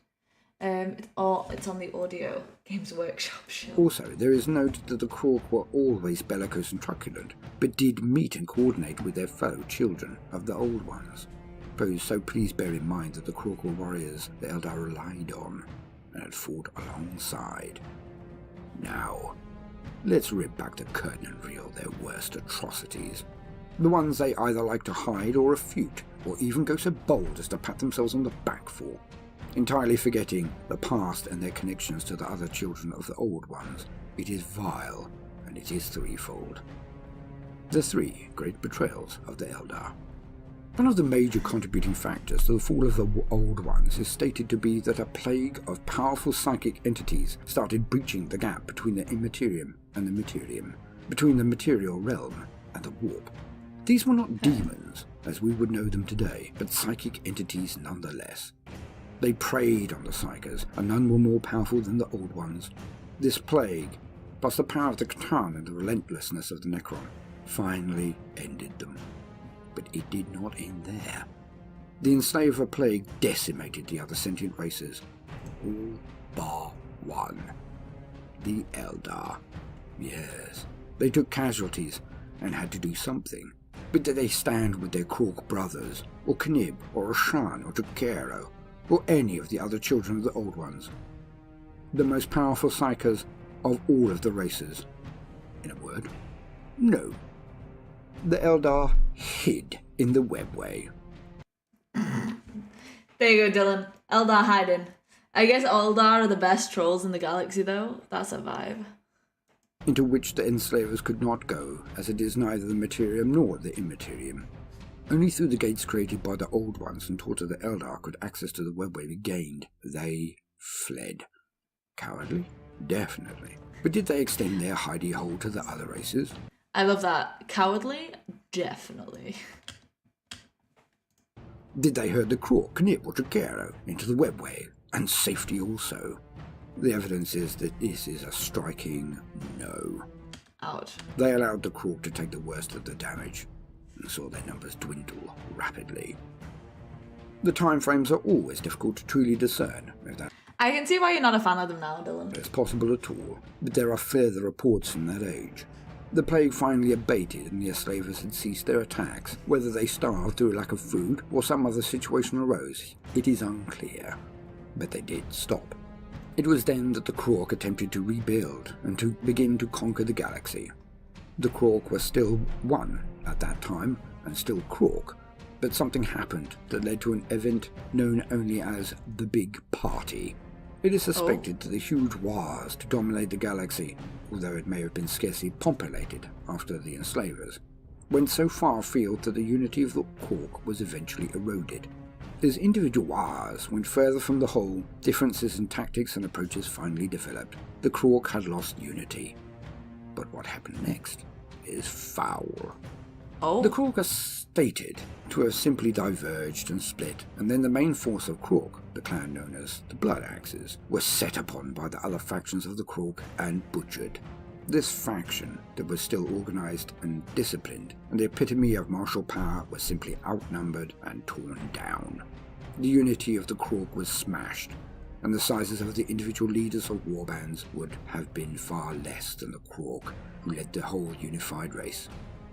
It's on the audio Games Workshop show. Also, there is note that the Krork were always bellicose and truculent, but did meet and coordinate with their fellow children of the Old Ones. So please bear in mind that the Krork were warriors the Eldar relied on and had fought alongside. Now, let's rip back the curtain and reveal their worst atrocities. The ones they either like to hide or refute, or even go so bold as to pat themselves on the back for, entirely forgetting the past and their connections to the other children of the Old Ones. It is vile, and it is threefold. The three great betrayals of the Eldar. One of the major contributing factors to the fall of the Old Ones is stated to be that a plague of powerful psychic entities started breaching the gap between the Immaterium and the Materium, between the material realm and the warp. These were not demons, as we would know them today, but psychic entities nonetheless. They preyed on the Psykers, and none were more powerful than the Old Ones. This plague, plus the power of the Catan and the relentlessness of the Necron, finally ended them. But it did not end there. The Enslaver plague decimated the other sentient races, all bar one. The Eldar. Yes, they took casualties and had to do something. But did they stand with their Krork brothers, or Knib, or Ashan, or Tukero, or any of the other children of the Old Ones? The most powerful Psykers of all of the races. In a word, no. The Eldar hid in the webway. There you go, Dylan. Eldar hiding. I guess Eldar are the best trolls in the galaxy, though. That's a vibe. Into which the enslavers could not go, as it is neither the Materium nor the Immaterium. Only through the gates created by the Old Ones and taught to the Eldar could access to the webway be gained. They fled. Cowardly? Definitely. But did they extend their hidey hole to the other races? I love that. Cowardly? Definitely. Did they herd the Krork, Knib, or Tukero into the webway, and safety also? The evidence is that this is a striking no. Ouch. They allowed the Krork to take the worst of the damage, and saw their numbers dwindle rapidly. The time frames are always difficult to truly discern, if that I can see why you're not a fan of them now, Dylan. is possible at all, but there are further reports from that age. The plague finally abated and the enslavers had ceased their attacks. Whether they starved through lack of food or some other situation arose, it is unclear. But they did stop. It was then that the Krork attempted to rebuild and to begin to conquer the galaxy. The Krork were still one at that time, and still Krork, but something happened that led to an event known only as the Big Party. It is suspected that the huge wars to dominate the galaxy, although it may have been scarcely populated after the enslavers, went so far afield that the unity of the Krork was eventually eroded. As individual wars went further from the whole, differences in tactics and approaches finally developed. The Krork had lost unity. But what happened next is foul. The Krork are stated to have simply diverged and split, and then the main force of Krork, the clan known as the Blood Axes, was set upon by the other factions of the Krork and butchered. This faction, that was still organised and disciplined, and the epitome of martial power, was simply outnumbered and torn down. The unity of the Krork was smashed, and the sizes of the individual leaders of warbands would have been far less than the Krork, who led the whole unified race.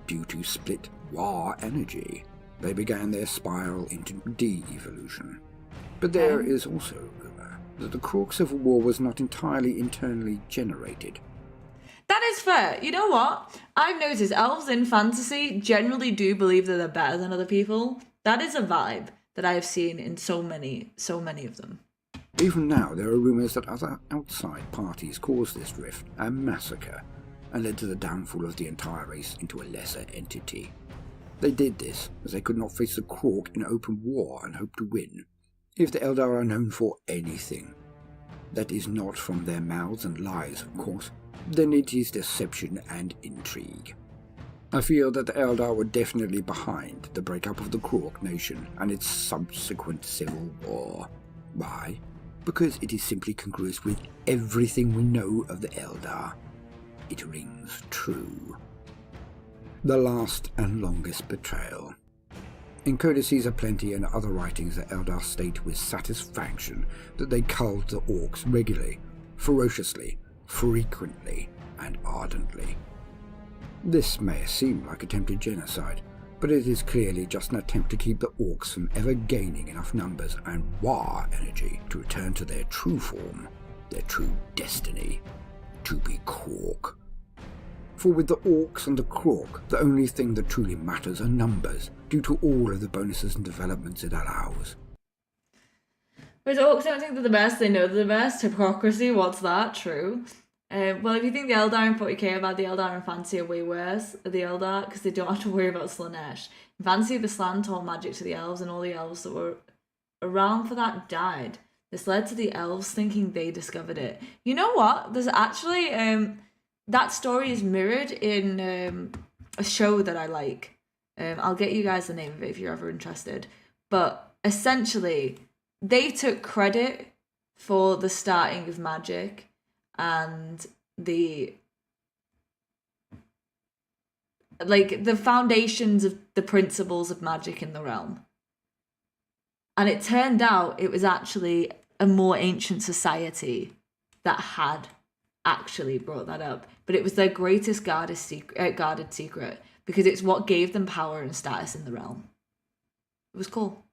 Due to split war energy, they began their spiral into de-evolution. But there is also rumour that the Krork Civil War was not entirely internally generated. That is fair. You know what? I've noticed elves in fantasy generally do believe that they're better than other people. That is a vibe that I have seen in so many of them. Even now, there are rumours that other outside parties caused this rift and massacre, and led to the downfall of the entire race into a lesser entity. They did this as they could not face the Krork in open war and hope to win. If the Eldar are known for anything, that is not from their mouths and lies, of course, then it is deception and intrigue. I feel that the Eldar were definitely behind the breakup of the Krork nation and its subsequent civil war. Why? Because it is simply congruous with everything we know of the Eldar. It rings true. The last and longest betrayal. In codices aplenty and other writings, the Eldar state with satisfaction that they culled the orcs regularly, ferociously, frequently, and ardently. This may seem like attempted genocide, but it is clearly just an attempt to keep the orcs from ever gaining enough numbers and war energy to return to their true form, their true destiny, to be Krork. For with the orcs and the Krork, the only thing that truly matters are numbers, due to all of the bonuses and developments it allows. But orcs don't think they're the best, they know they're the best. Hypocrisy, what's that? True. Well, if you think the Eldar in 40k about the Eldar in Fantasy are way worse, the Eldar, because they don't have to worry about Slaanesh. In Fantasy, the Slann taught magic to the elves, and all the elves that were around for that died. This led to the elves thinking they discovered it. You know what? There's actually, that story is mirrored in a show that I like. I'll get you guys the name of it if you're ever interested. But essentially, they took credit for the starting of magic and the foundations of the principles of magic in the realm. And it turned out it was actually a more ancient society that had actually brought that up. But it was their greatest guarded secret, because it's what gave them power and status in the realm. It was cool.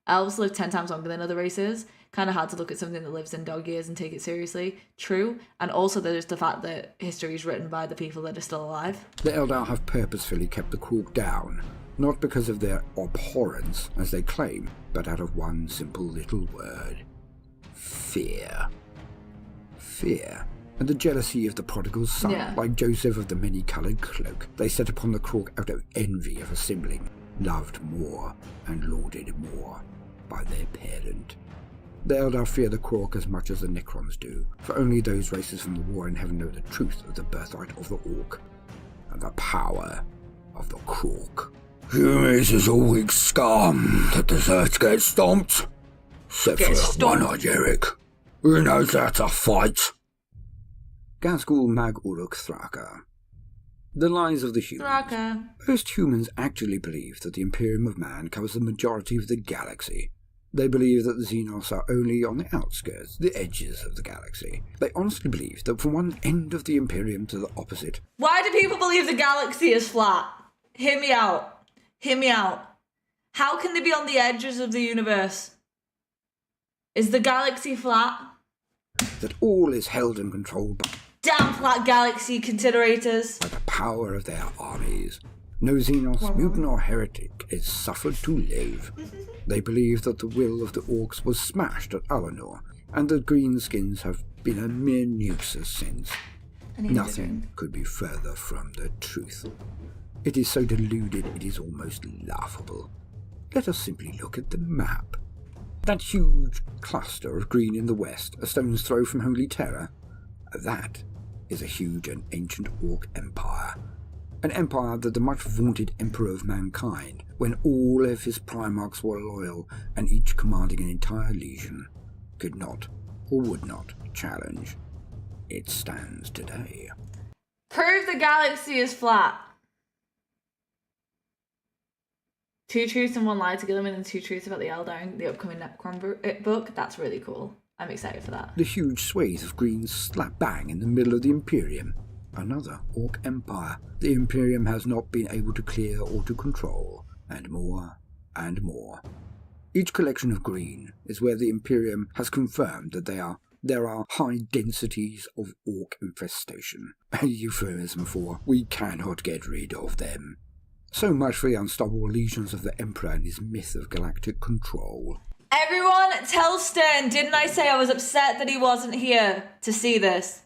Elves live 10 times longer than other races. Kind of hard to look at something that lives in dog years and take it seriously. True. And also there's the fact that history is written by the people that are still alive. The Eldar have purposefully kept the Krork down, not because of their abhorrence, as they claim, but out of one simple little word. Fear. Fear. And the jealousy of the prodigal son, like Joseph of the many-coloured cloak. They set upon the Krork out of envy of a sibling, loved more and lauded more by their parent. The Eldar fear the Krork as much as the Necrons do, for only those races from the war in heaven know the truth of the birthright of the Orc, and the power of the Krork. Humans is a weak scum that deserves to get stomped. Except for one-eyed Eric, who knows that's a fight. Ghazghkull Mag Uruk Thraka. The lies of the humans. Most humans actually believe that the Imperium of Man covers the majority of the galaxy. They believe that the Xenos are only on the outskirts, the edges of the galaxy. They honestly believe that from one end of the Imperium to the opposite. Why do people believe the galaxy is flat? Hear me out. Hear me out. How can they be on the edges of the universe? Is the galaxy flat? That all is held and controlled by damn flat galaxy considerators. By the power of their armies. No Xenos, mutant or heretic is suffered to live. They believe that the will of the orcs was smashed at Rylanor, and the greenskins have been a mere nuisance since. Nothing could be further from the truth. It is so deluded it is almost laughable. Let us simply look at the map. That huge cluster of green in the west, a stone's throw from Holy Terror, that is a huge and ancient orc empire. An empire that the much-vaunted Emperor of Mankind, when all of his Primarchs were loyal and each commanding an entire legion, could not or would not challenge. It stands today. Prove the galaxy is flat. 2 truths and 1 lie to Gilliman and 2 truths about the Eldar in the upcoming Necron book. That's really cool. I'm excited for that. The huge swathe of green slap bang in the middle of the Imperium. Another Orc empire the Imperium has not been able to clear or to control, and more and more. Each collection of green is where the Imperium has confirmed that there are high densities of Orc infestation, a euphemism for we cannot get rid of them. So much for the unstoppable legions of the Emperor and his myth of galactic control. Everyone tell Stern, didn't I say I was upset that he wasn't here to see this?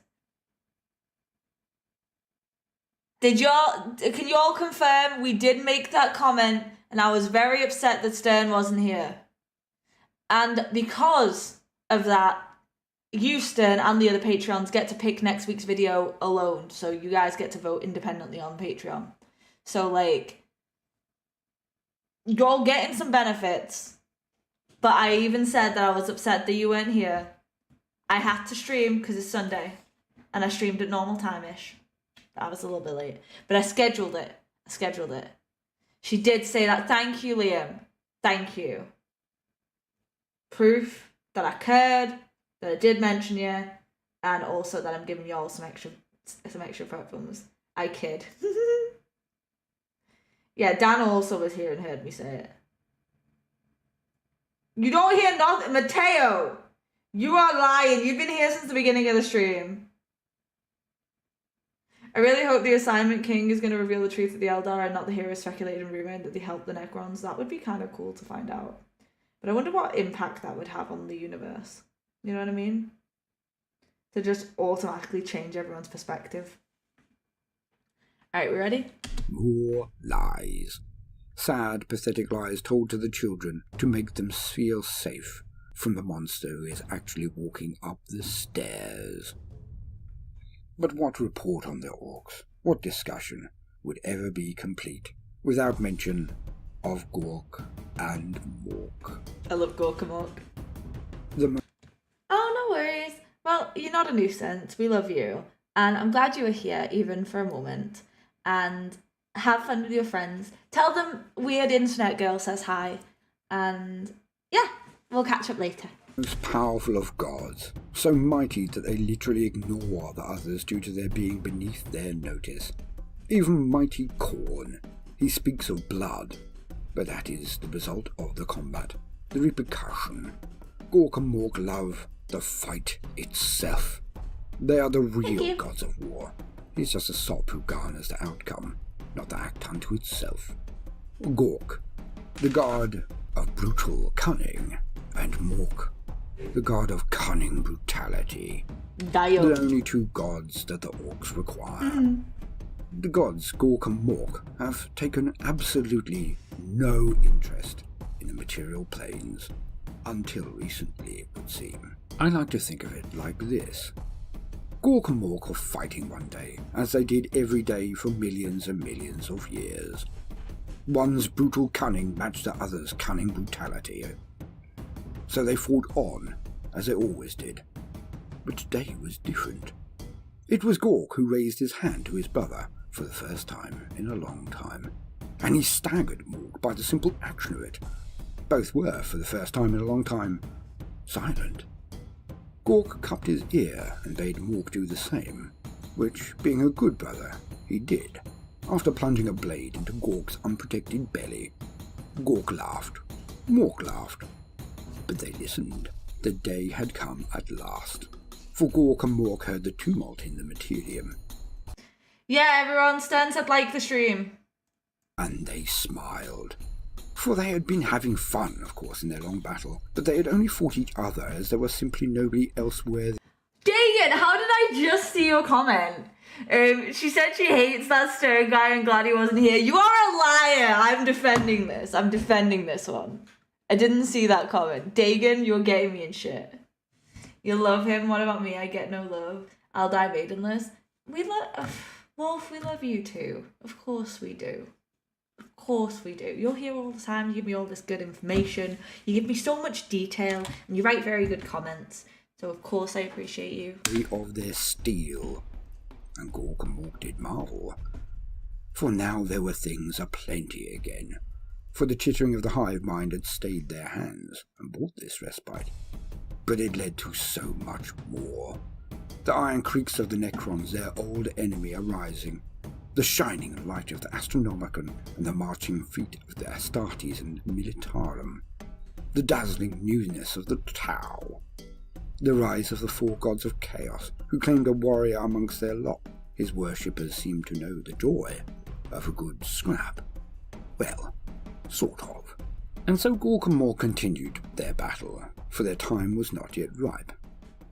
Can you all confirm we did make that comment and I was very upset that Stern wasn't here? And because of that, you, Stern, and the other Patreons get to pick next week's video alone. So you guys get to vote independently on Patreon. So, like, you're all getting some benefits. But I even said that I was upset that you weren't here. I had to stream because it's Sunday. And I streamed at normal time-ish. That was a little bit late. But I scheduled it. She did say that. Thank you, Liam. Thank you. Proof that I cared, that I did mention you, and also that I'm giving you all some extra platforms. I kid. Yeah, Dan also was here and heard me say it. You don't hear nothing, Mateo! You are lying. You've been here since the beginning of the stream. I really hope the Assignment King is going to reveal the truth of the Eldar and not the hero speculated and rumoured that they helped the Necrons. That would be kind of cool to find out. But I wonder what impact that would have on the universe. You know what I mean? To just automatically change everyone's perspective. Alright, we ready? More lies. Sad, pathetic lies told to the children to make them feel safe from the monster who is actually walking up the stairs. But what report on the Orcs, what discussion would ever be complete without mention of Krork and Mork? I love Gork and Mork. Oh, no worries. Well, you're not a nuisance. We love you. And I'm glad you were here, even for a moment. And have fun with your friends. Tell them Weird Internet Girl says hi. And yeah, we'll catch up later. Most powerful of gods, so mighty that they literally ignore the others due to their being beneath their notice. Even mighty Khorne, he speaks of blood, but that is the result of the combat, the repercussion. Krork and Mork love the fight itself. They are the real gods of war. He's just a sop who garners the outcome, not the act unto itself. Krork, the god of brutal cunning, and Mork, the god of cunning brutality. The only two gods that the Orcs require. The gods Krork and Mork have taken absolutely no interest in the material planes, until recently it would seem. I like to think of it like this. Krork and Mork are fighting one day, as they did every day for millions and millions of years. One's brutal cunning matched the other's cunning brutality. So they fought on, as they always did. But today was different. It was Krork who raised his hand to his brother for the first time in a long time, and he staggered Mork by the simple action of it. Both were, for the first time in a long time, silent. Krork cupped his ear and bade Mork do the same, which, being a good brother, he did, after plunging a blade into Krork's unprotected belly. Krork laughed. Mork laughed. But they listened. The day had come at last. For Krork and Mork heard the tumult in the Materium. Yeah, everyone, Stern said like the stream. And they smiled. For they had been having fun, of course, in their long battle, but they had only fought each other as there was simply nobody else where... Dang it, how did I just see your comment? She said she hates that Stern guy and glad he wasn't here. You are a liar! I'm defending this one. I didn't see that comment. Dagon, you're getting me in shit. You love him. What about me? I get no love. I'll die maidenless. Wolf, we love you too. Of course we do. Of course we do. You're here all the time. You give me all this good information. You give me so much detail. And you write very good comments. So of course I appreciate you. Of their steel. And Krork and Mork did marvel. For now there were things aplenty again. For the chittering of the hive mind had stayed their hands and brought this respite. But it led to so much more. The iron creaks of the Necrons, their old enemy, are rising. The shining light of the Astronomicon and the marching feet of the Astartes and Militarum. The dazzling newness of the Tau. The rise of the four gods of chaos, who claimed a warrior amongst their lot. His worshippers seemed to know the joy of a good scrap. Well, sort of. And so Ghazghkull and Mork continued their battle, for their time was not yet ripe.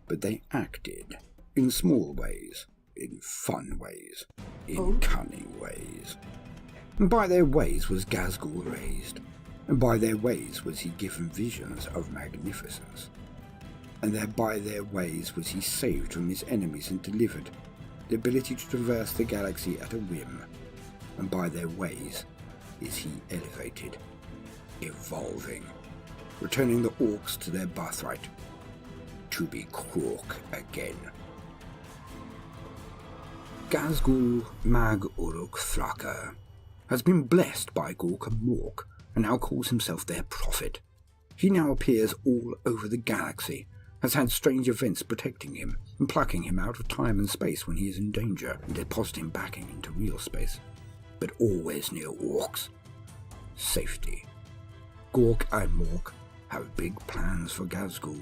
But they acted, in small ways, in fun ways, in cunning ways. And by their ways was Ghazghkull raised, and by their ways was he given visions of magnificence. And by their ways was he saved from his enemies and delivered, the ability to traverse the galaxy at a whim. And by their ways is he elevated, evolving, returning the orcs to their birthright, to be Krork again. Ghazghkull Mag Uruk Thraka has been blessed by Ghazghkull and Mork, and now calls himself their prophet. He now appears all over the galaxy, has had strange events protecting him and plucking him out of time and space when he is in danger and depositing him back into real space, but always near orcs. Safety. Krork and Mork have big plans for Ghazghkull,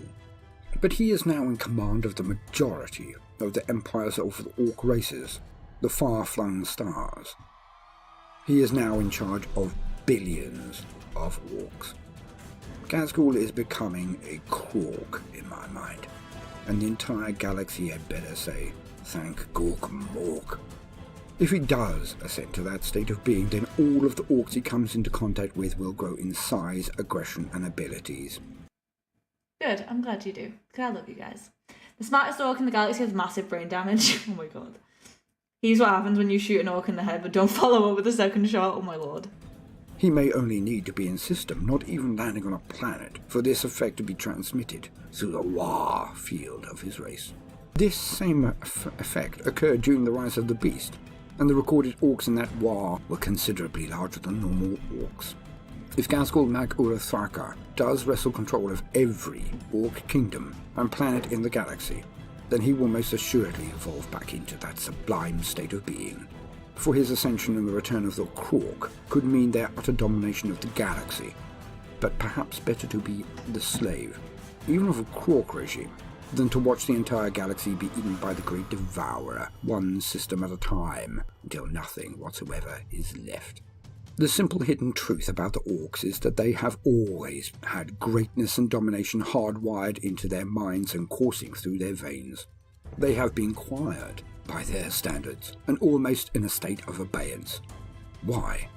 but he is now in command of the majority of the empires of the orc races, the far-flung stars. He is now in charge of billions of orcs. Ghazghkull is becoming a Krork in my mind, and the entire galaxy had better say, thank Krork and Mork. If he does ascend to that state of being, then all of the orcs he comes into contact with will grow in size, aggression, and abilities. Good, I'm glad you do, because I love you guys. The smartest orc in the galaxy has massive brain damage. Oh my god. Here's what happens when you shoot an orc in the head, but don't follow up with a second shot. Oh my lord. He may only need to be in system, not even landing on a planet, for this effect to be transmitted through the Wa field of his race. This same effect occurred during the rise of the beast, and the recorded orcs in that Wa were considerably larger than normal orcs. If Ghazghkull Mag Uruk Thraka does wrestle control of every orc kingdom and planet in the galaxy, then he will most assuredly evolve back into that sublime state of being. For his ascension and the return of the Krork could mean their utter domination of the galaxy, but perhaps better to be the slave, even of a Krork regime, than to watch the entire galaxy be eaten by the Great Devourer, one system at a time, until nothing whatsoever is left. The simple hidden truth about the orcs is that they have always had greatness and domination hardwired into their minds and coursing through their veins. They have been quiet by their standards, and almost in a state of abeyance. Why?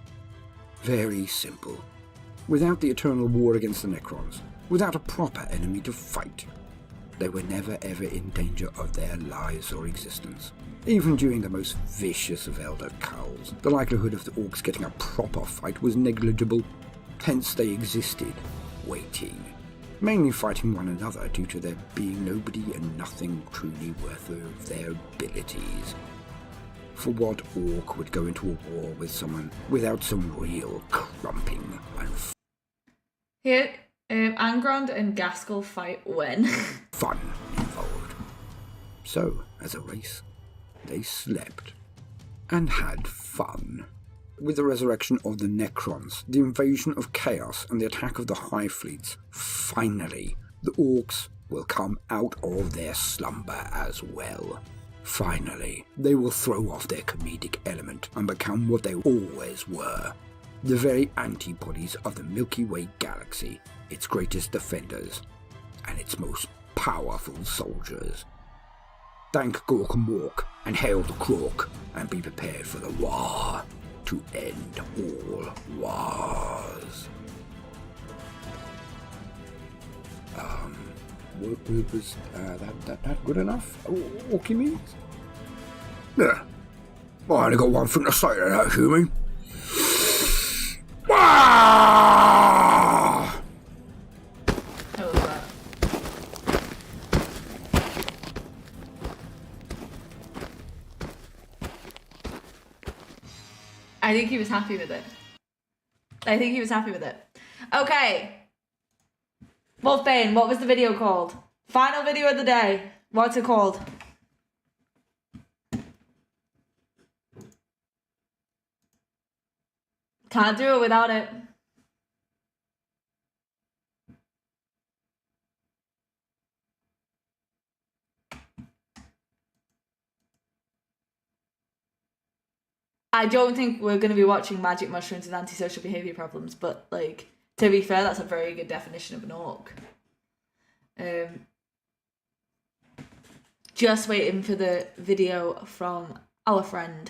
Very simple. Without the eternal war against the Necrons, without a proper enemy to fight, they were never ever in danger of their lives or existence. Even during the most vicious of Eldar culls, the likelihood of the orcs getting a proper fight was negligible. Hence they existed, waiting, mainly fighting one another due to there being nobody and nothing truly worth of their abilities. For what orc would go into a war with someone without some real crumping and Here, Angrond and Ghazghkull fight when? fun involved. So, as a race, they slept and had fun. With the resurrection of the Necrons, the invasion of chaos, and the attack of the High Fleets, finally, the orcs will come out of their slumber as well. Finally, they will throw off their comedic element and become what they always were. The very antibodies of the Milky Way galaxy, its greatest defenders, and its most powerful soldiers. Thank Krork and Mork, and hail the Krork, and be prepared for the war to end all wars. Was that good enough? Orky means? Yeah. Well, I only got one thing to say to that, human. Ah! How was that? I think he was happy with it. I think he was happy with it. Okay. Wolfbane, what was the video called? Final video of the day. What's it called? Can't do it without it. I don't think we're going to be watching magic mushrooms with antisocial behaviour problems, but, like, to be fair, that's a very good definition of an orc. Just waiting for the video from our friend.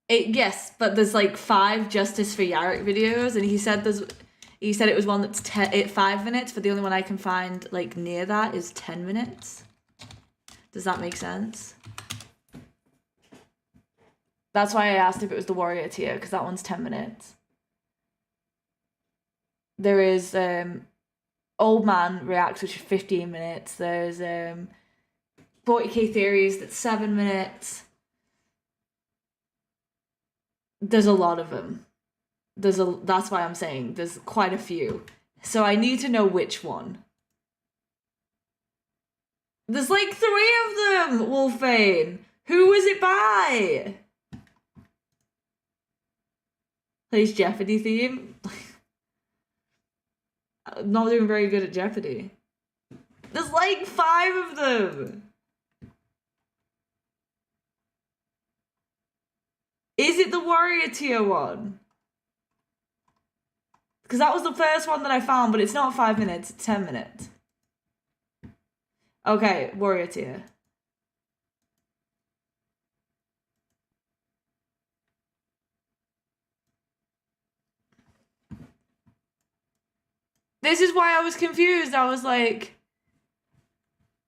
Yes, but there's like 5 Justice for Yarrick videos, and he said it was one that's 5 minutes, but the only one I can find like near that is 10 minutes. Does that make sense? That's why I asked if it was the warrior tier, because that one's 10 minutes. There is Old Man Reacts, which is 15 minutes. There's 40k Theories, that's 7 minutes. There's a lot of them. That's why I'm saying there's quite a few. So I need to know which one. There's like 3 of them, Wolfbane. Who was it by? Plays Jeopardy theme. I'm not doing very good at Jeopardy. There's like 5 of them. Is it the warrior tier one? Because that was the first one that I found, but it's not 5 minutes, it's 10 minutes. Okay, warrior tier. This is why I was confused. I was like,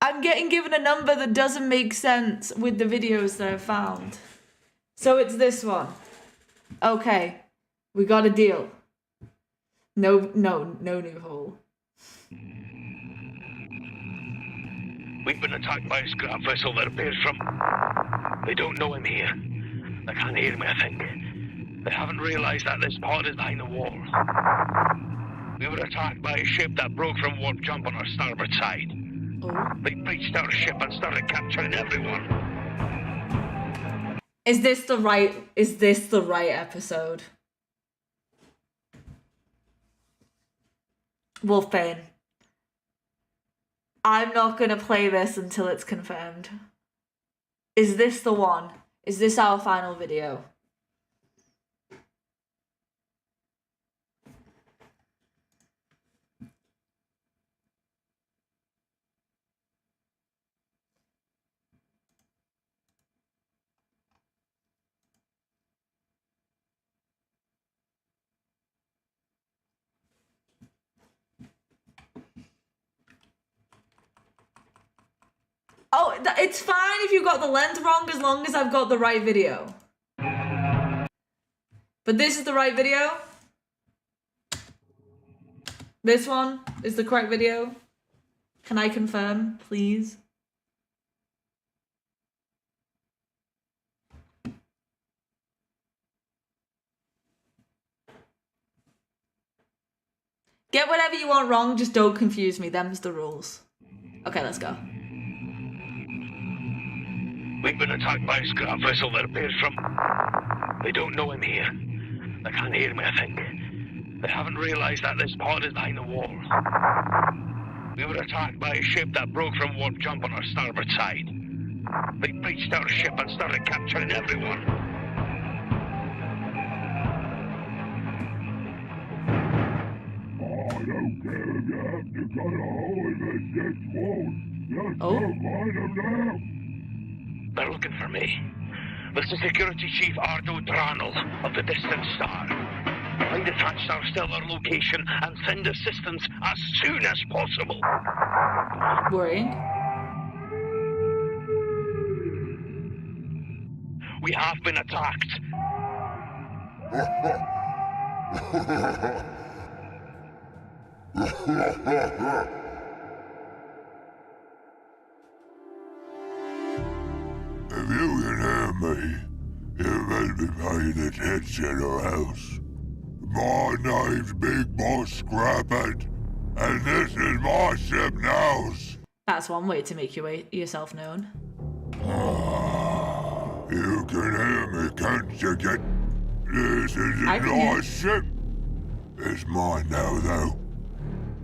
I'm getting given a number that doesn't make sense with the videos that I've found. So it's this one. Okay, we got a deal. No new hole. We've been attacked by a scrap vessel that appears from... They don't know I'm here. They can't hear me, I think. They haven't realised that this pod is behind the wall. We were attacked by a ship that broke from warp jump on our starboard side. Oh. They breached our ship and started capturing everyone. Is this the right episode? Wolfbane. I'm not gonna play this until it's confirmed. Is this the one? Is this our final video? Oh, it's fine if you got the length wrong as long as I've got the right video. But this is the right video. This one is the correct video. Can I confirm, please? Get whatever you want wrong, just don't confuse me. Them's the rules. Okay, let's go. We've been attacked by a scrap vessel that appears from... They don't know I'm here. They can't hear me, I think. They haven't realised that this pod is behind the wall. We were attacked by a ship that broke from warp jump on our starboard side. They breached our ship and started capturing everyone. I don't care if you have to cut a hole in this ship's walls. Just go find them now. They're looking for me. This is Security Chief Ardo Dranel of the Distant Star. Find the Thatchstar Stellar location and send assistance as soon as possible. Worrying. We have been attacked. If you can hear me, you better be paying attention or else. My name's Big Boss Scraphead, and this is my ship now. That's one way to make yourself known. You can hear me, can't you, kid? This is a nice ship. It's mine now, though.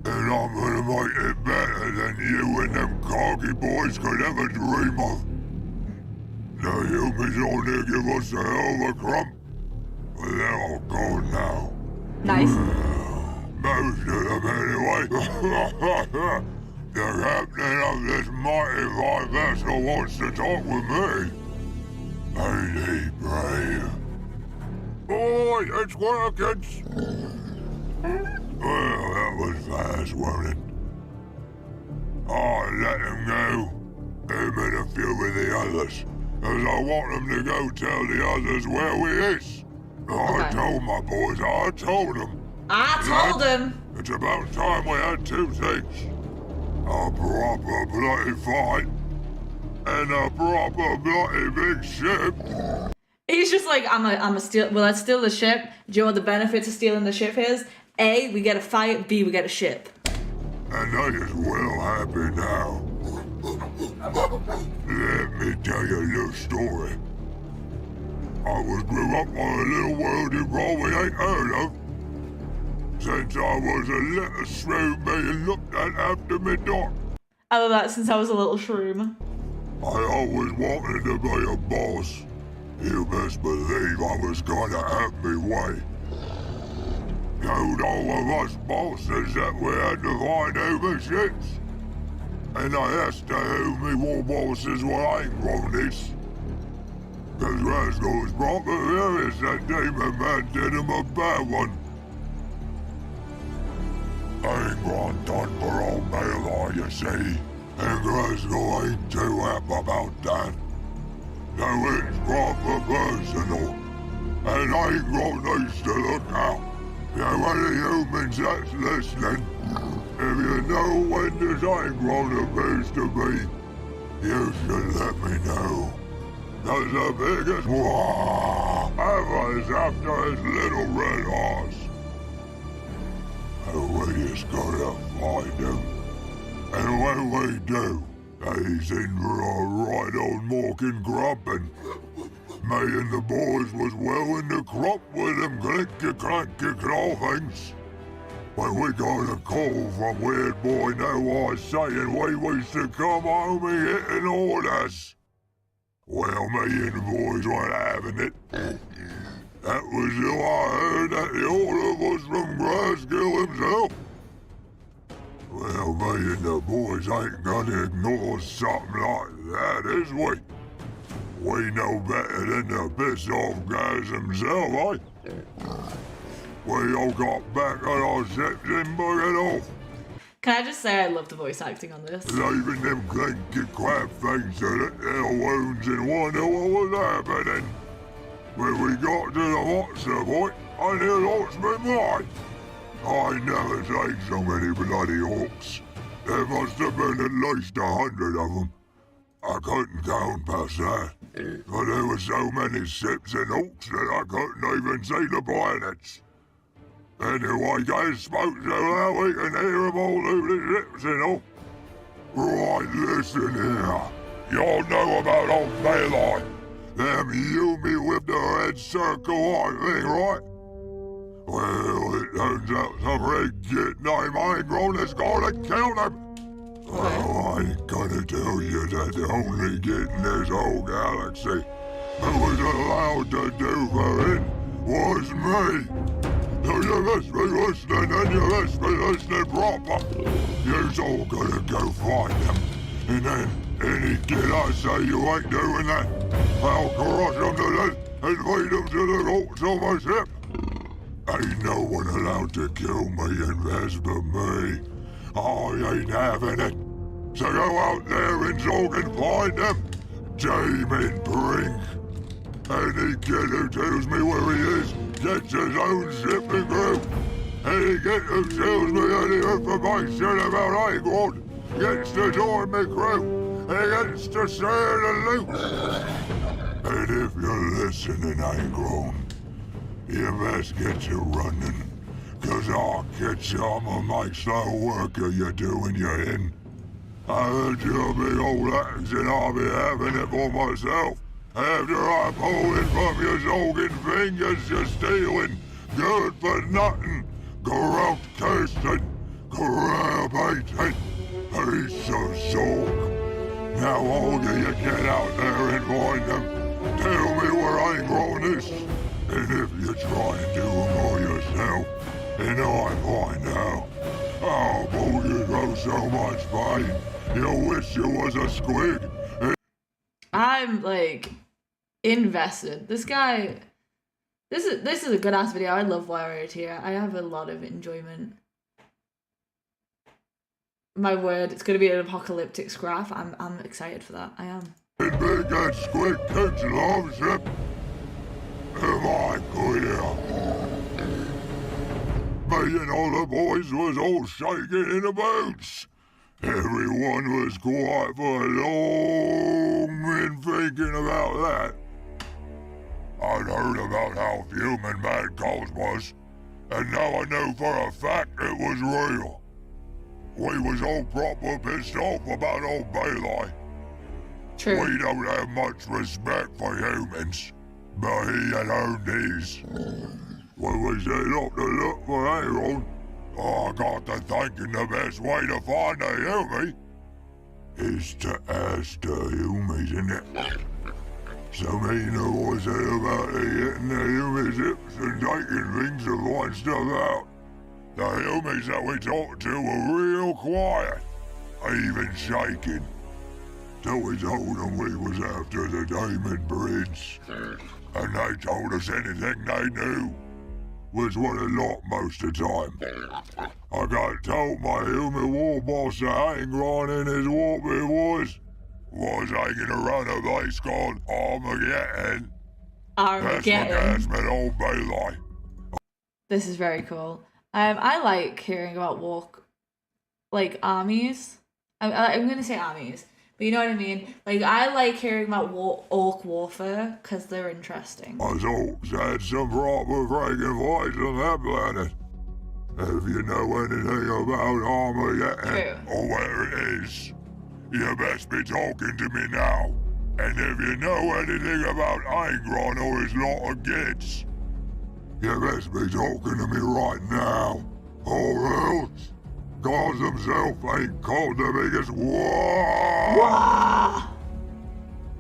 And I'm gonna make it better than you and them Kargi boys could ever dream of. The humans on here give us a hell of a crump, but they're all gone now. Nice. Most of them anyway. The captain of this mighty fine vessel wants to talk with me. Ain't he brave? Oi, it's Wilkins! Well, that was fast, wasn't it? I let him go. Him and a few of the others. As I want them to go tell the others where we is. I told my boys, I told them. I told them. It's about time we had two things. A proper bloody fight. And a proper bloody big ship. He's just like, I'm a steal. Well, let's steal the ship. Do you know what the benefits of stealing the ship is? A, we get a fight. B, we get a ship. And they is well happy now. Let me tell you a little story. I was grew up on a little world you probably ain't heard of. Since I was a little shroom being looked at after me dark. I love that, since I was a little shroom. I always wanted to be a boss. You best believe I was gonna have me way. Told all of us bosses that we had to find over ships. And I asked to who me war bosses were ain't Ronnie's. Cause Ghazghkull's proper furious that demon man did him a bad one. Ain't gone done for old Eldar, you see. And Ghazghkull ain't too happy about that. So it's proper personal. And I ain't got nice to look out. Now any humans that's listening, if you know when this ain't gonna be to be, you should let me know. Cause the biggest ever is after his little red horse. And we just gotta find him. And when we do, he's in for a right old mocking grumpin'. Me and the boys was well in the crop with them clanky claw things. When we got a call from Weird Boy Now saying we was to come home and hitting orders. Well, me and the boys weren't having it. That was till I heard that the order was from Ghazghkull himself. Well, me and the boys ain't gonna ignore something like that, is we? We know better than to piss off Gaz himself, eh? We all got back on our ships and buggered off. Can I just say I love the voice acting on this? Leaving them clanky crab things to lick their wounds and wonder what was happening. When we got to the monster point, I near lost my mind. I never seen so many bloody orcs. There must have been at least 100 of them. I couldn't count past that, but there were so many ships and orcs that I couldn't even see the planets. Anyway, guys, spoke so loud we can hear them all through the ships and all. Right, listen here. Y'all know about old Bailey. Them Yumi with the red circle eye thing, right? Well, it turns out some red kid named Angron has got to kill them. Well, I ain't gonna tell you that the only kid in this whole galaxy who was allowed to do for it was me. So you must be listening, and you must be listening proper. You're all gonna go find them. And then, any kid I say you ain't doing that, I'll crush them to death and feed them to the orcs on my ship. Ain't no one allowed to kill me and Vesper me. I ain't having it. So go out there and so can find them. Demon Brink. Any kid who tells me where he is gets his own ship and crew. Any kid who tells me any information about Angron gets to join me crew. He gets to share the loot. And if you're listening, Angron, you best get to running. 'Cause I'll catch you on my make slow work of you doing your in. I heard your big old axe and I'll be having it for myself. After I pull it from your soaking fingers, you're stealing. Good for nothing. Corrupt tasting. Crab-eating. Piece of soak. Now all of you get out there and find them. Tell me where Angron is. And if you try and do them all yourself, and I find out, I'll pull you through so much pain, you'll wish you was a squig. I'm like invested. This guy, this is a good ass video. I love Warrior Tier. I have a lot of enjoyment. My word, it's gonna be an apocalyptic scrap. I'm excited for that. I am. Big and squig kids love ship. Am I clear? Me and all the boys was all shaking in the boots. Everyone was quiet for long been thinking about that. I'd heard about how fuming Mad Cows was, and now I know for a fact it was real. We was all proper pissed off about old Bile. True. We don't have much respect for humans, but he had earned his. When we set up to look for Angron, I got to thinking the best way to find a Humie is to ask the Humies, innit? So me know what's it about getting the Humie ships and taking things to find stuff out. The Humies that we talked to were real quiet, even shaking. So we told them we was after the Diamond Bridge, and they told us anything they knew was what a lot most of the time. I got told my human war boss Angron and his warpy was hanging around a place called Armageddon. Armageddon. That's what old Bile. This is very cool. I like hearing about armies. I'm gonna say armies, but you know what I mean? Like, I like hearing about orc warfare because they're interesting. Us orcs had some proper friggin' fights on that planet. If you know anything about Armageddon or where it is, you best be talking to me now. And if you know anything about Angron or his lot of kids, you best be talking to me right now. Or else, God himself ain't called the biggest war.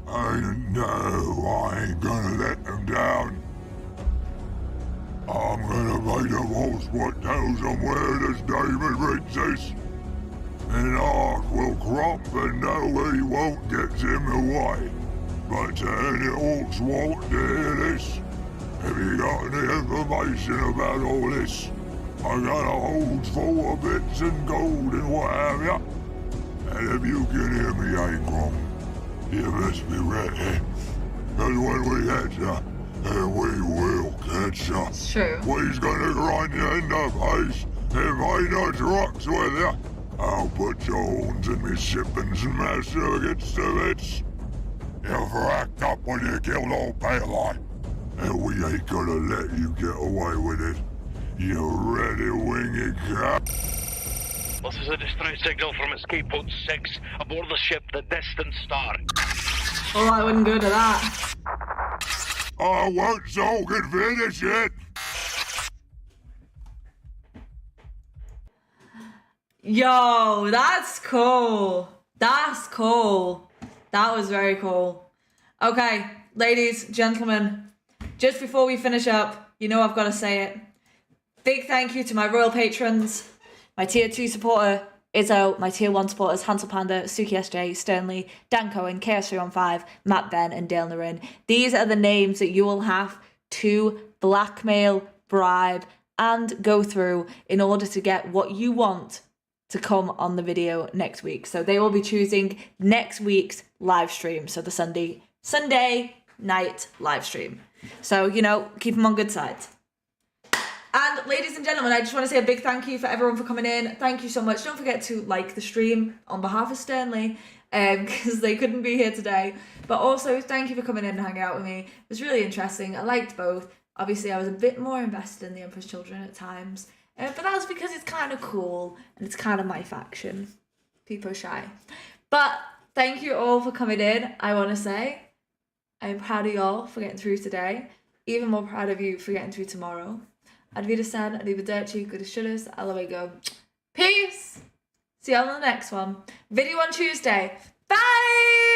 And no, I ain't gonna let them down. I'm gonna make a voice what tells them where this David Ritz is. And Ark will crump and know he won't get him away. But to any orcs want to hear this, if you got any information about all this, I got a hold full of bits and gold and what have ya. And if you can hear me, Angron, you best be ready. Cause when we catch ya, and we will catch ya, It's true. we's gonna grind you in the face and find our trucks with ya. I'll put your horns in me shippings and mash you against the bits. You've racked up when you killed old Bile, and we ain't gonna let you get away with it. You ready, winged cat? This is a distress signal from Escape Pod 6 aboard the ship the Distant Star. Oh, I wouldn't go to that. I won't so can finish it. Yo, that's cool. That's cool. That was very cool. Okay, ladies, gentlemen, just before we finish up, you know I've got to say it. Big thank you to my royal patrons, my tier 2 supporter, Izzo, my tier 1 supporters, Hansel Panda, Suki SJ, Sternly, Dan Cohen, KS315, Matt Ben, and Dale Narin. These are the names that you will have to blackmail, bribe, and go through in order to get what you want to come on the video next week. So they will be choosing next week's live stream. So the Sunday night live stream. So, you know, keep them on good sides. And ladies and gentlemen, I just want to say a big thank you for everyone for coming in. Thank you so much. Don't forget to like the stream on behalf of Sternly, because they couldn't be here today. But also, thank you for coming in and hanging out with me. It was really interesting. I liked both. Obviously, I was a bit more invested in the Emperor's Children at times. But that was because it's kind of cool and it's kind of my faction. People are shy. But thank you all for coming in. I want to say I'm proud of y'all for getting through today. Even more proud of you for getting through tomorrow. Advidasan, Arrivederci, good shudders, away go. Peace! See y'all on the next one. Video on Tuesday. Bye!